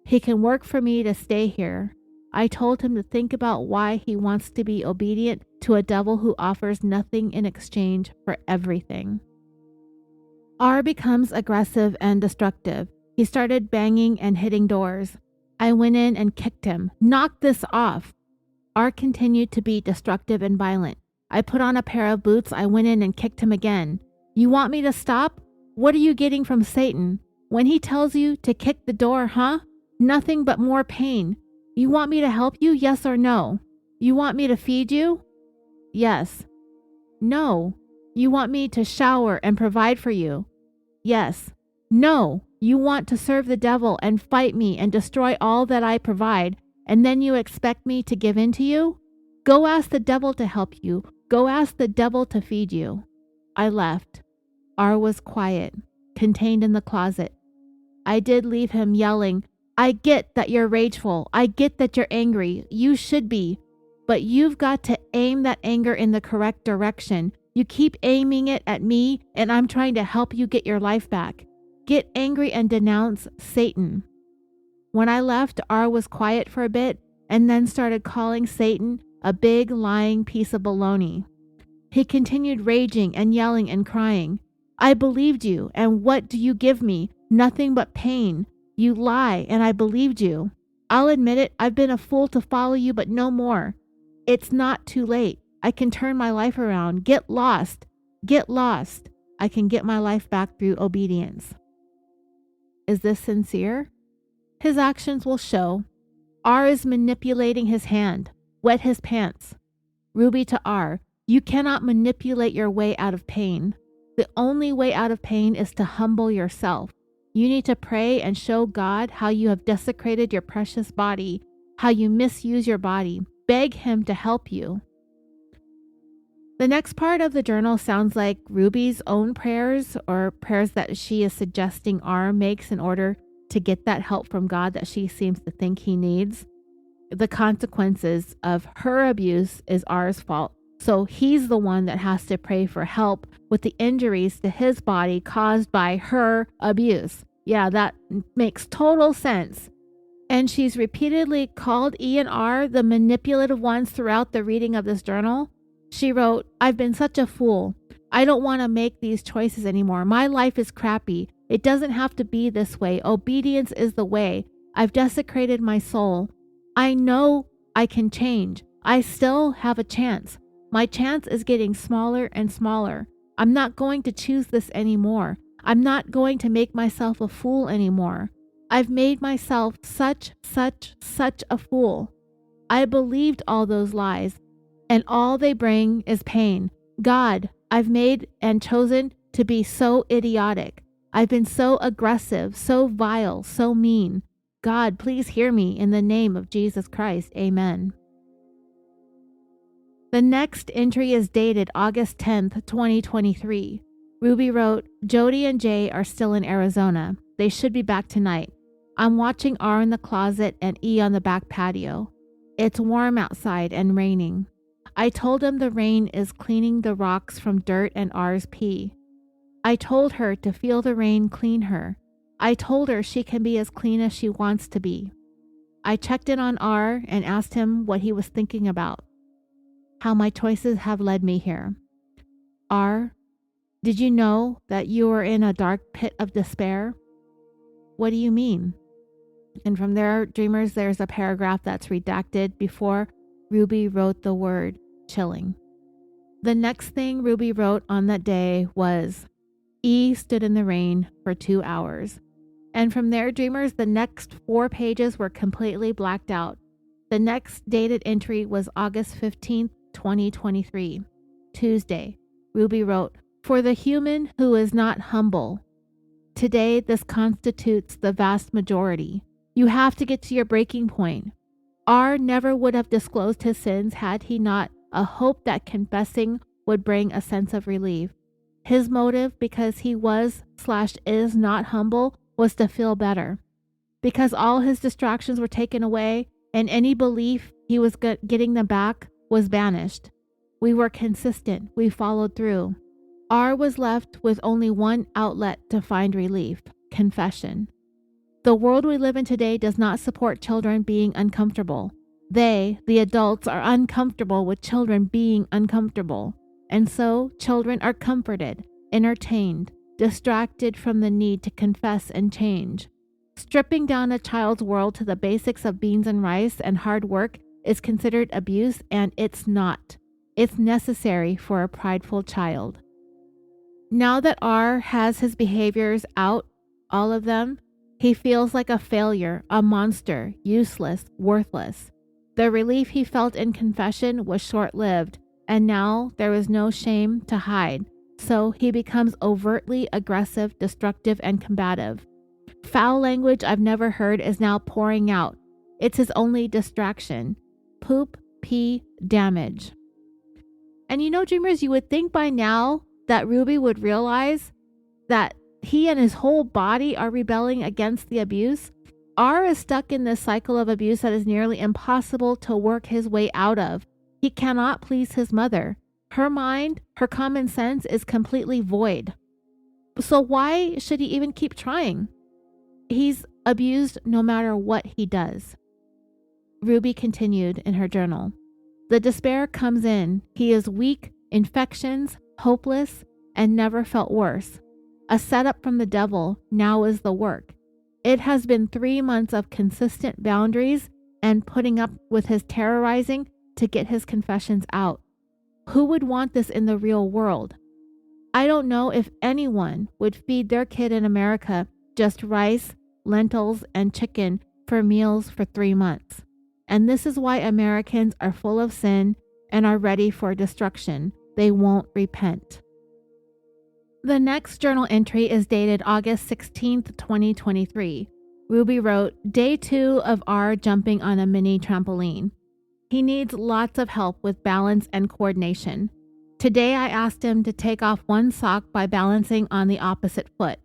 he can work for me to stay here. I told him to think about why he wants to be obedient to a devil who offers nothing in exchange for everything. R becomes aggressive and destructive. He started banging and hitting doors. I went in and kicked him. Knock this off. R continued to be destructive and violent. I put on a pair of boots. I went in and kicked him again. You want me to stop? What are you getting from Satan? When he tells you to kick the door, huh? Nothing but more pain. You want me to help you? Yes or no? You want me to feed you? Yes. No. You want me to shower and provide for you? Yes. No. You want to serve the devil and fight me and destroy all that I provide, and then you expect me to give in to you? Go ask the devil to help you. Go ask the devil to feed you. I left. R was quiet, contained in the closet. I did leave him yelling, I get that you're rageful. I get that you're angry. You should be. But you've got to aim that anger in the correct direction. You keep aiming it at me, and I'm trying to help you get your life back. Get angry and denounce Satan. When I left, R was quiet for a bit and then started calling Satan a big lying piece of baloney. He continued raging and yelling and crying. I believed you, and what do you give me? Nothing but pain. You lie, and I believed you. I'll admit it, I've been a fool to follow you, but no more. It's not too late. I can turn my life around. Get lost. Get lost. I can get my life back through obedience. Is this sincere? His actions will show. R is manipulating his hand. Wet his pants. Ruby to R, you cannot manipulate your way out of pain. The only way out of pain is to humble yourself. You need to pray and show God how you have desecrated your precious body, how you misuse your body. Beg him to help you. The next part of the journal sounds like Ruby's own prayers, or prayers that she is suggesting R makes in order to get that help from God that she seems to think he needs. The consequences of her abuse is R's fault. So he's the one that has to pray for help with the injuries to his body caused by her abuse. Yeah, that makes total sense. And she's repeatedly called E and R the manipulative ones throughout the reading of this journal. She wrote, I've been such a fool. I don't want to make these choices anymore. My life is crappy. It doesn't have to be this way. Obedience is the way. I've desecrated my soul. I know I can change. I still have a chance. My chance is getting smaller and smaller. I'm not going to choose this anymore. I'm not going to make myself a fool anymore. I've made myself such a fool. I believed all those lies, and all they bring is pain. God, I've made and chosen to be so idiotic. I've been so aggressive, so vile, so mean. God, please hear me in the name of Jesus Christ. Amen. The next entry is dated August 10th, 2023. Ruby wrote, Jodi and Jay are still in Arizona. They should be back tonight. I'm watching R in the closet and E on the back patio. It's warm outside and raining. I told him the rain is cleaning the rocks from dirt and R's pee. I told her to feel the rain clean her. I told her she can be as clean as she wants to be. I checked in on R and asked him what he was thinking about. How my choices have led me here. R, did you know that you were in a dark pit of despair? What do you mean? And from there, Dreamers, there's a paragraph that's redacted before Ruby wrote the word chilling. The next thing Ruby wrote on that day was, E stood in the rain for 2 hours. And from there, Dreamers, the next 4 pages were completely blacked out. The next dated entry was August 15th, 2023, Tuesday. Ruby wrote, for the human who is not humble, today this constitutes the vast majority. You have to get to your breaking point. R never would have disclosed his sins had he not a hope that confessing would bring a sense of relief. His motive, because he was/is not humble, was to feel better. Because all his distractions were taken away and any belief he was getting them back was banished. We were consistent. We followed through. R was left with only one outlet to find relief: confession. The world we live in today does not support children being uncomfortable. They, the adults, are uncomfortable with children being uncomfortable. And so children are comforted, entertained, distracted from the need to confess and change. Stripping down a child's world to the basics of beans and rice and hard work is considered abuse, and it's not. It's necessary for a prideful child. Now that R has his behaviors out, all of them, he feels like a failure, a monster, useless, worthless. The relief he felt in confession was short-lived, and now there is no shame to hide, so he becomes overtly aggressive, destructive, and combative. Foul language I've never heard is now pouring out. It's his only distraction. Poop, pee, damage. And you know, Dreamers, you would think by now that Ruby would realize that he and his whole body are rebelling against the abuse. R is stuck in this cycle of abuse that is nearly impossible to work his way out of. He cannot please his mother. Her mind, her common sense is completely void. So why should he even keep trying? He's abused no matter what he does. Ruby continued in her journal. The despair comes in. He is weak, infections, hopeless, and never felt worse. A setup from the devil, now is the work. It has been 3 months of consistent boundaries and putting up with his terrorizing to get his confessions out. Who would want this in the real world? I don't know if anyone would feed their kid in America just rice, lentils, and chicken for meals for 3 months. And this is why Americans are full of sin and are ready for destruction. They won't repent. The next journal entry is dated August 16th, 2023. Ruby wrote, Day 2 of R jumping on a mini trampoline. He needs lots of help with balance and coordination. Today I asked him to take off one sock by balancing on the opposite foot.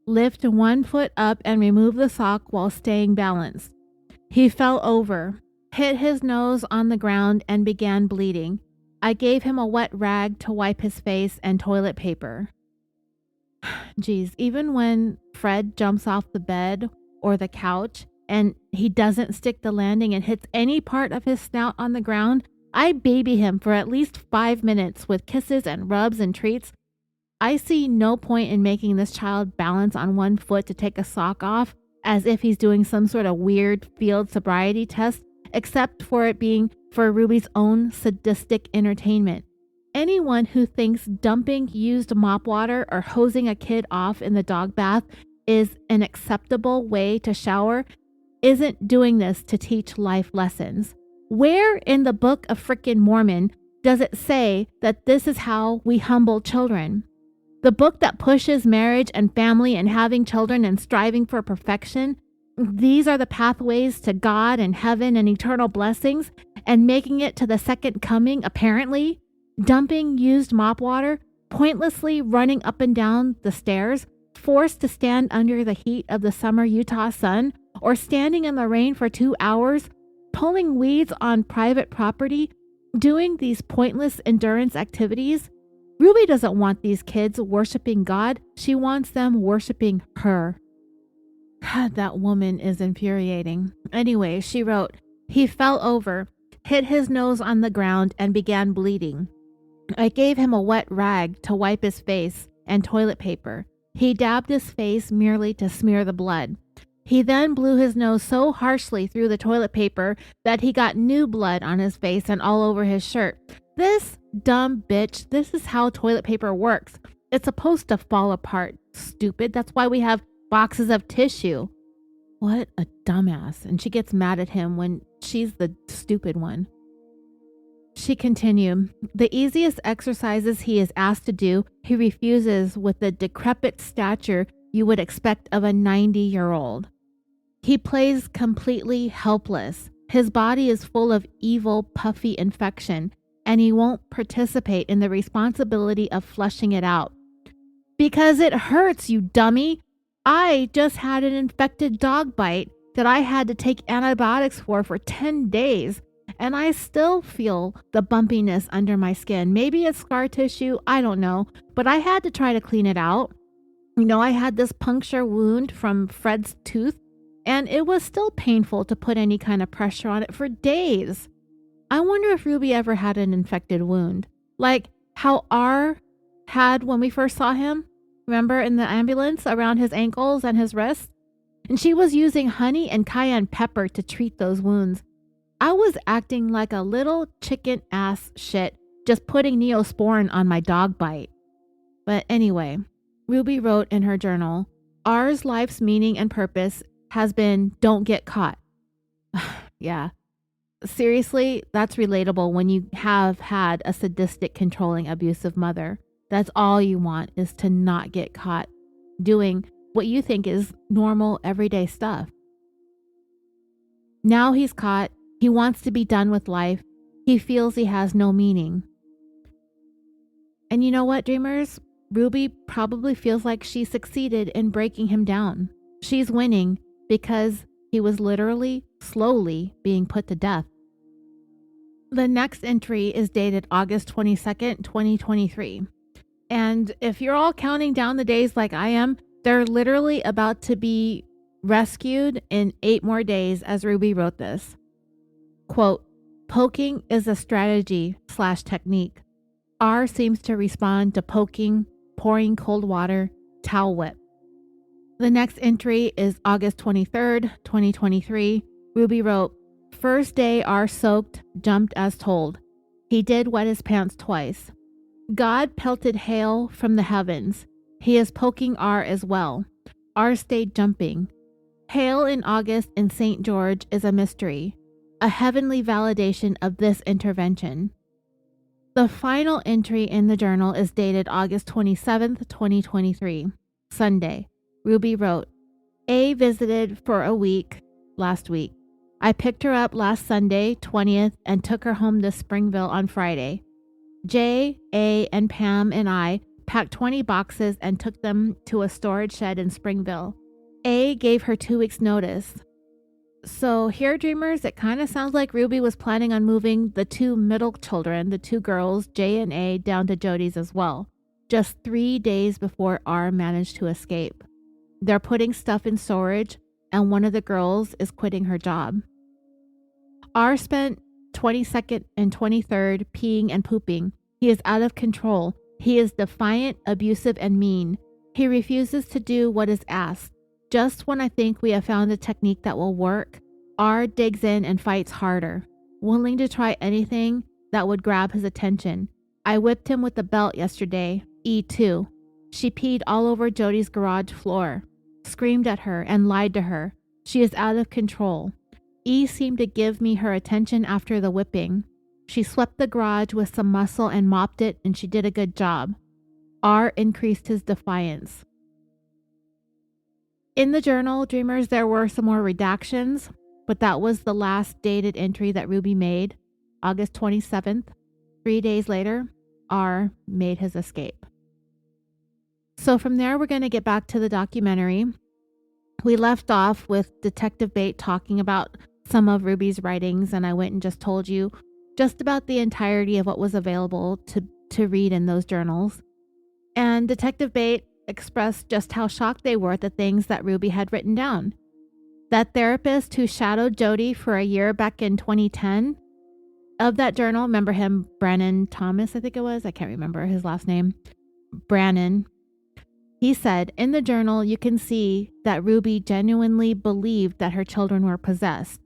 Lift one foot up and remove the sock while staying balanced. He fell over, hit his nose on the ground, and began bleeding. I gave him a wet rag to wipe his face and toilet paper. Geez, even when Fred jumps off the bed or the couch and he doesn't stick the landing and hits any part of his snout on the ground, I baby him for at least 5 minutes with kisses and rubs and treats. I see no point in making this child balance on one foot to take a sock off as if he's doing some sort of weird field sobriety test, except for it being for Ruby's own sadistic entertainment. Anyone who thinks dumping used mop water or hosing a kid off in the dog bath is an acceptable way to shower isn't doing this to teach life lessons. Where in the Book of Frickin' Mormon does it say that this is how we humble children? The book that pushes marriage and family and having children and striving for perfection. These are the pathways to God and heaven and eternal blessings and making it to the second coming, apparently. Dumping used mop water, pointlessly running up and down the stairs, forced to stand under the heat of the summer Utah sun, or standing in the rain for 2 hours, pulling weeds on private property, doing these pointless endurance activities. Ruby doesn't want these kids worshiping God. She wants them worshiping her. God, that woman is infuriating. Anyway, she wrote, he fell over, hit his nose on the ground, and began bleeding. I gave him a wet rag to wipe his face and toilet paper. He dabbed his face merely to smear the blood. He then blew his nose so harshly through the toilet paper that he got new blood on his face and all over his shirt. This dumb bitch, this is how toilet paper works. It's supposed to fall apart, stupid. That's why we have boxes of tissue. What a dumbass. And she gets mad at him when she's the stupid one. She continued, the easiest exercises he is asked to do, he refuses with the decrepit stature you would expect of a 90-year-old. He plays completely helpless. His body is full of evil, puffy infection, and he won't participate in the responsibility of flushing it out. Because it hurts, you dummy. I just had an infected dog bite that I had to take antibiotics for 10 days. And I still feel the bumpiness under my skin. Maybe it's scar tissue, I don't know. But I had to try to clean it out. You know, I had this puncture wound from Fred's tooth, and it was still painful to put any kind of pressure on it for days. I wonder if Ruby ever had an infected wound. Like how R had when we first saw him. Remember, in the ambulance around his ankles and his wrists? And she was using honey and cayenne pepper to treat those wounds. I was acting like a little chicken ass shit, just putting Neosporin on my dog bite. But anyway, Ruby wrote in her journal, R's life's meaning and purpose has been don't get caught. Yeah. Seriously, that's relatable when you have had a sadistic, controlling, abusive mother. That's all you want is to not get caught doing what you think is normal, everyday stuff. Now he's caught. He wants to be done with life. He feels he has no meaning. And you know what, dreamers? Ruby probably feels like she succeeded in breaking him down. She's winning because he was literally, slowly being put to death. The next entry is dated August 22nd, 2023. And if you're all counting down the days like I am, they're literally about to be rescued in 8 more days as Ruby wrote this. Quote, poking is a strategy/technique. R seems to respond to poking, pouring cold water, towel whip. The next entry is August 23rd, 2023. Ruby wrote, "First day R soaked, jumped as told. He did wet his pants twice. God pelted hail from the heavens. He is poking R as well. R stayed jumping. Hail in August in St. George is a mystery, a heavenly validation of this intervention." The final entry in the journal is dated August 27th, 2023, Sunday. Ruby wrote, "A visited for a week last week. I picked her up last Sunday, 20th, and took her home to Springville on Friday. J, A, and Pam and I packed 20 boxes and took them to a storage shed in Springville. A gave her 2 weeks notice." So here, dreamers, it kind of sounds like Ruby was planning on moving the 2 middle children, the 2 girls, J and A, down to Jodi's as well, just 3 days before R managed to escape. They're putting stuff in storage, and one of the girls is quitting her job. R spent 22nd and 23rd peeing and pooping. He is out of control. He is defiant, abusive, and mean. He refuses to do what is asked. Just when I think we have found a technique that will work, R digs in and fights harder, willing to try anything that would grab his attention. I whipped him with a belt yesterday, E too. She peed all over Jodi's garage floor, screamed at her, and lied to her. She is out of control. E seemed to give me her attention after the whipping. She swept the garage with some muscle and mopped it, and she did a good job. R increased his defiance. In the journal, dreamers, there were some more redactions, but that was the last dated entry that Ruby made, August 27th. 3 days later, R made his escape. So from there, we're going to get back to the documentary. We left off with Detective Bate talking about some of Ruby's writings, and I went and just told you just about the entirety of what was available to read in those journals. And Detective Bate expressed just how shocked they were at the things that Ruby had written down. That therapist who shadowed Jodi for a year back in 2010, of that journal, remember him, Brannon Thomas, I think it was, I can't remember his last name, Brannon. He said, in the journal, you can see that Ruby genuinely believed that her children were possessed.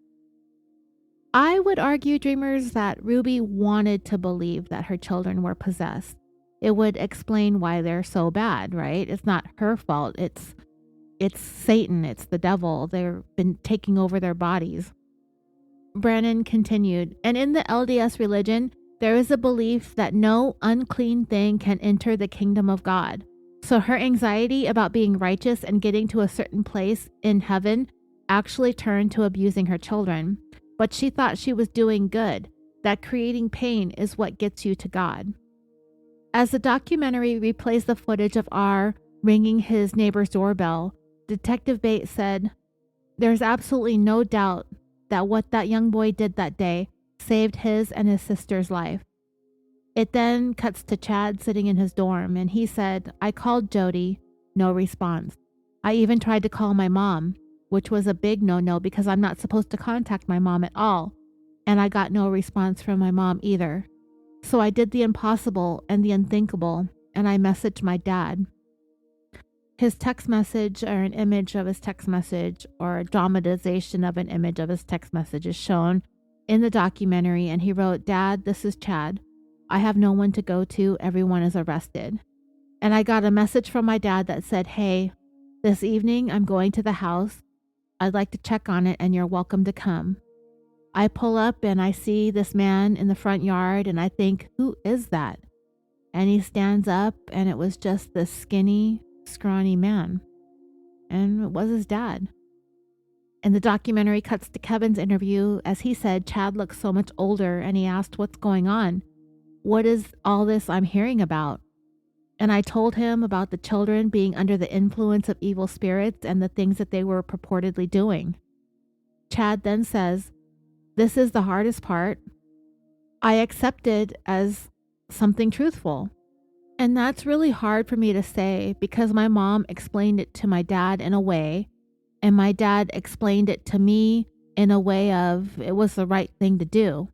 I would argue, dreamers, that Ruby wanted to believe that her children were possessed. It would explain why they're so bad, right? It's not her fault. It's Satan. It's the devil. They've been taking over their bodies. Brannon continued, and in the LDS religion, there is a belief that no unclean thing can enter the kingdom of God. So her anxiety about being righteous and getting to a certain place in heaven actually turned to abusing her children. But she thought she was doing good, that creating pain is what gets you to God. As the documentary replays the footage of R ringing his neighbor's doorbell, Detective Bates said, "There's absolutely no doubt that what that young boy did that day saved his and his sister's life." It then cuts to Chad sitting in his dorm, and he said, "I called Jodi, no response. I even tried to call my mom, which was a big no-no because I'm not supposed to contact my mom at all, and I got no response from my mom either. So I did the impossible and the unthinkable, and I messaged my dad." His text message, or an image of his text message, or a dramatization of an image of his text message, is shown in the documentary, and he wrote, "Dad, this is Chad. I have no one to go to. Everyone is arrested. And I got a message from my dad that said, hey, this evening I'm going to the house. I'd like to check on it and you're welcome to come. I pull up and I see this man in the front yard and I think, who is that? And he stands up and it was just this skinny, scrawny man. And it was his dad. And the documentary cuts to Kevin's interview. As he said, Chad looks so much older and he asked, what's going on? What is all this I'm hearing about? And I told him about the children being under the influence of evil spirits and the things that they were purportedly doing. Chad then says, this is the hardest part. I accepted as something truthful. And that's really hard for me to say because my mom explained it to my dad in a way, and my dad explained it to me in a way of it was the right thing to do.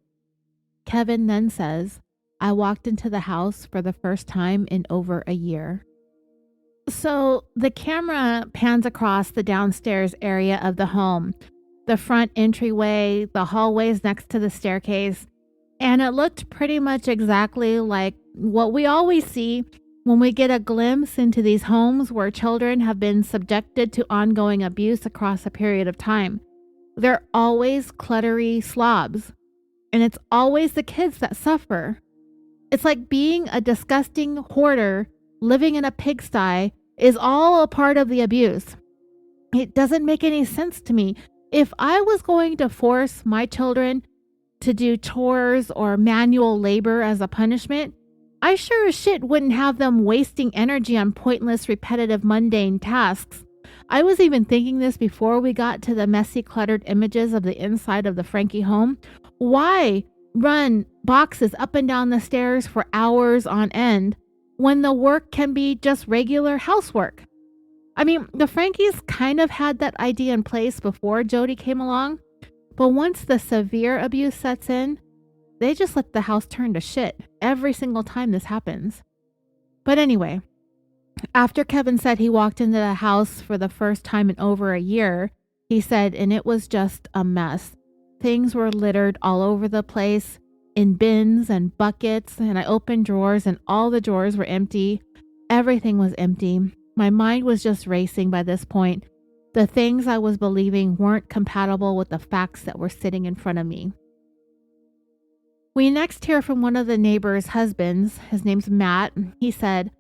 Kevin then says, I walked into the house for the first time in over a year. So the camera pans across the downstairs area of the home, the front entryway, the hallways next to the staircase, and it looked pretty much exactly like what we always see when we get a glimpse into these homes where children have been subjected to ongoing abuse across a period of time. They're always cluttery slobs, and it's always the kids that suffer. It's like being a disgusting hoarder living in a pigsty is all a part of the abuse. It doesn't make any sense to me. If I was going to force my children to do chores or manual labor as a punishment, I sure as shit wouldn't have them wasting energy on pointless, repetitive, mundane tasks. I was even thinking this before we got to the messy, cluttered images of the inside of the Franke home. Why run boxes up and down the stairs for hours on end when the work can be just regular housework? I mean, the Frankes kind of had that idea in place before Jodi came along, but once the severe abuse sets in, they just let the house turn to shit every single time this happens. But anyway, after Kevin said he walked into the house for the first time in over a year, he said, and it was just a mess. Things were littered all over the place in bins and buckets, and I opened drawers and all the drawers were empty. Everything was empty. My mind was just racing by this point. The things I was believing weren't compatible with the facts that were sitting in front of me. We next hear from one of the neighbors' husbands. His name's Matt. He said,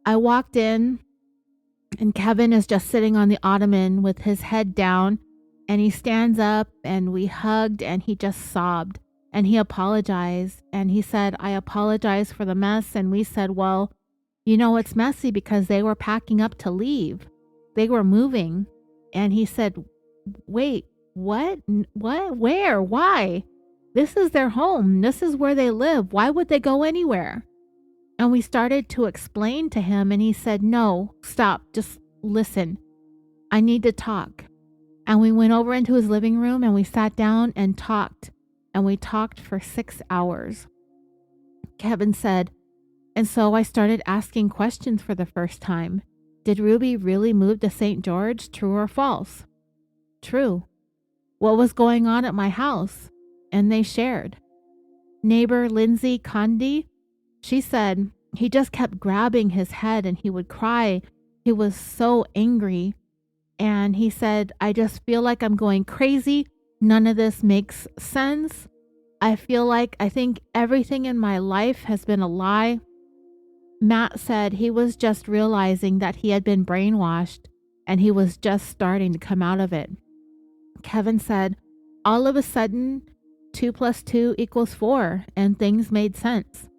I walked in and Kevin is just sitting on the ottoman with his head down, and he stands up and we hugged and he just sobbed and he apologized and he said, I apologize for the mess. And we said, well, you know, it's messy because they were packing up to leave. They were moving. And he said, wait, what? What? Where? Why? This is their home. This is where they live. Why would they go anywhere? And we started to explain to him and he said, no, stop, just listen. I need to talk. And we went over into his living room and we sat down and talked. And we talked for 6 hours. Kevin said, and so I started asking questions for the first time. Did Ruby really move to St. George? True or false? True. What was going on at my house? And they shared. Neighbor Lindsay Condi, she said he just kept grabbing his head and he would cry. He was so angry. And he said, I just feel like I'm going crazy. None of this makes sense. I think everything in my life has been a lie. Matt said he was just realizing that he had been brainwashed and he was just starting to come out of it. Kevin said, all of a sudden, 2 + 2 = 4, and things made sense.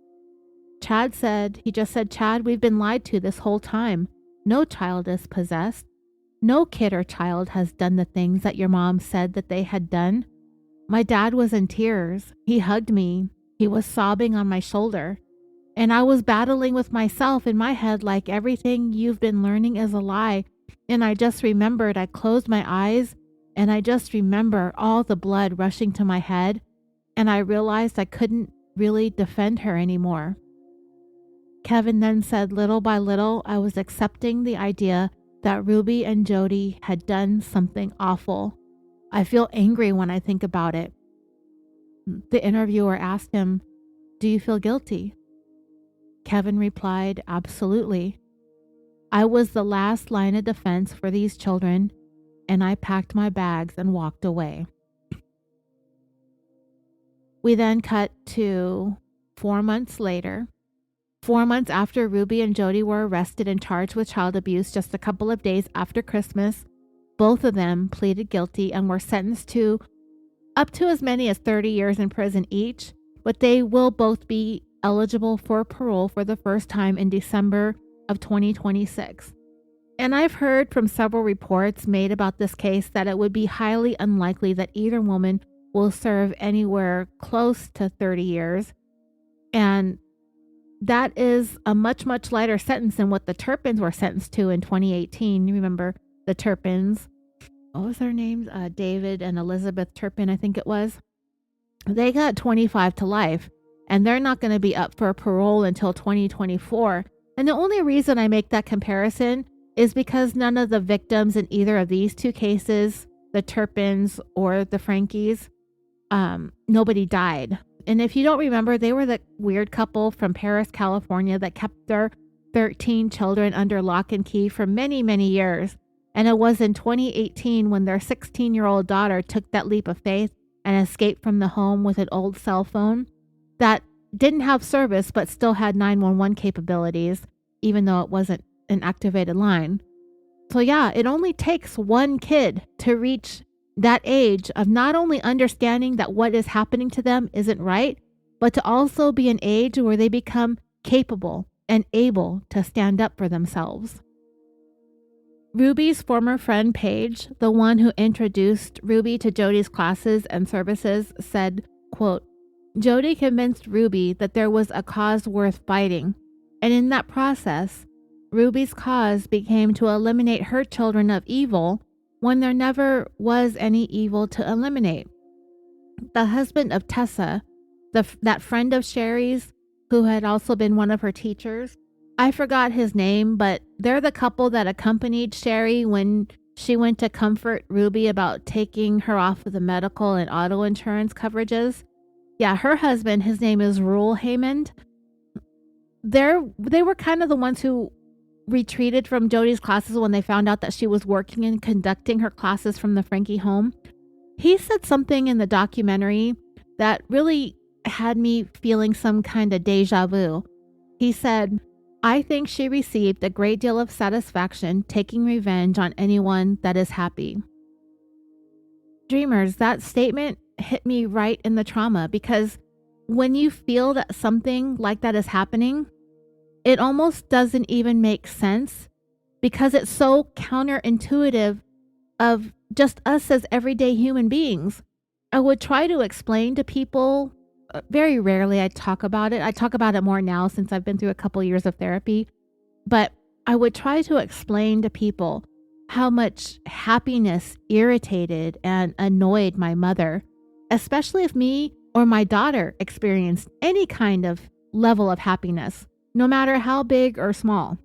Chad said, Chad, we've been lied to this whole time. No child is possessed. No kid or child has done the things that your mom said that they had done. My dad was in tears. He hugged me. He was sobbing on my shoulder. And I was battling with myself in my head like everything you've been learning is a lie. And I just remembered, I closed my eyes and I just remember all the blood rushing to my head. And I realized I couldn't really defend her anymore. Kevin then said, little by little, I was accepting the idea that Ruby and Jodi had done something awful. I feel angry when I think about it. The interviewer asked him, do you feel guilty? Kevin replied, absolutely. I was the last line of defense for these children, and I packed my bags and walked away. We then cut to 4 months later. 4 months after Ruby and Jodi were arrested and charged with child abuse, just a couple of days after Christmas, both of them pleaded guilty and were sentenced to up to as many as 30 years in prison each, but they will both be eligible for parole for the first time in December of 2026. And I've heard from several reports made about this case that it would be highly unlikely that either woman will serve anywhere close to 30 years. And that is a much, much lighter sentence than what the Turpins were sentenced to in 2018. You remember the Turpins? What was their names? David and Elizabeth Turpin, I think it was. They got 25 to life. and they're not going to be up for parole until 2024. And the only reason I make that comparison is because none of the victims in either of these two cases, the Turpins or the Frankes, nobody died. And if you don't remember, they were the weird couple from Paris, California that kept their 13 children under lock and key for many, many years. And it was in 2018 when their 16-year-old daughter took that leap of faith and escaped from the home with an old cell phone that didn't have service but still had 911 capabilities, even though it wasn't an activated line. So yeah, it only takes one kid to reach that age of not only understanding that what is happening to them isn't right, but to also be an age where they become capable and able to stand up for themselves. Ruby's former friend Paige, the one who introduced Ruby to Jodi's classes and services, said, quote, Jodi convinced Ruby that there was a cause worth fighting, and in that process, Ruby's cause became to eliminate her children of evil when there never was any evil to eliminate. The husband of Tessa, that friend of Sherry's, who had also been one of her teachers, I forgot his name, but they're the couple that accompanied Sherry when she went to comfort Ruby about taking her off of the medical and auto insurance coverages. Yeah, her husband, his name is Rule Haymond. They were kind of the ones who retreated from Jodi's classes when they found out that she was working and conducting her classes from the Franke home. He said something in the documentary that really had me feeling some kind of deja vu. He said, I think she received a great deal of satisfaction taking revenge on anyone that is happy. Dreamers, that statement hit me right in the trauma, because when you feel that something like that is happening, it almost doesn't even make sense because it's so counterintuitive of just us as everyday human beings. I would try to explain to people, very rarely I talk about it. I talk about it more now since I've been through a couple years of therapy, but I would try to explain to people how much happiness irritated and annoyed my mother, especially if me or my daughter experienced any kind of level of happiness, no matter how big or small.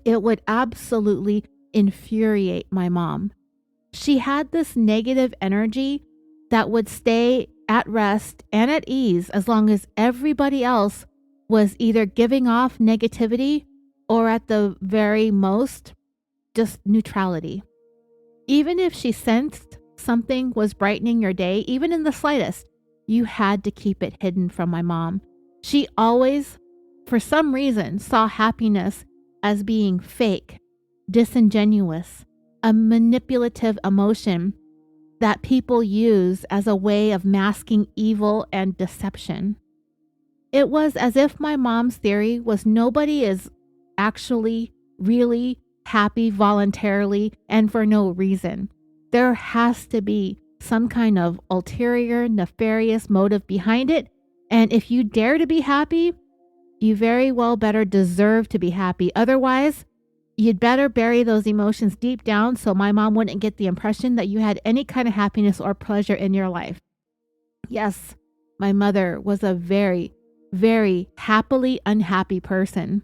It would absolutely infuriate my mom. She had this negative energy that would stay at rest and at ease as long as everybody else was either giving off negativity or at the very most, just neutrality. Even if she sensed something was brightening your day, even in the slightest, you had to keep it hidden from my mom. She always, for some reason, saw happiness as being fake, disingenuous, a manipulative emotion that people use as a way of masking evil and deception. It was as if my mom's theory was nobody is actually really happy voluntarily and for no reason. There has to be some kind of ulterior, nefarious motive behind it, and if you dare to be happy, you very well better deserve to be happy. Otherwise, you'd better bury those emotions deep down so my mom wouldn't get the impression that you had any kind of happiness or pleasure in your life. Yes, my mother was a very, very happily unhappy person.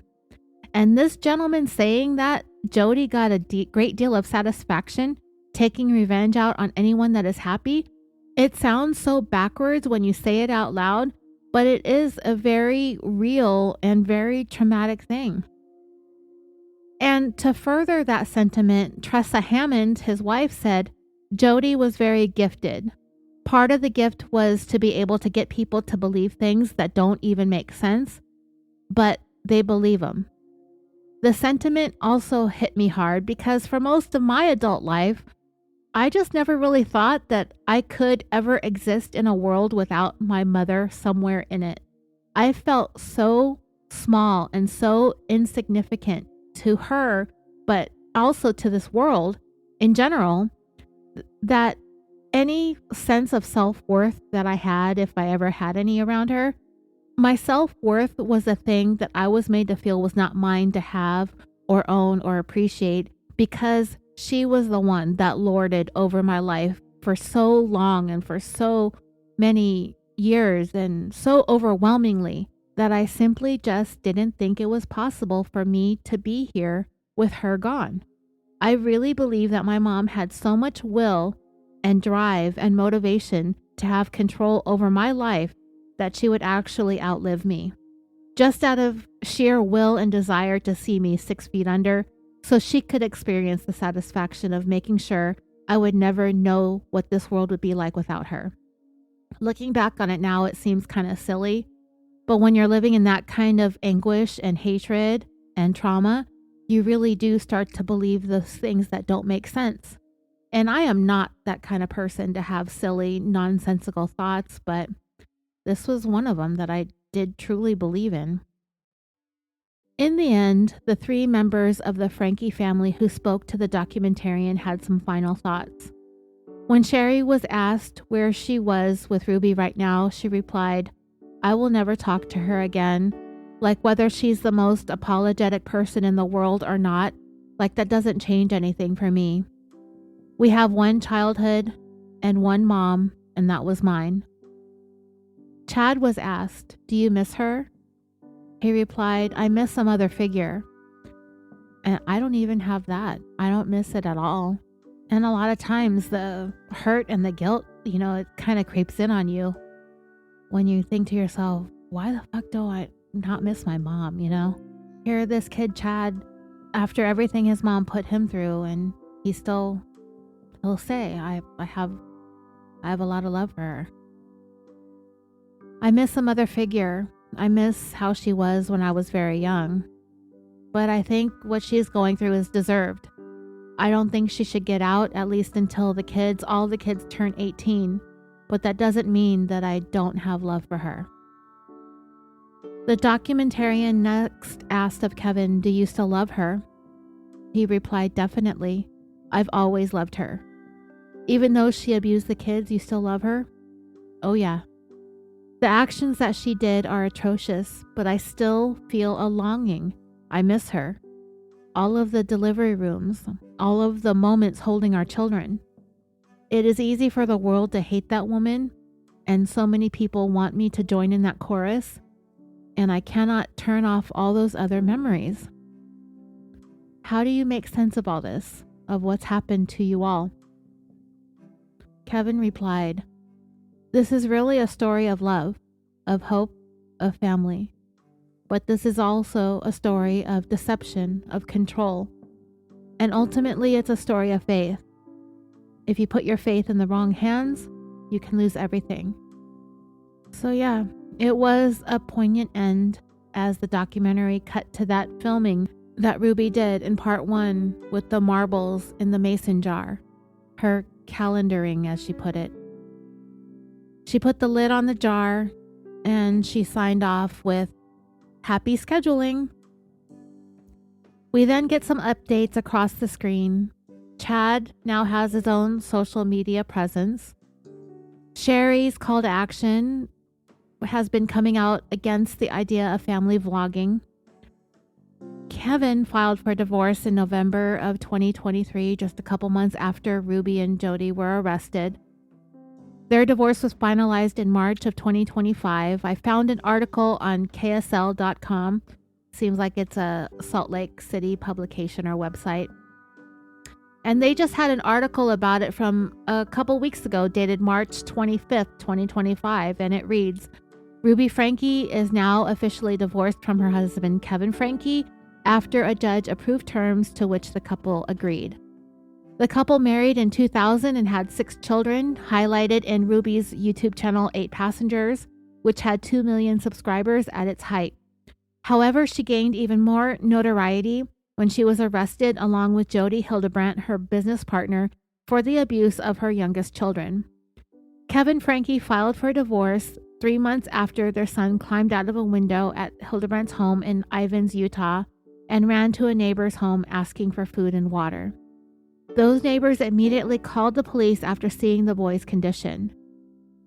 And this gentleman saying that Jodi got a great deal of satisfaction taking revenge out on anyone that is happy, it sounds so backwards when you say it out loud, but it is a very real and very traumatic thing. And to further that sentiment, Tressa Hammond, his wife, said Jodi was very gifted. Part of the gift was to be able to get people to believe things that don't even make sense, but they believe them. The sentiment also hit me hard because for most of my adult life, I just never really thought that I could ever exist in a world without my mother somewhere in it. I felt so small and so insignificant to her, but also to this world in general, that any sense of self-worth that I had, if I ever had any around her, my self-worth was a thing that I was made to feel was not mine to have or own or appreciate because she was the one that lorded over my life for so long and for so many years and so overwhelmingly that I simply just didn't think it was possible for me to be here with her gone. I really believe that my mom had so much will and drive and motivation to have control over my life that she would actually outlive me, just out of sheer will and desire to see me 6 feet under so she could experience the satisfaction of making sure I would never know what this world would be like without her. Looking back on it now, it seems kind of silly, but when you're living in that kind of anguish and hatred and trauma, you really do start to believe those things that don't make sense. And I am not that kind of person to have silly, nonsensical thoughts, but this was one of them that I did truly believe in. In the end, the 3 members of the Franke family who spoke to the documentarian had some final thoughts. When Sherry was asked where she was with Ruby right now, she replied, "I will never talk to her again. Like whether she's the most apologetic person in the world or not, like that doesn't change anything for me. We have one childhood and one mom, and that was mine." Chad was asked, "Do you miss her?" He replied, "I miss some other figure." And I don't even have that. I don't miss it at all. And a lot of times the hurt and the guilt, it kind of creeps in on you when you think to yourself, why the fuck do I not miss my mom, Here this kid, Chad, after everything his mom put him through, and he'll say, I have a lot of love for her. I miss some other figure. I miss how she was when I was very young. But I think what she's going through is deserved. I don't think she should get out, at least until all the kids turn 18. But that doesn't mean that I don't have love for her. The documentarian next asked of Kevin, "Do you still love her?" He replied, "Definitely. I've always loved her." "Even though she abused the kids, you still love her?" "Oh yeah. The actions that she did are atrocious, but I still feel a longing. I miss her. All of the delivery rooms, all of the moments holding our children. It is easy for the world to hate that woman, and so many people want me to join in that chorus, and I cannot turn off all those other memories. How do you make sense of all this, of what's happened to you all?" Kevin replied, "This is really a story of love, of hope, of family. But this is also a story of deception, of control. And ultimately, it's a story of faith. If you put your faith in the wrong hands, you can lose everything." So yeah, it was a poignant end as the documentary cut to that filming that Ruby did in part 1 with the marbles in the mason jar, her calendaring, as she put it. She put the lid on the jar and she signed off with, "Happy scheduling." We then get some updates across the screen. Chad now has his own social media presence. Sherry's call to action has been coming out against the idea of family vlogging. Kevin filed for divorce in November of 2023, just a couple months after Ruby and Jodi were arrested. Their divorce was finalized in March of 2025. I found an article on KSL.com. Seems like it's a Salt Lake City publication or website. And they just had an article about it from a couple weeks ago, dated March 25th, 2025. And it reads, "Ruby Franke is now officially divorced from her husband, Kevin Franke, after a judge approved terms to which the couple agreed." The couple married in 2000 and had 6 children, highlighted in Ruby's YouTube channel 8 Passengers, which had 2 million subscribers at its height. However, she gained even more notoriety when she was arrested along with Jodi Hildebrandt, her business partner, for the abuse of her youngest children. Kevin Franke filed for divorce 3 months after their son climbed out of a window at Hildebrandt's home in Ivins, Utah, and ran to a neighbor's home asking for food and water. Those neighbors immediately called the police after seeing the boy's condition.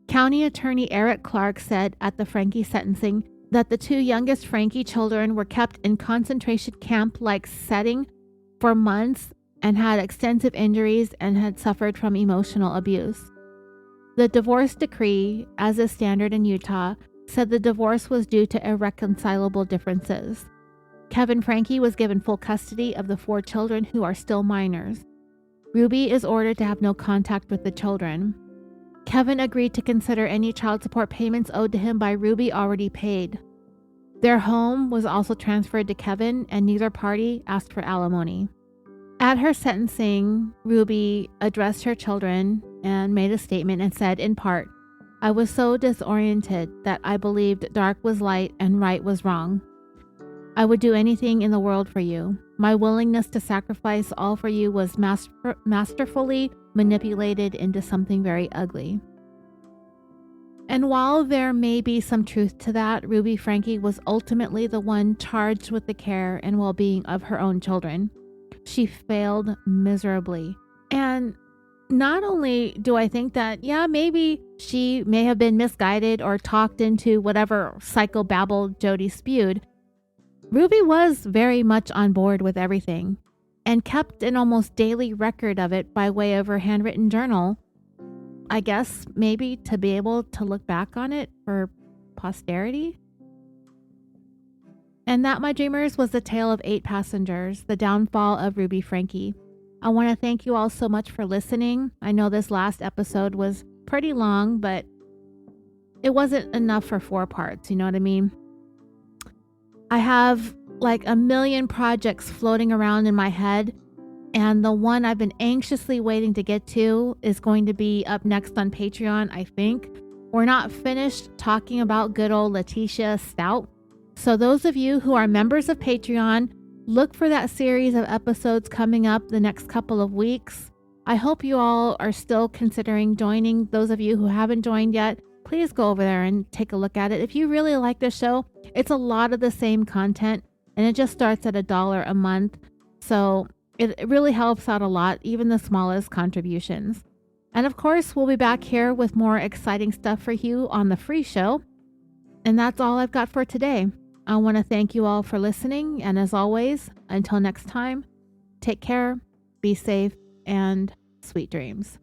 County Attorney Eric Clark said at the Franke sentencing that the 2 youngest Franke children were kept in concentration camp-like setting for months and had extensive injuries and had suffered from emotional abuse. The divorce decree, as is standard in Utah, said the divorce was due to irreconcilable differences. Kevin Franke was given full custody of the 4 children who are still minors. Ruby is ordered to have no contact with the children. Kevin agreed to consider any child support payments owed to him by Ruby already paid. Their home was also transferred to Kevin, and neither party asked for alimony. At her sentencing, Ruby addressed her children and made a statement and said, in part, "I was so disoriented that I believed dark was light and right was wrong. I would do anything in the world for you. My willingness to sacrifice all for you was masterfully manipulated into something very ugly." And while there may be some truth to that, Ruby Franke was ultimately the one charged with the care and well-being of her own children. She failed miserably. And not only do I think that, maybe she may have been misguided or talked into whatever psychobabble Jodi spewed, Ruby was very much on board with everything and kept an almost daily record of it by way of her handwritten journal. I guess maybe to be able to look back on it for posterity. And that, my dreamers, was the tale of 8 passengers, the downfall of Ruby Franke. I want to thank you all so much for listening. I know this last episode was pretty long, but it wasn't enough for 4 parts, you know what I mean? I have like a million projects floating around in my head, and the one I've been anxiously waiting to get to is going to be up next on Patreon, I think. We're not finished talking about good old Letitia Stout. So those of you who are members of Patreon, look for that series of episodes coming up the next couple of weeks. I hope you all are still considering joining. Those of you who haven't joined yet, please go over there and take a look at it. If you really like the show, it's a lot of the same content, and it just starts at $1 a month. So it really helps out a lot, even the smallest contributions. And of course, we'll be back here with more exciting stuff for you on the free show. And that's all I've got for today. I want to thank you all for listening. And as always, until next time, take care, be safe, and sweet dreams.